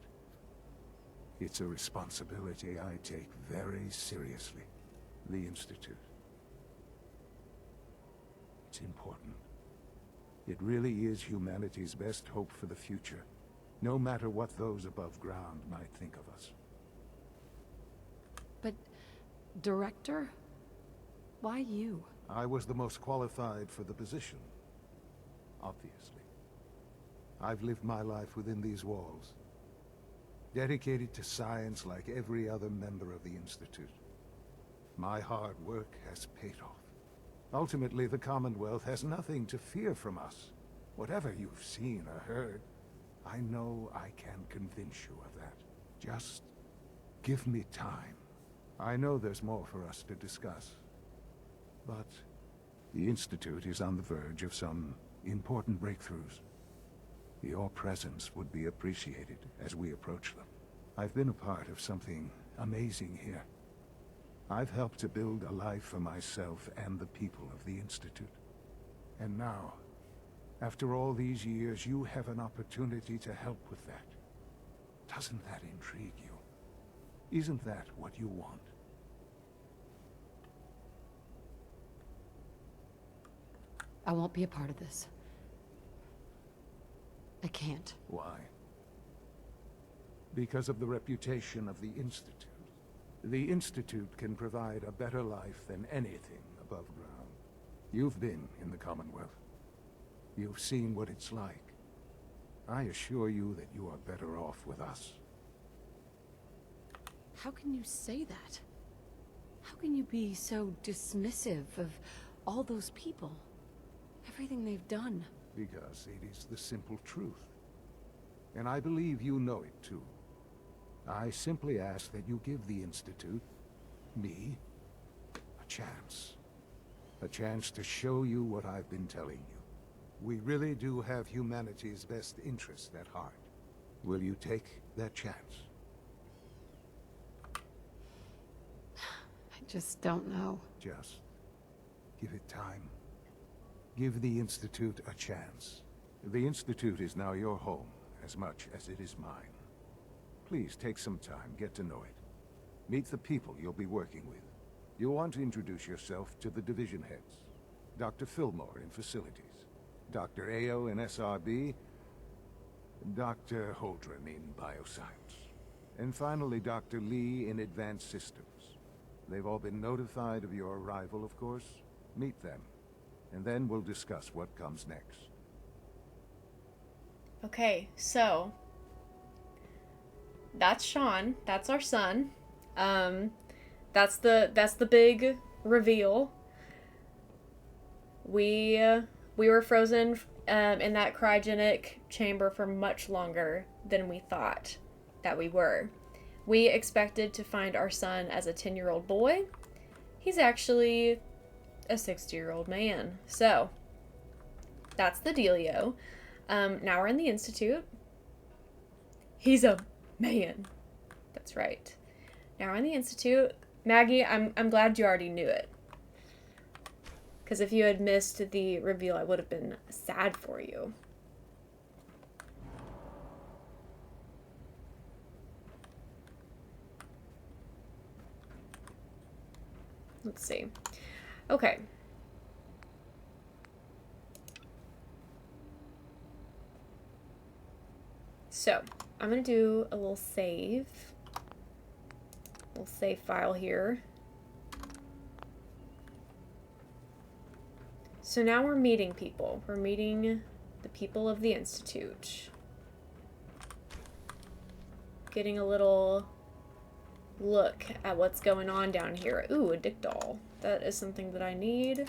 Speaker 13: It's a responsibility I take very seriously. The Institute. It's important. It really is humanity's best hope for the future, no matter what those above ground might think of us.
Speaker 7: But, director? Why you?
Speaker 13: I was the most qualified for the position, obviously. I've lived my life within these walls, dedicated to science like every other member of the Institute. My hard work has paid off. Ultimately, the Commonwealth has nothing to fear from us. Whatever you've seen or heard, I know I can convince you of that. Just give me time. I know there's more for us to discuss. But the Institute is on the verge of some important breakthroughs. Your presence would be appreciated as we approach them. I've been a part of something amazing here. I've helped to build a life for myself and the people of the Institute. And now, after all these years, you have an opportunity to help with that. Doesn't that intrigue you? Isn't that what you want?
Speaker 7: I won't be a part of this. I can't.
Speaker 13: Why? Because of the reputation of the Institute. The Institute can provide a better life than anything above ground. You've been in the Commonwealth. You've seen what it's like. I assure you that you are better off with us.
Speaker 7: How can you say that? How can you be so dismissive of all those people? Everything they've done.
Speaker 13: Because it is the simple truth. And I believe you know it too. I simply ask that you give the Institute, me, a chance. A chance to show you what I've been telling you. We really do have humanity's best interest at heart. Will you take that chance?
Speaker 7: I just don't know.
Speaker 13: Just give it time. Give the Institute a chance. The Institute is now your home, as much as it is mine. Please take some time, get to know it. Meet the people you'll be working with. You'll want to introduce yourself to the division heads. Dr. Fillmore in Facilities, Dr. Ayo in SRB, Dr. Holdren in Bioscience, and finally Dr. Lee in Advanced Systems. They've all been notified of your arrival, of course. Meet them, and then we'll discuss what comes next.
Speaker 1: Okay, so that's Sean. That's our son. That's the big reveal. We were frozen in that cryogenic chamber for much longer than we thought that we were. We expected to find our son as a 10-year-old boy. He's actually a 60-year-old man. So that's the dealio. Now we're in the Institute. He's a man. That's right. Now we're in the Institute. Maggie, I'm glad you already knew it. Because if you had missed the reveal, I would have been sad for you. Let's see. Okay. So, I'm going to do a little save. Little save file here. So now we're meeting people. We're meeting the people of the Institute. Getting a little look at what's going on down here. Ooh, a dick doll. That is something that I need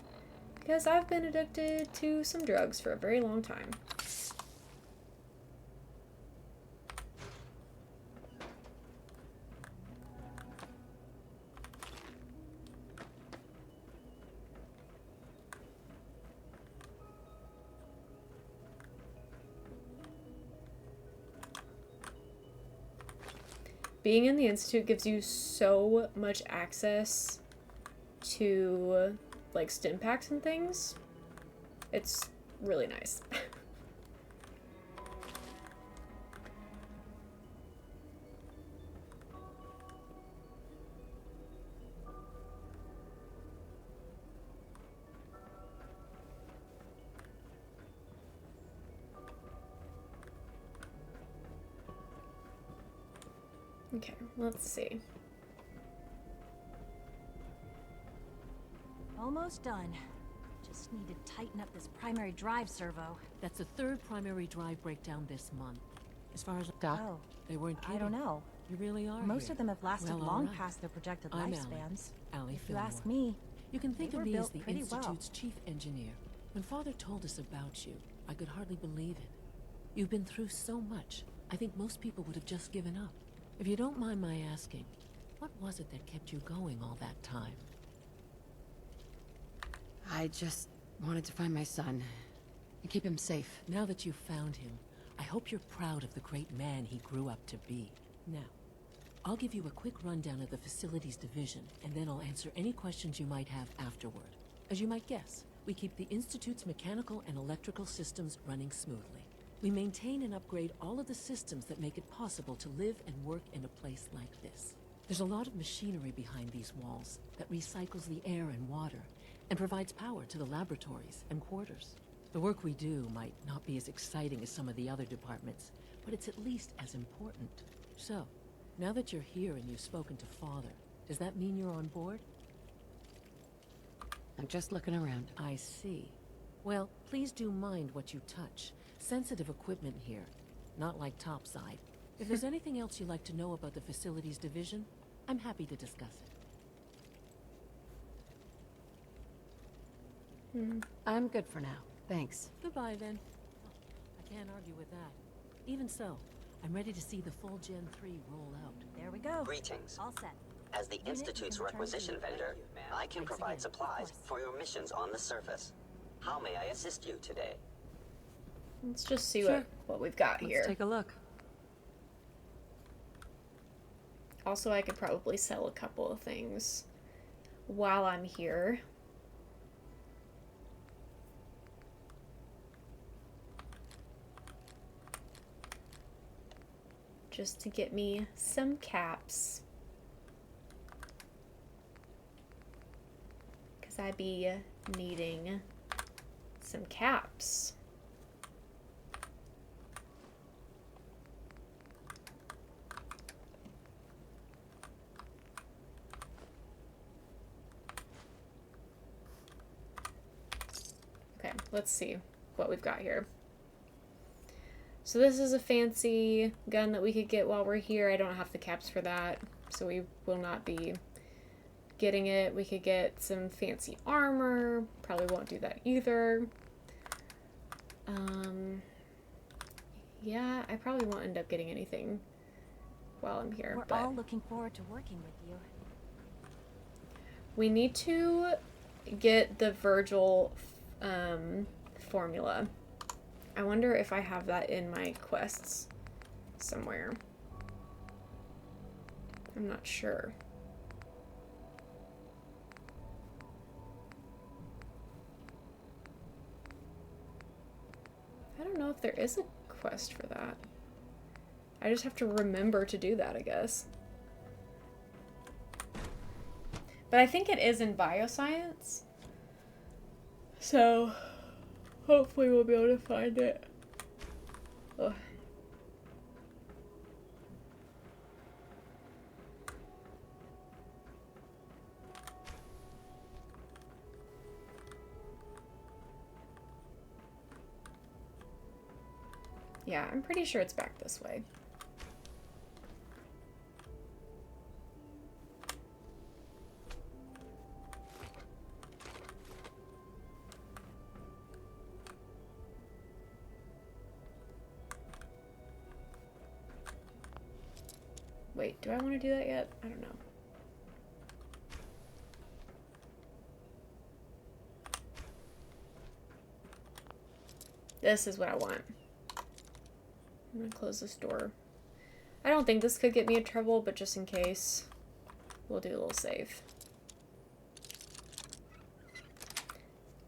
Speaker 1: because I've been addicted to some drugs for a very long time. Being in the Institute gives you so much access to, like, stim packs and things. It's really nice. Okay, let's see.
Speaker 18: Almost done. Just need to tighten up this primary drive servo.
Speaker 19: That's the third primary drive breakdown this month. As far as Doc, they weren't kidding.
Speaker 18: I don't know.
Speaker 19: You really are.
Speaker 18: Most
Speaker 19: here.
Speaker 18: of them have lasted
Speaker 19: Well,
Speaker 18: long
Speaker 19: right.
Speaker 18: past their projected
Speaker 19: I'm
Speaker 18: lifespans.
Speaker 19: Allie
Speaker 18: If you
Speaker 19: Fillmore.
Speaker 18: ask me,
Speaker 19: You can think
Speaker 18: they
Speaker 19: of
Speaker 18: were
Speaker 19: me as
Speaker 18: built
Speaker 19: the
Speaker 18: pretty
Speaker 19: Institute's chief engineer. When Father told us about you, I could hardly believe it. You've been through so much. I think most people would have just given up. If you don't mind my asking, what was it that kept you going all that time?
Speaker 7: I just wanted to find my son and keep him safe.
Speaker 19: Now that you've found him, I hope you're proud of the great man he grew up to be. Now, I'll give you a quick rundown of the Facilities Division, and then I'll answer any questions you might have afterward. As you might guess, we keep the Institute's mechanical and electrical systems running smoothly. We maintain and upgrade all of the systems that make it possible to live and work in a place like this. There's a lot of machinery behind these walls that recycles the air and water and provides power to the laboratories and quarters. The work we do might not be as exciting as some of the other departments, but it's at least as important. So, now that you're here and you've spoken to Father, does that mean you're on board?
Speaker 7: I'm just looking around.
Speaker 19: I see. Well, please do mind what you touch. Sensitive equipment here, not like topside. If there's anything else you'd like to know about the Facilities Division, I'm happy to discuss it.
Speaker 7: I'm good for now. Thanks.
Speaker 19: Goodbye, then. I can't argue with that. Even so, I'm ready to see the full Gen 3 roll out.
Speaker 18: There we go.
Speaker 10: Greetings.
Speaker 18: All set.
Speaker 10: As the Institute's
Speaker 18: you can return
Speaker 10: requisition
Speaker 18: to-
Speaker 10: vendor, I can
Speaker 18: Thanks
Speaker 10: provide
Speaker 18: again.
Speaker 10: supplies for your missions on the surface. How may I assist you today?
Speaker 1: Let's just see
Speaker 7: Sure.
Speaker 1: what we've got here.
Speaker 7: Let's take a look.
Speaker 1: Also, I could probably sell a couple of things while I'm here. just to get me some caps. Because I be needing some caps. Okay, let's see what we've got here. So this is a fancy gun that we could get while we're here. I don't have the caps for that, so we will not be getting it. We could get some fancy armor. Probably won't do that either. Yeah, I probably won't end up getting anything while I'm here.
Speaker 18: We're all looking forward to working with you.
Speaker 1: We need to get the Virgil formula. I wonder if I have that in my quests somewhere. I'm not sure. I don't know if there is a quest for that. I just have to remember to do that, I guess. But I think it is in bioscience. So hopefully we'll be able to find it. Ugh. Yeah, I'm pretty sure it's back this way. Wait, do I want to do that yet? I don't know. This is what I want. I'm gonna close this door. I don't think this could get me in trouble, but just in case, we'll do a little save.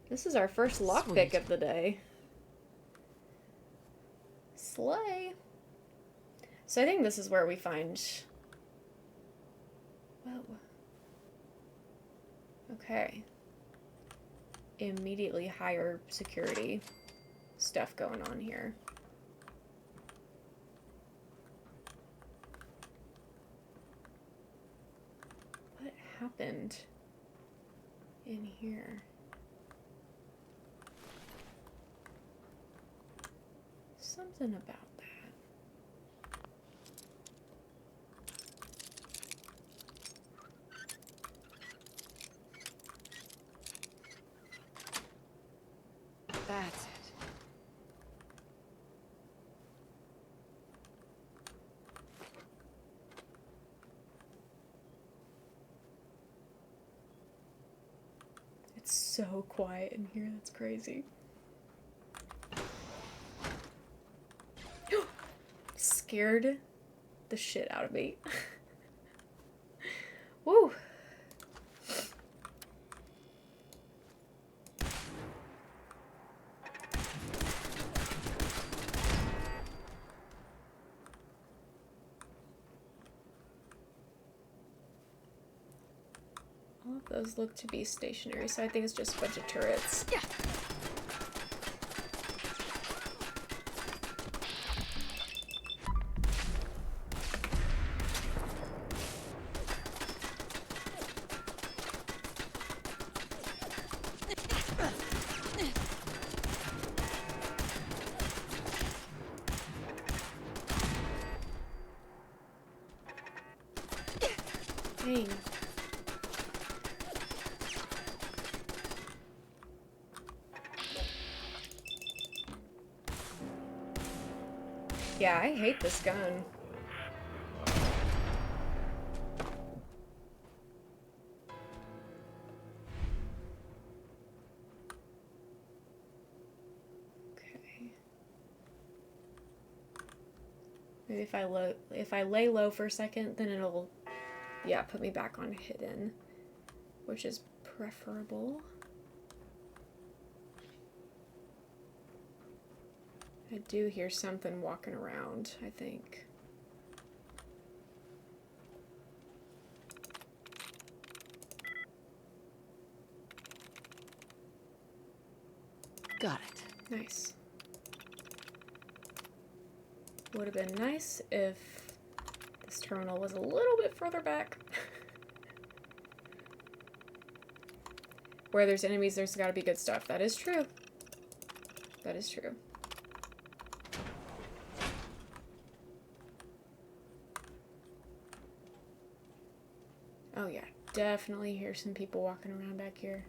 Speaker 1: This is our first lockpick of the day. Slay. So I think this is where we find... Whoa. Okay. Immediately higher security stuff going on here. What happened in here? Something about that.
Speaker 7: That's it.
Speaker 1: It's so quiet in here, that's crazy. Scared the shit out of me. Woo! All of those look to be stationary, so I think it's just a bunch of turrets. Yeah. Dang. Yeah, I hate this gun. Okay. Maybe if I lay low for a second, then it'll, yeah, put me back on hidden, which is preferable. I do hear something walking around, I think.
Speaker 7: Got it.
Speaker 1: Nice. Would have been nice if this terminal was a little bit further back. Where there's enemies, there's gotta be good stuff. That is true. That is true. Oh yeah, definitely hear some people walking around back here.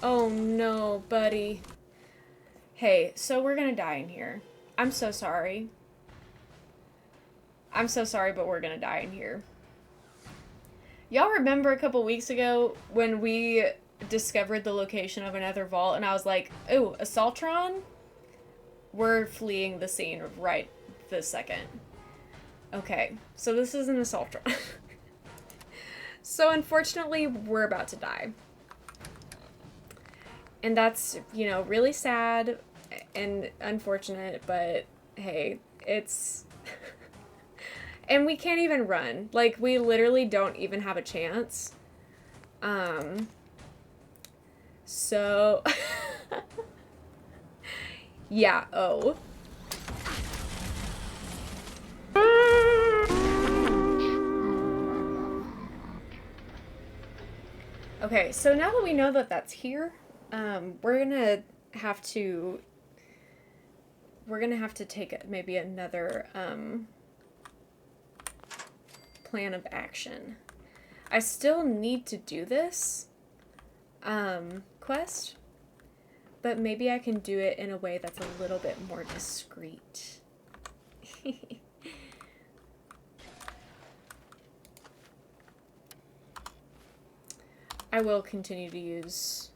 Speaker 1: Oh no, buddy. Hey, so we're gonna die in here. I'm so sorry. I'm so sorry, but we're gonna die in here. Y'all remember a couple weeks ago when we discovered the location of another vault and I was like, ooh, Assaultron? We're fleeing the scene right this second. Okay, so this is an Assaultron. So unfortunately, we're about to die. And that's, you know, really sad and unfortunate, but hey, it's... And we can't even run. Like, we literally don't even have a chance. So... yeah, oh. Okay, so now that we know that that's here, we're gonna have to take maybe another plan of action. I still need to do this quest, but maybe I can do it in a way that's a little bit more discreet. I will continue to use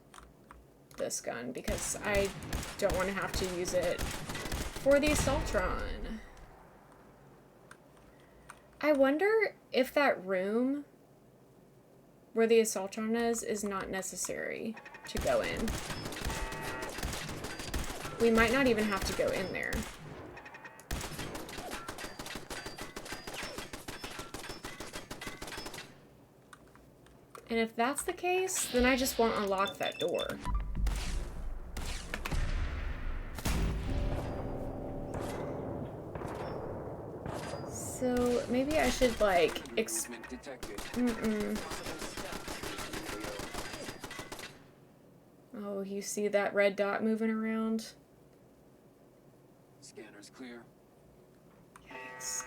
Speaker 1: this gun because I don't want to have to use it for the Assaultron. I wonder if that room where the Assaultron is not necessary to go in. We might not even have to go in there. And if that's the case, then I just won't unlock that door. So maybe I should like Oh, you see that red dot moving around?
Speaker 20: Scanner's clear.
Speaker 1: Yikes.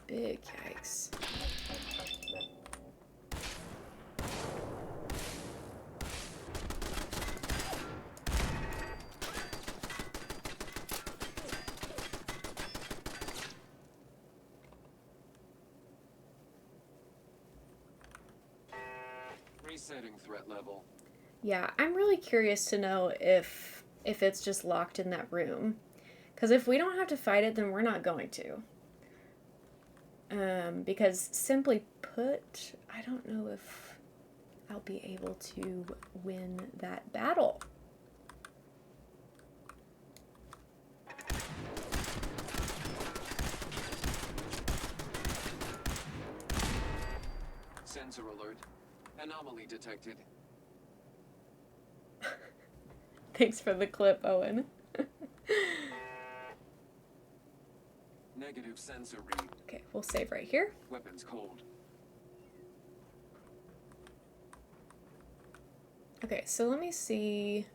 Speaker 1: Big yikes.
Speaker 20: Resetting threat level.
Speaker 1: Yeah, I'm really curious to know if it's just locked in that room. Because if we don't have to fight it, then we're not going to. Because simply put, I don't know if I'll be able to win that battle.
Speaker 20: Sensor alert. Anomaly detected.
Speaker 1: Thanks for the clip, Owen.
Speaker 20: Negative sensor read.
Speaker 1: Okay, we'll save right here.
Speaker 20: Weapons cold.
Speaker 1: Okay, so let me see.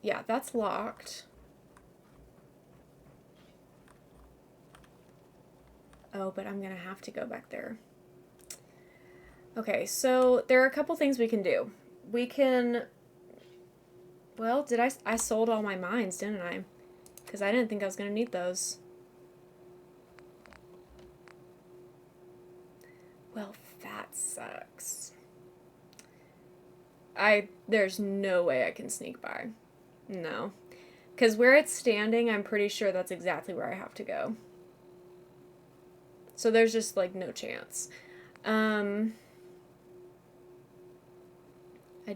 Speaker 1: Yeah, that's locked. Oh, but I'm gonna have to go back there. Okay, so there are a couple things we can do. We can... Well, I sold all my mines, didn't I? Because I didn't think I was gonna need those. Well, that sucks. There's no way I can sneak by. No. Because where it's standing, I'm pretty sure that's exactly where I have to go. So there's just, like, no chance. I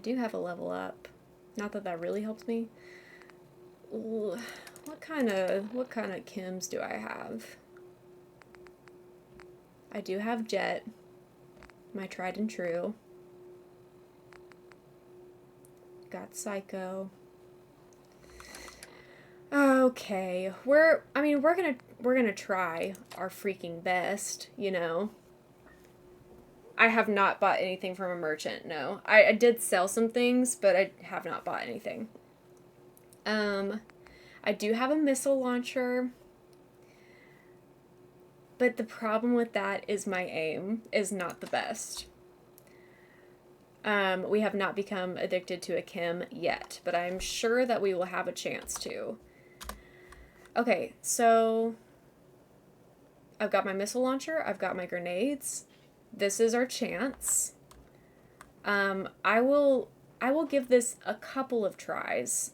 Speaker 1: do have a level up. Not that that really helps me. Ooh, what kind of chems do I have? I do have Jet, my tried and true. Got Psycho. Okay, we're gonna try our freaking best, you know. I have not bought anything from a merchant, no. I did sell some things, but I have not bought anything. I do have a missile launcher, but the problem with that is my aim is not the best. We have not become addicted to a chem yet, but I'm sure that we will have a chance to. Okay, so I've got my missile launcher, I've got my grenades. This is our chance. I will give this a couple of tries.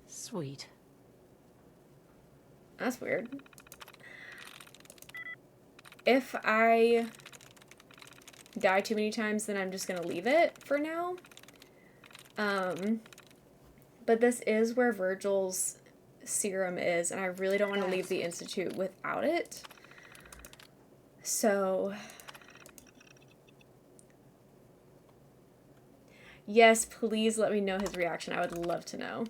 Speaker 18: Sweet.
Speaker 1: That's weird. If I die too many times, then I'm just gonna leave it for now. But this is where Virgil's serum is, and I really don't want to leave the Institute without it. So, yes, please let me know his reaction. I would love to know.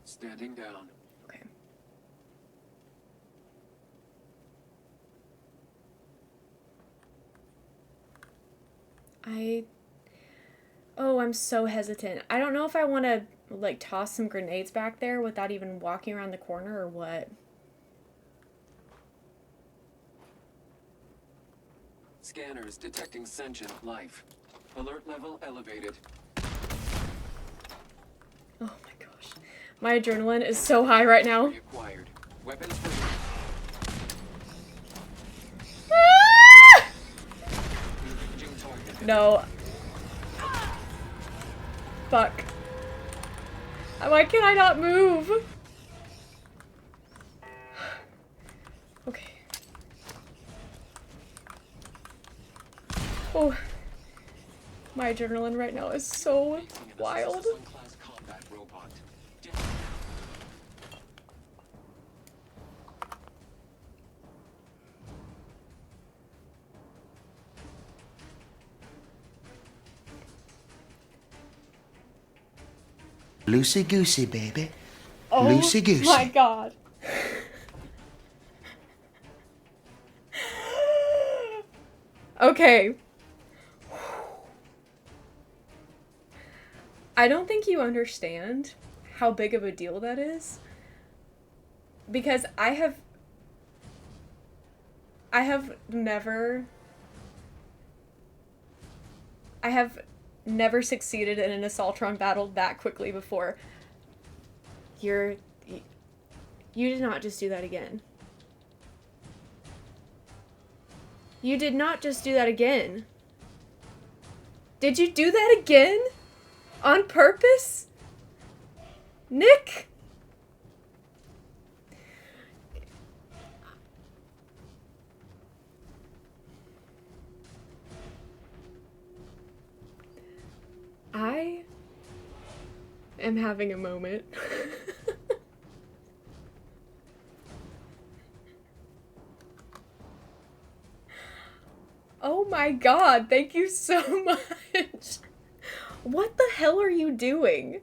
Speaker 20: Standing down.
Speaker 1: Okay. I'm so hesitant. I don't know if I want to, like, toss some grenades back there without even walking around the corner or what.
Speaker 20: Scanners detecting sentient life. Alert level elevated.
Speaker 1: Oh my gosh. My adrenaline is so high right now.
Speaker 20: Reacquired. Weapons for
Speaker 1: No. Fuck. Why can I not move? Okay. Oh. My adrenaline right now is so wild.
Speaker 9: Loosey-goosey, baby.
Speaker 1: Oh
Speaker 9: Loosey-goosey.
Speaker 1: my god. Okay. I don't think you understand how big of a deal that is. Because I have never succeeded in an Assaultron battle that quickly before. You did not just do that again. You did not just do that again. Did you do that again? On purpose? Nick? I am having a moment. Oh my god, thank you so much. What the hell are you doing?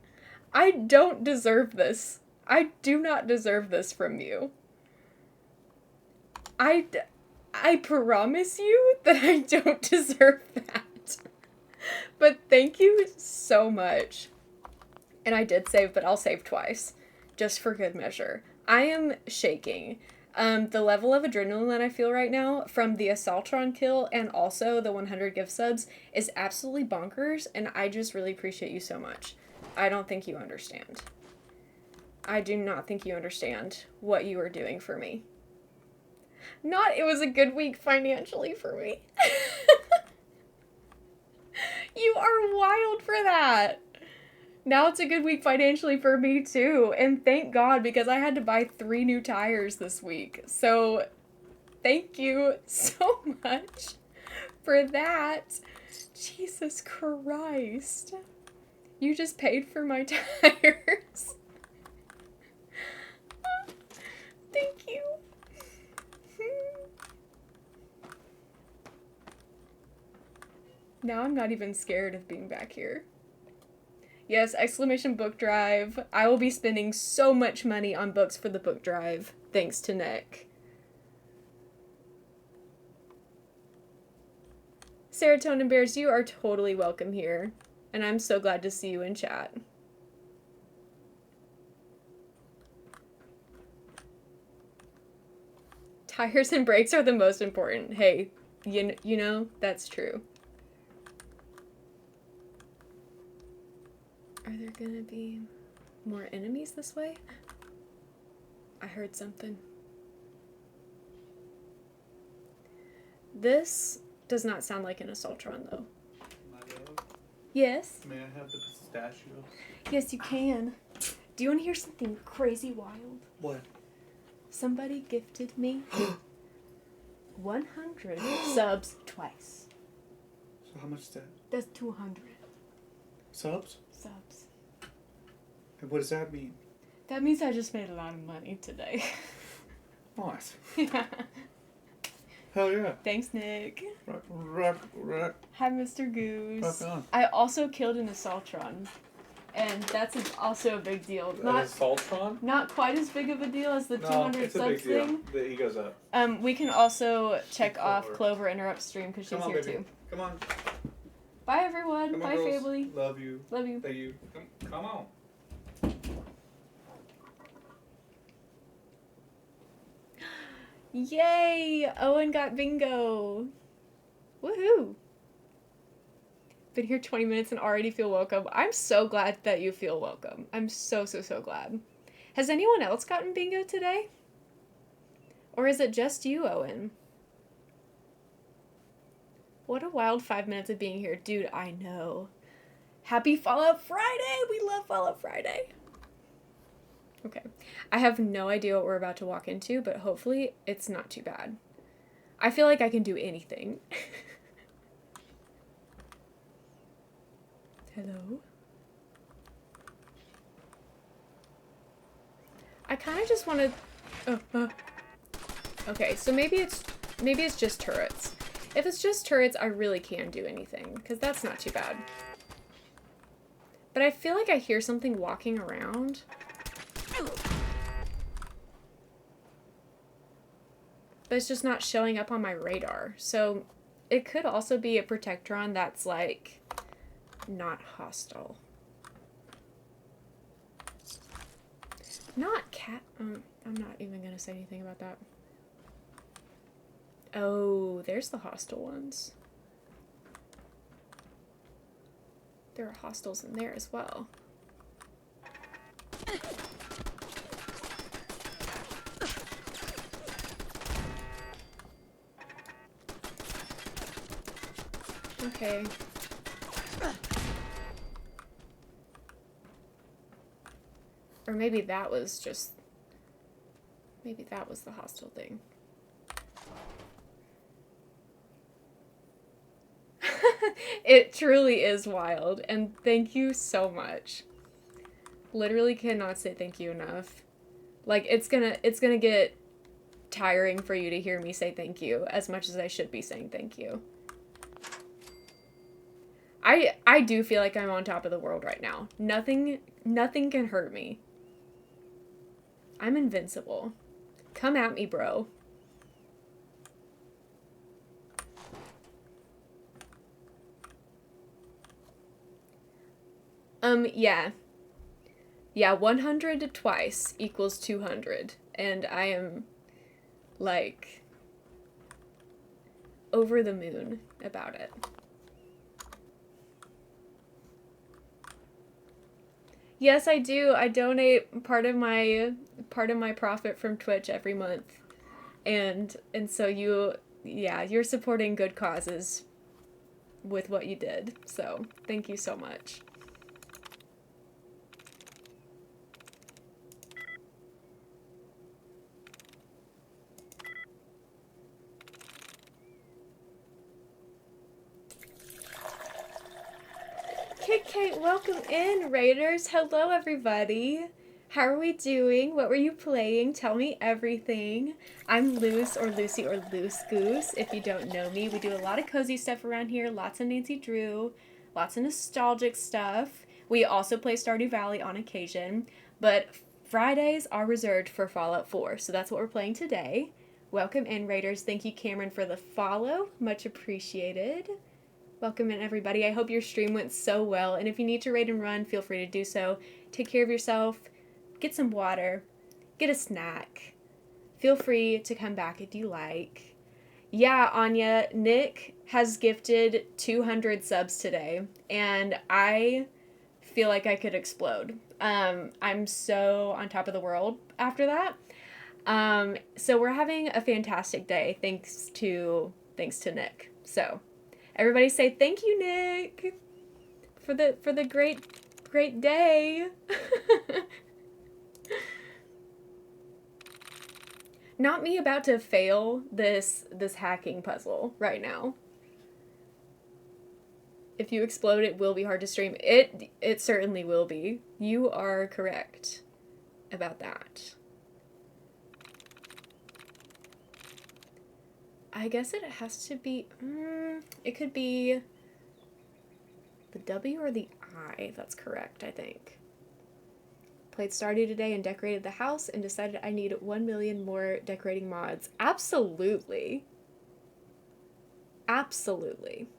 Speaker 1: I don't deserve this. I do not deserve this from you. I promise you that I don't deserve that. But thank you so much. And I did save, but I'll save twice. Just for good measure. I am shaking. The level of adrenaline that I feel right now from the Assaultron kill and also the 100 gift subs is absolutely bonkers, and I just really appreciate you so much. I don't think you understand. I do not think you understand what you are doing for me. Not it was a good week financially for me. You are wild for that. Now it's a good week financially for me too. And thank God, because I had to buy 3 new tires this week. So thank you so much for that. Jesus Christ. You just paid for my tires. Thank you. Now I'm not even scared of being back here. Yes, exclamation book drive. I will be spending so much money on books for the book drive, thanks to Nick. Serotonin Bears, you are totally welcome here. And I'm so glad to see you in chat. Tires and brakes are the most important. Hey, you know, that's true. Are there gonna be more enemies this way? I heard something. This does not sound like an Assaultron, though. Yes?
Speaker 21: May I have the pistachios?
Speaker 1: Yes, you can. Do you want to hear something crazy wild?
Speaker 21: What?
Speaker 1: Somebody gifted me 100 subs twice.
Speaker 21: So how much is that?
Speaker 1: That's 200
Speaker 21: Subs?
Speaker 1: subs.
Speaker 21: And what does that mean?
Speaker 1: That means I just made a lot of money today.
Speaker 21: Nice.
Speaker 1: Yeah.
Speaker 21: Hell yeah.
Speaker 1: Thanks, Nick.
Speaker 21: Rock.
Speaker 1: Hi, Mr. Goose.
Speaker 21: Rock on.
Speaker 1: I also killed an Assaultron. And that's also a big deal.
Speaker 21: An Assaultron?
Speaker 1: Not quite as big of a deal as the 200
Speaker 21: it's a
Speaker 1: subs
Speaker 21: big deal.
Speaker 1: thing.
Speaker 21: The ego's up.
Speaker 1: We can also check off
Speaker 21: Clover.
Speaker 1: Clover Interrupt stream because she's
Speaker 21: Come on,
Speaker 1: here
Speaker 21: baby.
Speaker 1: too.
Speaker 21: Come on.
Speaker 1: Bye, everyone.
Speaker 21: Come on,
Speaker 1: Bye,
Speaker 21: girls.
Speaker 1: family.
Speaker 21: Love you.
Speaker 1: Love you.
Speaker 21: Thank you. Come on.
Speaker 1: Yay! Owen got bingo. Woohoo! Been here 20 minutes and already feel welcome. I'm so glad that you feel welcome. I'm so glad. Has anyone else gotten bingo today? Or is it just you, Owen? What a wild 5 minutes of being here. Dude, I know. Happy Fallout Friday! We love Fallout Friday. Okay. I have no idea what we're about to walk into, but hopefully it's not too bad. I feel like I can do anything. Hello? I kind of just want to... Okay, so maybe it's just turrets. If it's just turrets, I really can do anything, because that's not too bad. But I feel like I hear something walking around. But it's just not showing up on my radar. So it could also be a Protectron that's like not hostile. Not cat. I'm not even gonna say anything about that. Oh, there's the hostile ones. There are hostiles in there as well. Okay. Or maybe that was just... Maybe that was the hostile thing. It truly is wild, and thank you so much. Literally cannot say thank you enough. Like, it's gonna get tiring for you to hear me say thank you as much as I should be saying thank you. I do feel like I'm on top of the world right now. Nothing can hurt me. I'm invincible. Come at me, bro. Yeah. Yeah, 100 twice equals 200. And I am, like, over the moon about it. Yes, I do. I donate part of my profit from Twitch every month. And so you're supporting good causes with what you did. So thank you so much. Kate, welcome in, Raiders. Hello, everybody. How are we doing? What were you playing? Tell me everything. I'm Luce, or Lucy, or Loose Goose. If you don't know me, we do a lot of cozy stuff around here. Lots of Nancy Drew, lots of nostalgic stuff. We also play Stardew Valley on occasion, but Fridays are reserved for Fallout 4, so that's what we're playing today. Welcome in, Raiders. Thank you, Cameron, for the follow. Much appreciated. Welcome in, everybody. I hope your stream went so well, and if you need to raid and run, feel free to do so. Take care of yourself, get some water, get a snack. Feel free to come back if you like. Yeah, Anya, Nick has gifted 200 subs today, and I feel like I could explode. I'm so on top of the world after that. So we're having a fantastic day thanks to Nick. So everybody say thank you, Nick, for the great day. Not me about to fail this hacking puzzle right now. If you explode, it will be hard to stream. It certainly will be. You are correct about that. I guess it has to be, it could be the W or the I. That's correct, I think. Played Stardew today and decorated the house and decided I need 1 million more decorating mods. Absolutely. Absolutely.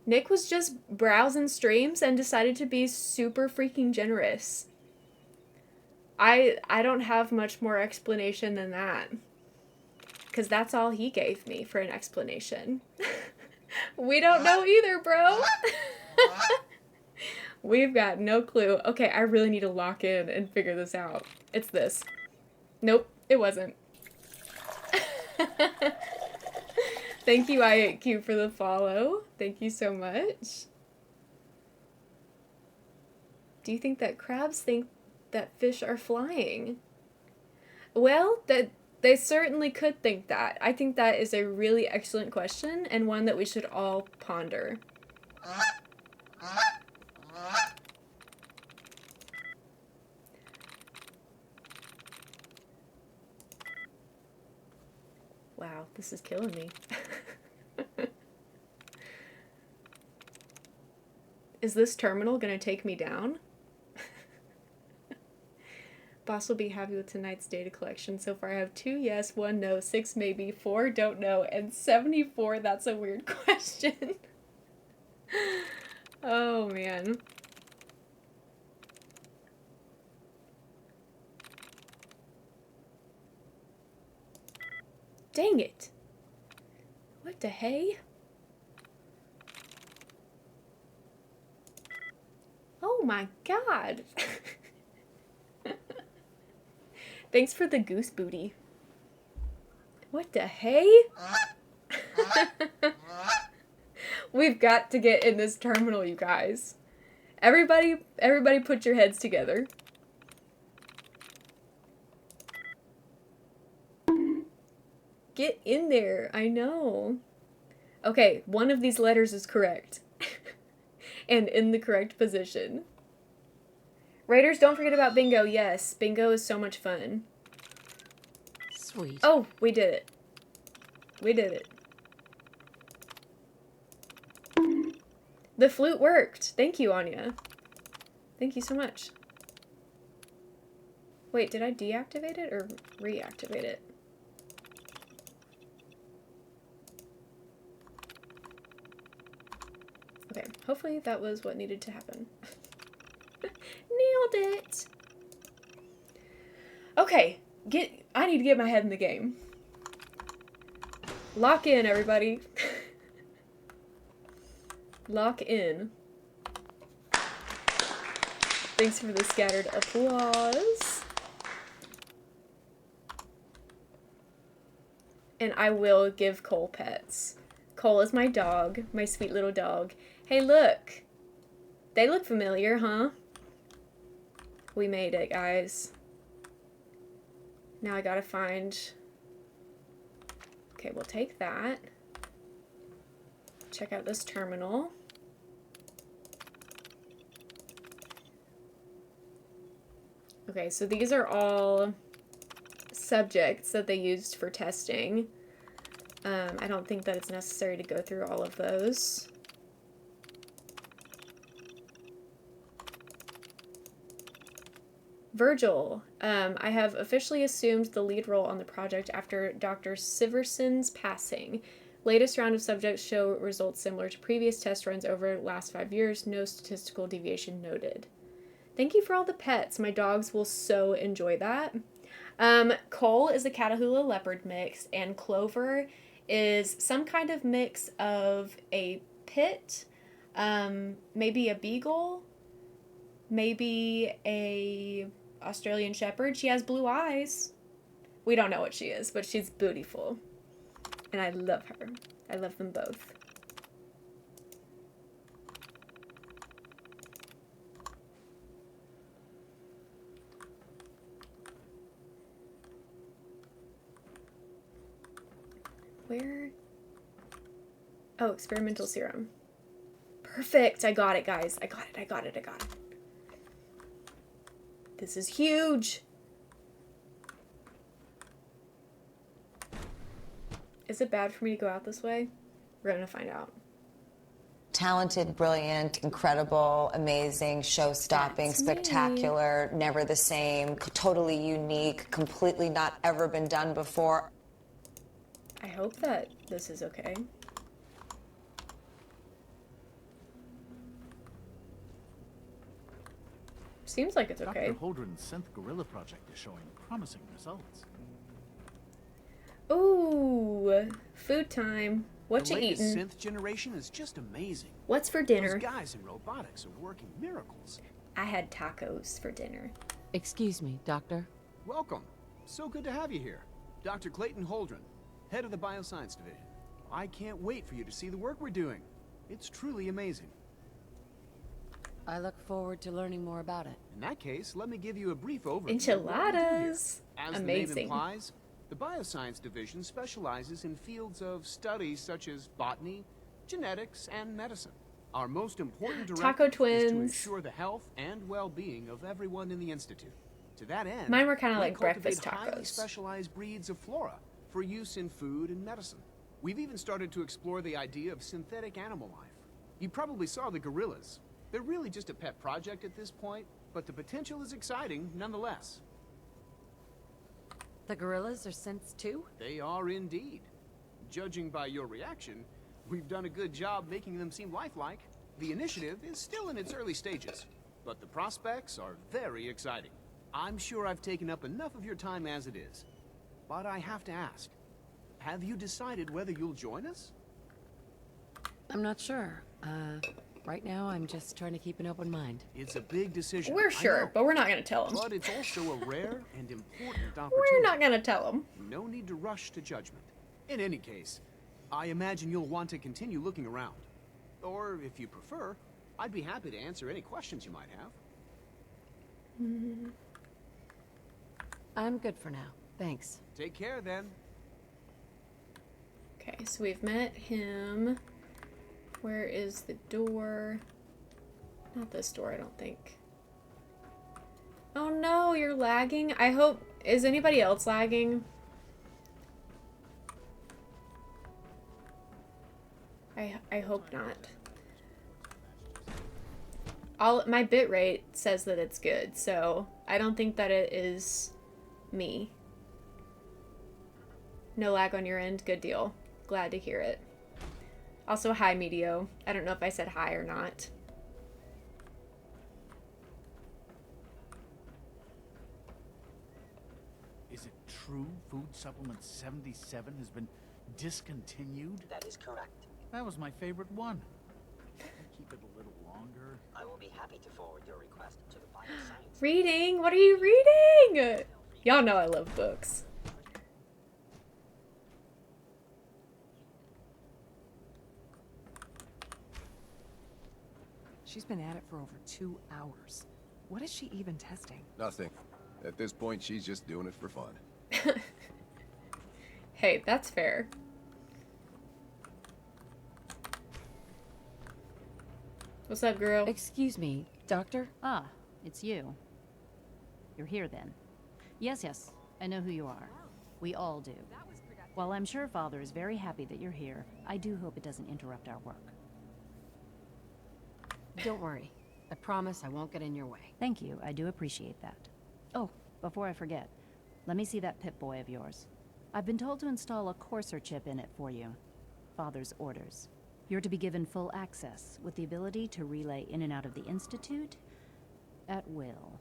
Speaker 1: Nick was just browsing streams and decided to be super freaking generous. I don't have much more explanation than that. Because that's all he gave me for an explanation. We don't know either, bro. We've got no clue. Okay, I really need to lock in and figure this out. It's this. Nope, it wasn't. Thank you, I8Q, for the follow. Thank you so much. Do you think that crabs think that fish are flying? Well, they certainly could think that. I think that is a really excellent question and one that we should all ponder. Wow, this is killing me. Is this terminal gonna take me down? Boss will be happy with tonight's data collection. So far I have 2 yes, 1 no, 6 maybe, 4 don't know, and 74 that's a weird question. Oh man. Dang it. What the hey? Oh my god. Thanks for the goose booty. What the hey? We've got to get in this terminal, you guys. Everybody put your heads together. Get in there. I know. Okay, one of these letters is correct. And in the correct position. Raiders, don't forget about bingo. Yes, bingo is so much fun.
Speaker 7: Sweet.
Speaker 1: Oh, we did it. We did it. The flute worked. Thank you, Anya. Thank you so much. Wait, did I deactivate it or reactivate it? Okay, hopefully that was what needed to happen. Nailed it! Okay, I need to get my head in the game. Lock in, everybody. Lock in. Thanks for the scattered applause. And I will give Cole pets. Cole is my dog, my sweet little dog. Hey, look. They look familiar, huh? We made it, guys. Now I gotta find... Okay, we'll take that. Check out this terminal. Okay, so these are all subjects that they used for testing. I don't think that it's necessary to go through all of those. Virgil, I have officially assumed the lead role on the project after Dr. Siverson's passing. Latest round of subjects show results similar to previous test runs over the last 5 years. No statistical deviation noted. Thank you for all the pets. My dogs will so enjoy that. Cole is a Catahoula leopard mix, and Clover is some kind of mix of a pit, maybe a beagle, maybe a Australian shepherd. She has blue eyes. We don't know what she is, but she's beautiful. And I love her. I love them both. Where? Oh, experimental serum. Perfect. I got it, guys. I got it. This is huge. Is it bad for me to go out this way? We're gonna find out.
Speaker 12: Talented, brilliant, incredible, amazing, show-stopping, spectacular, never the same, totally unique, completely not ever been done before.
Speaker 1: I hope that this is okay. Seems like it's okay.
Speaker 5: Dr. Holdren's synth gorilla project is showing promising results.
Speaker 1: Ooh, food time. What you eating?
Speaker 4: The latest synth generation is just amazing.
Speaker 1: What's for dinner?
Speaker 4: Those guys in robotics are working miracles.
Speaker 1: I had tacos for dinner.
Speaker 7: Excuse me, Doctor.
Speaker 4: Welcome. So good to have you here. Dr. Clayton Holdren, head of the Bioscience Division. I can't wait for you to see the work we're doing. It's truly amazing.
Speaker 7: I look forward to learning more about it.
Speaker 4: In that case, let me give you a brief overview.
Speaker 1: Enchiladas!
Speaker 4: As
Speaker 1: amazing.
Speaker 4: the name implies, the Bioscience Division specializes in fields of studies such as botany, genetics, and medicine. Our most important directive is to ensure the health and well-being of everyone in the Institute. To that end,
Speaker 1: mine were kind of
Speaker 4: we
Speaker 1: like breakfast
Speaker 4: cultivate highly
Speaker 1: tacos.
Speaker 4: specialized breeds of flora for use in food and medicine. We've even started to explore the idea of synthetic animal life. You probably saw the gorillas. They're really just a pet project at this point, but the potential is exciting nonetheless.
Speaker 7: The gorillas are synths too?
Speaker 4: They are indeed. Judging by your reaction, we've done a good job making them seem lifelike. The initiative is still in its early stages, but the prospects are very exciting. I'm sure I've taken up enough of your time as it is, but I have to ask, have you decided whether you'll join us?
Speaker 7: I'm not sure. Right now I'm just trying to keep an open mind.
Speaker 4: It's a big decision.
Speaker 1: We're sure, but we're not going to tell them.
Speaker 4: But it's also a rare and important opportunity.
Speaker 1: We're not going to tell them.
Speaker 4: No need to rush to judgment. In any case, I imagine you'll want to continue looking around. Or, if you prefer, I'd be happy to answer any questions you might have.
Speaker 7: I'm good for now. Thanks.
Speaker 4: Take care, then.
Speaker 1: Okay, so we've met him. Where is the door? Not this door, I don't think. Oh no, you're lagging. I hope... Is anybody else lagging? I hope not. My bitrate says that it's good, so I don't think that it is me. No lag on your end? Good deal. Glad to hear it. Also, hi, Medio. I don't know if I said hi or not.
Speaker 5: Is it true food supplement 77 has been discontinued?
Speaker 10: That is correct.
Speaker 5: That was my favorite one. keep it a little longer?
Speaker 10: I will be happy to forward your request to the bioscience.
Speaker 1: Reading? What are you reading? Y'all know I love books.
Speaker 11: She's been at it for over 2 hours. What is she even testing?
Speaker 22: Nothing. At this point, she's just doing it for fun.
Speaker 1: Hey, that's fair. What's up, girl?
Speaker 7: Excuse me, Doctor?
Speaker 23: Ah, it's you. You're here then. Yes, I know who you are. We all do. While I'm sure Father is very happy that you're here, I do hope it doesn't interrupt our work.
Speaker 7: Don't worry. I promise I won't get in your way.
Speaker 23: Thank you, I do appreciate that. Oh, before I forget, let me see that Pip-Boy of yours. I've been told to install a Courser chip in it for you. Father's orders. You're to be given full access, with the ability to relay in and out of the Institute at will.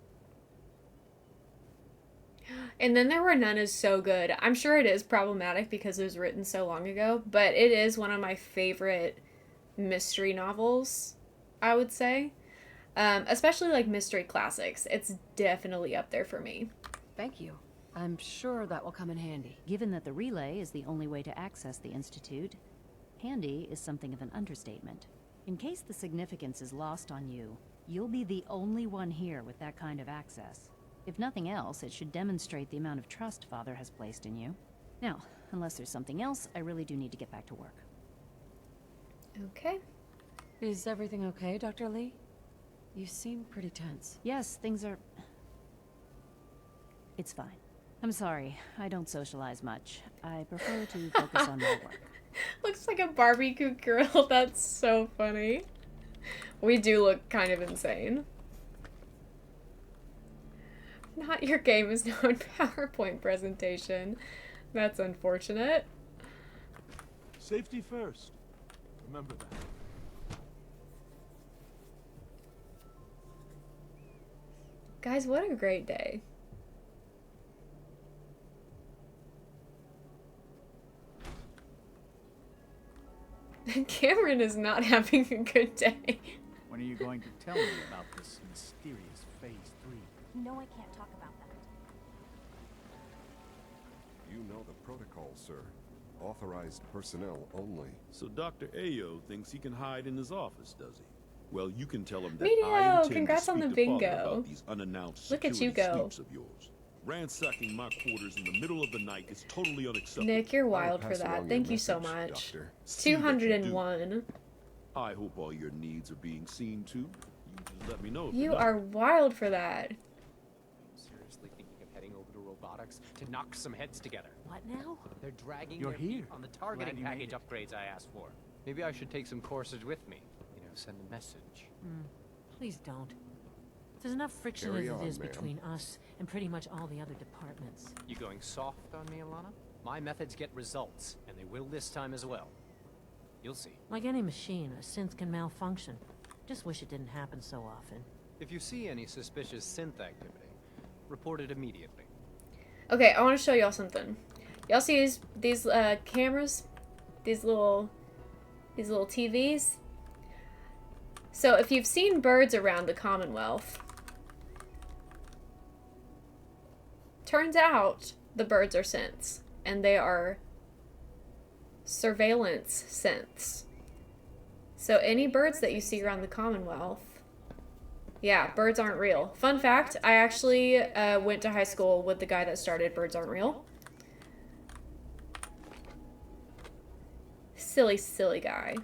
Speaker 1: And Then There Were None is so good. I'm sure it is problematic because it was written so long ago, but it is one of my favorite mystery novels, I would say. Especially like mystery classics. It's definitely up there for me.
Speaker 7: Thank you. I'm sure that will come in handy.
Speaker 23: Given that the relay is the only way to access the Institute, handy is something of an understatement. In case the significance is lost on you, you'll be the only one here with that kind of access. If nothing else, it should demonstrate the amount of trust Father has placed in you. Now, unless there's something else, I really do need to get back to work.
Speaker 1: Okay.
Speaker 7: Is everything okay, Dr. Lee? You seem pretty tense.
Speaker 23: Yes, things are... It's fine. I'm sorry, I don't socialize much. I prefer to focus on my work.
Speaker 1: Looks like a barbecue grill. That's so funny. We do look kind of insane. Not your game is now in PowerPoint presentation. That's unfortunate.
Speaker 24: Safety first. Remember that.
Speaker 1: Guys, what a great day. Cameron is not having a good day.
Speaker 5: When are you going to tell me about this mysterious Phase 3?
Speaker 18: No, I can't talk about that.
Speaker 25: You know the protocol, sir. Authorized personnel only.
Speaker 26: So Dr. Ayo thinks he can hide in his office, does he? Well, you can tell him that
Speaker 1: Medio,
Speaker 26: I intend
Speaker 1: congrats
Speaker 26: to
Speaker 1: on
Speaker 26: speak
Speaker 1: the
Speaker 26: to Father
Speaker 1: bingo.
Speaker 26: about these unannounced
Speaker 1: Look at you
Speaker 26: security
Speaker 1: go.
Speaker 26: sweeps of yours. Ransacking my quarters in the middle of the night is totally unacceptable.
Speaker 1: Nick, you're wild for that. Thank you so much. 201.
Speaker 26: I hope all your needs are being seen to. You just let me know if
Speaker 1: You
Speaker 26: they're not.
Speaker 1: are wild for that.
Speaker 27: Seriously thinking of heading over to robotics to knock some heads together.
Speaker 18: What now?
Speaker 27: They're dragging
Speaker 5: You're
Speaker 27: their feet
Speaker 5: here.
Speaker 27: on the targeting
Speaker 5: Glad you made
Speaker 27: package upgrades I asked for. Maybe I should take some courses with me. You know, send a message.
Speaker 19: Please don't. There's enough friction
Speaker 22: Carry
Speaker 19: as
Speaker 22: on,
Speaker 19: it is
Speaker 22: ma'am.
Speaker 19: between us and pretty much all the other departments.
Speaker 27: You going soft on me, Alana? My methods get results, and they will this time as well. You'll see.
Speaker 19: Like any machine, a synth can malfunction. Just wish it didn't happen so often.
Speaker 27: If you see any suspicious synth activity, report it immediately.
Speaker 1: Okay, I want to show y'all something. Y'all see these cameras? These little TVs? So if you've seen birds around the Commonwealth, turns out the birds are synths, and they are surveillance synths. So any birds that you see around the Commonwealth, yeah, birds aren't real. Fun fact, I actually went to high school with the guy that started Birds Aren't Real. Silly, silly guy.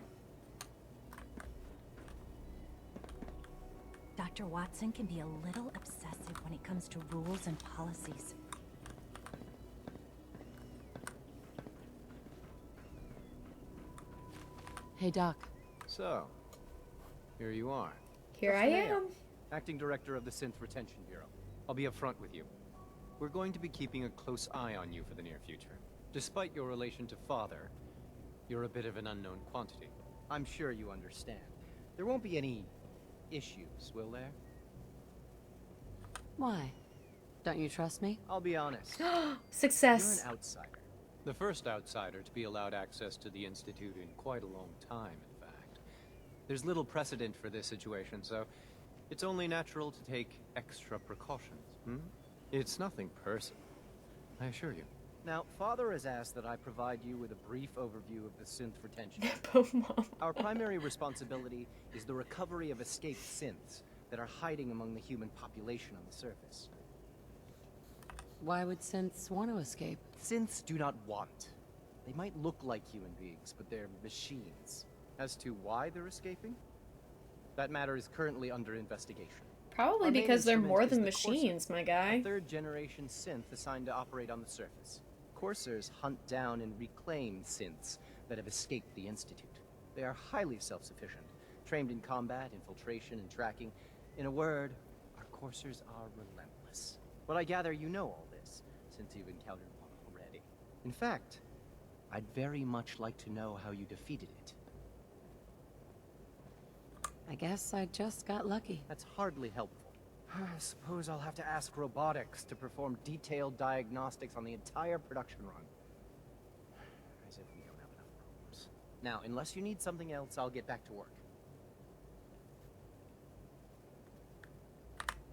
Speaker 18: Dr. Watson can be a little obsessive when it comes to rules and policies.
Speaker 7: Hey, Doc.
Speaker 27: So, here you are.
Speaker 1: Here I am.
Speaker 27: Acting Director of the Synth Retention Bureau. I'll be upfront with you. We're going to be keeping a close eye on you for the near future. Despite your relation to Father, you're a bit of an unknown quantity. I'm sure you understand. There won't be any issues, will there?
Speaker 7: Why? Don't you trust me?
Speaker 27: I'll be honest.
Speaker 1: Success.
Speaker 27: You're an outsider. The first outsider to be allowed access to the Institute in quite a long time, in fact. There's little precedent for this situation, so it's only natural to take extra precautions. It's nothing personal, I assure you.
Speaker 2: Now, Father has asked that I provide you with a brief overview of the synth retention. Our primary responsibility is the recovery of escaped synths that are hiding among the human population on the surface.
Speaker 7: Why would synths want to escape?
Speaker 2: Synths do not want. They might look like human beings, but they're machines. As to why they're escaping, that matter is currently under investigation.
Speaker 1: Probably
Speaker 2: Our main
Speaker 1: because they're
Speaker 2: instrument
Speaker 1: more
Speaker 2: is
Speaker 1: than
Speaker 2: the
Speaker 1: machines,
Speaker 2: Corsair,
Speaker 1: my guy.
Speaker 2: a third-generation synth assigned to operate on the surface. Corsairs hunt down and reclaim synths that have escaped the Institute. They are highly self-sufficient, trained in combat, infiltration, and tracking. In a word, our Corsairs are relentless. But I gather you know all this, since you've encountered one already. In fact, I'd very much like to know how you defeated it.
Speaker 7: I guess I just got lucky.
Speaker 2: That's hardly helpful. I suppose I'll have to ask robotics to perform detailed diagnostics on the entire production run. As if we don't have enough problems. Now, unless you need something else, I'll get back to work.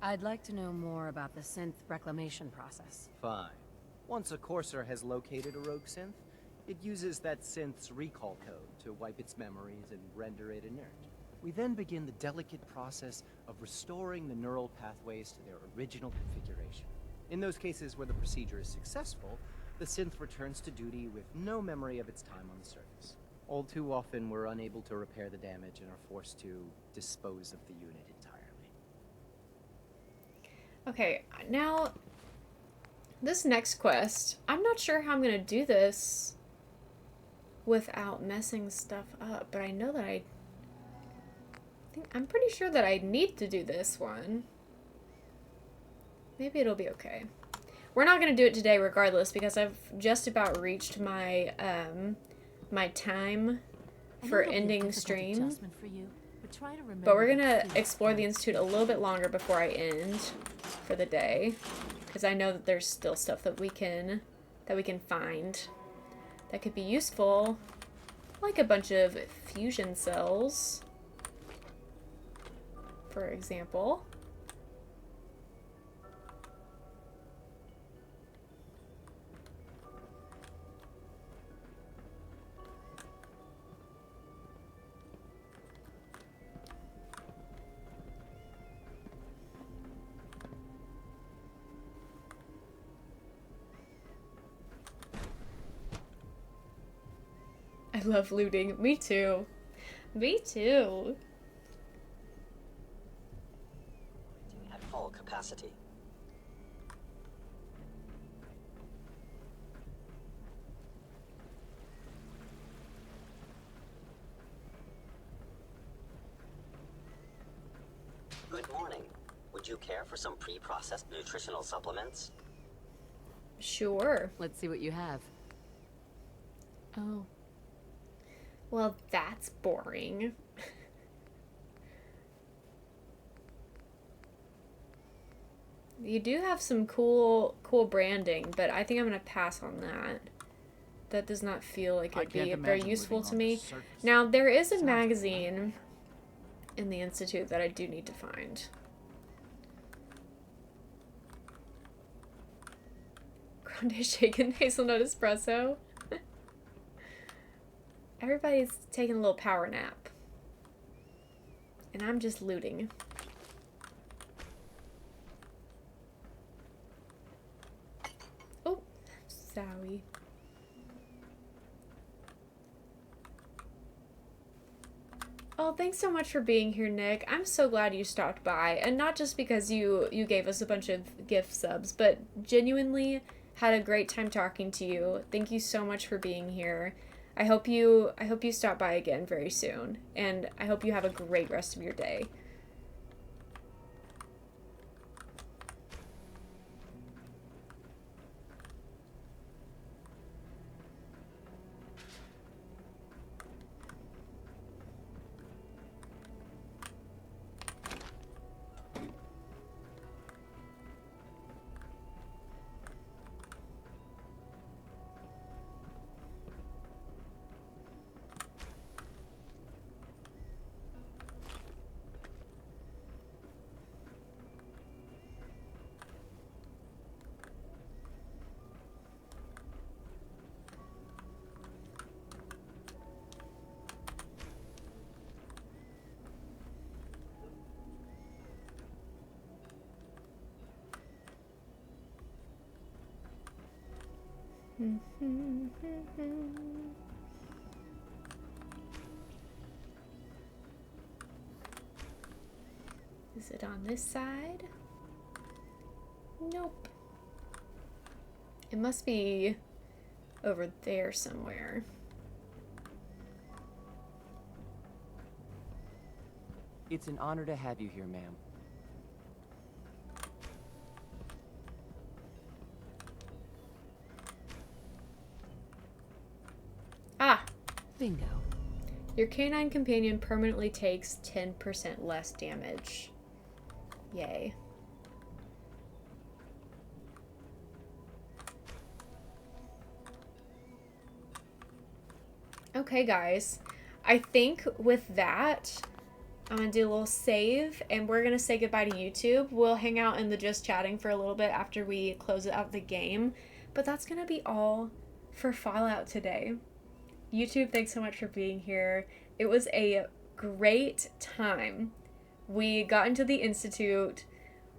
Speaker 7: I'd like to know more about the synth reclamation process.
Speaker 2: Fine. Once a Corsair has located a rogue synth, it uses that synth's recall code to wipe its memories and render it inert. We then begin the delicate process of restoring the neural pathways to their original configuration. In those cases where the procedure is successful, the synth returns to duty with no memory of its time on the surface. All too often, we're unable to repair the damage and are forced to dispose of the unit entirely.
Speaker 1: Okay, now, this next quest, I'm not sure how I'm gonna do this without messing stuff up, but I know that I'm pretty sure that I need to do this one. Maybe it'll be okay. We're not gonna do it today regardless because I've just about reached my my time for ending stream. But we're gonna explore the Institute a little bit longer before I end for the day, because I know that there's still stuff that we can find that could be useful, like a bunch of fusion cells, for example. I love looting. Me too. Me too.
Speaker 10: At full capacity. Good morning. Would you care for some pre-processed nutritional supplements?
Speaker 1: Sure.
Speaker 7: Let's see what you have.
Speaker 1: Oh. Well, that's boring. You do have some cool branding, but I think I'm gonna pass on that. That does not feel like it'd be very useful to me. Now, there is a magazine in the Institute that I do need to find. Grande shaken hazelnut espresso. Everybody's taking a little power nap. And I'm just looting. Oh, sorry. Oh, thanks so much for being here, Nick. I'm so glad you stopped by. And not just because you gave us a bunch of gift subs, but genuinely had a great time talking to you. Thank you so much for being here. I hope you stop by again very soon, and I hope you have a great rest of your day. Is it on this side? Nope. It must be over there somewhere.
Speaker 3: It's an honor to have you here, ma'am.
Speaker 1: Ah!
Speaker 19: Bingo.
Speaker 1: Your canine companion permanently takes 10% less damage. Yay. Okay, guys. I think with that, I'm gonna do a little save, and we're gonna say goodbye to YouTube. We'll hang out in the just chatting for a little bit after we close out the game, but that's gonna be all for Fallout today. YouTube, thanks so much for being here. It was a great time. We got into the Institute.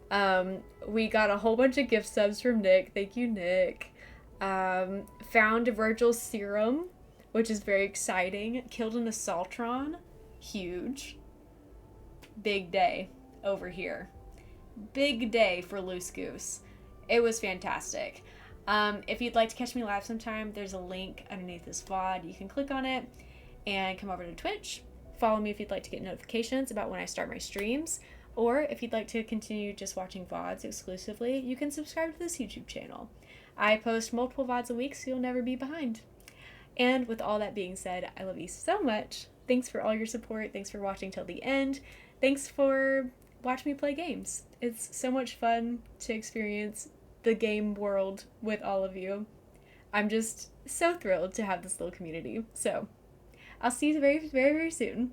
Speaker 1: We got a whole bunch of gift subs from Nick. Thank you, Nick. Found Virgil's serum, which is very exciting. Killed an Assaultron. Huge. Big day over here. Big day for Loose Goose. It was fantastic. If you'd like to catch me live sometime, there's a link underneath this VOD. You can click on it and come over to Twitch. Follow me if you'd like to get notifications about when I start my streams. Or if you'd like to continue just watching VODs exclusively, you can subscribe to this YouTube channel. I post multiple VODs a week, so you'll never be behind. And with all that being said, I love you so much. Thanks for all your support. Thanks for watching till the end. Thanks for watching me play games. It's so much fun to experience the game world with all of you. I'm just so thrilled to have this little community. So, I'll see you very, very, very soon.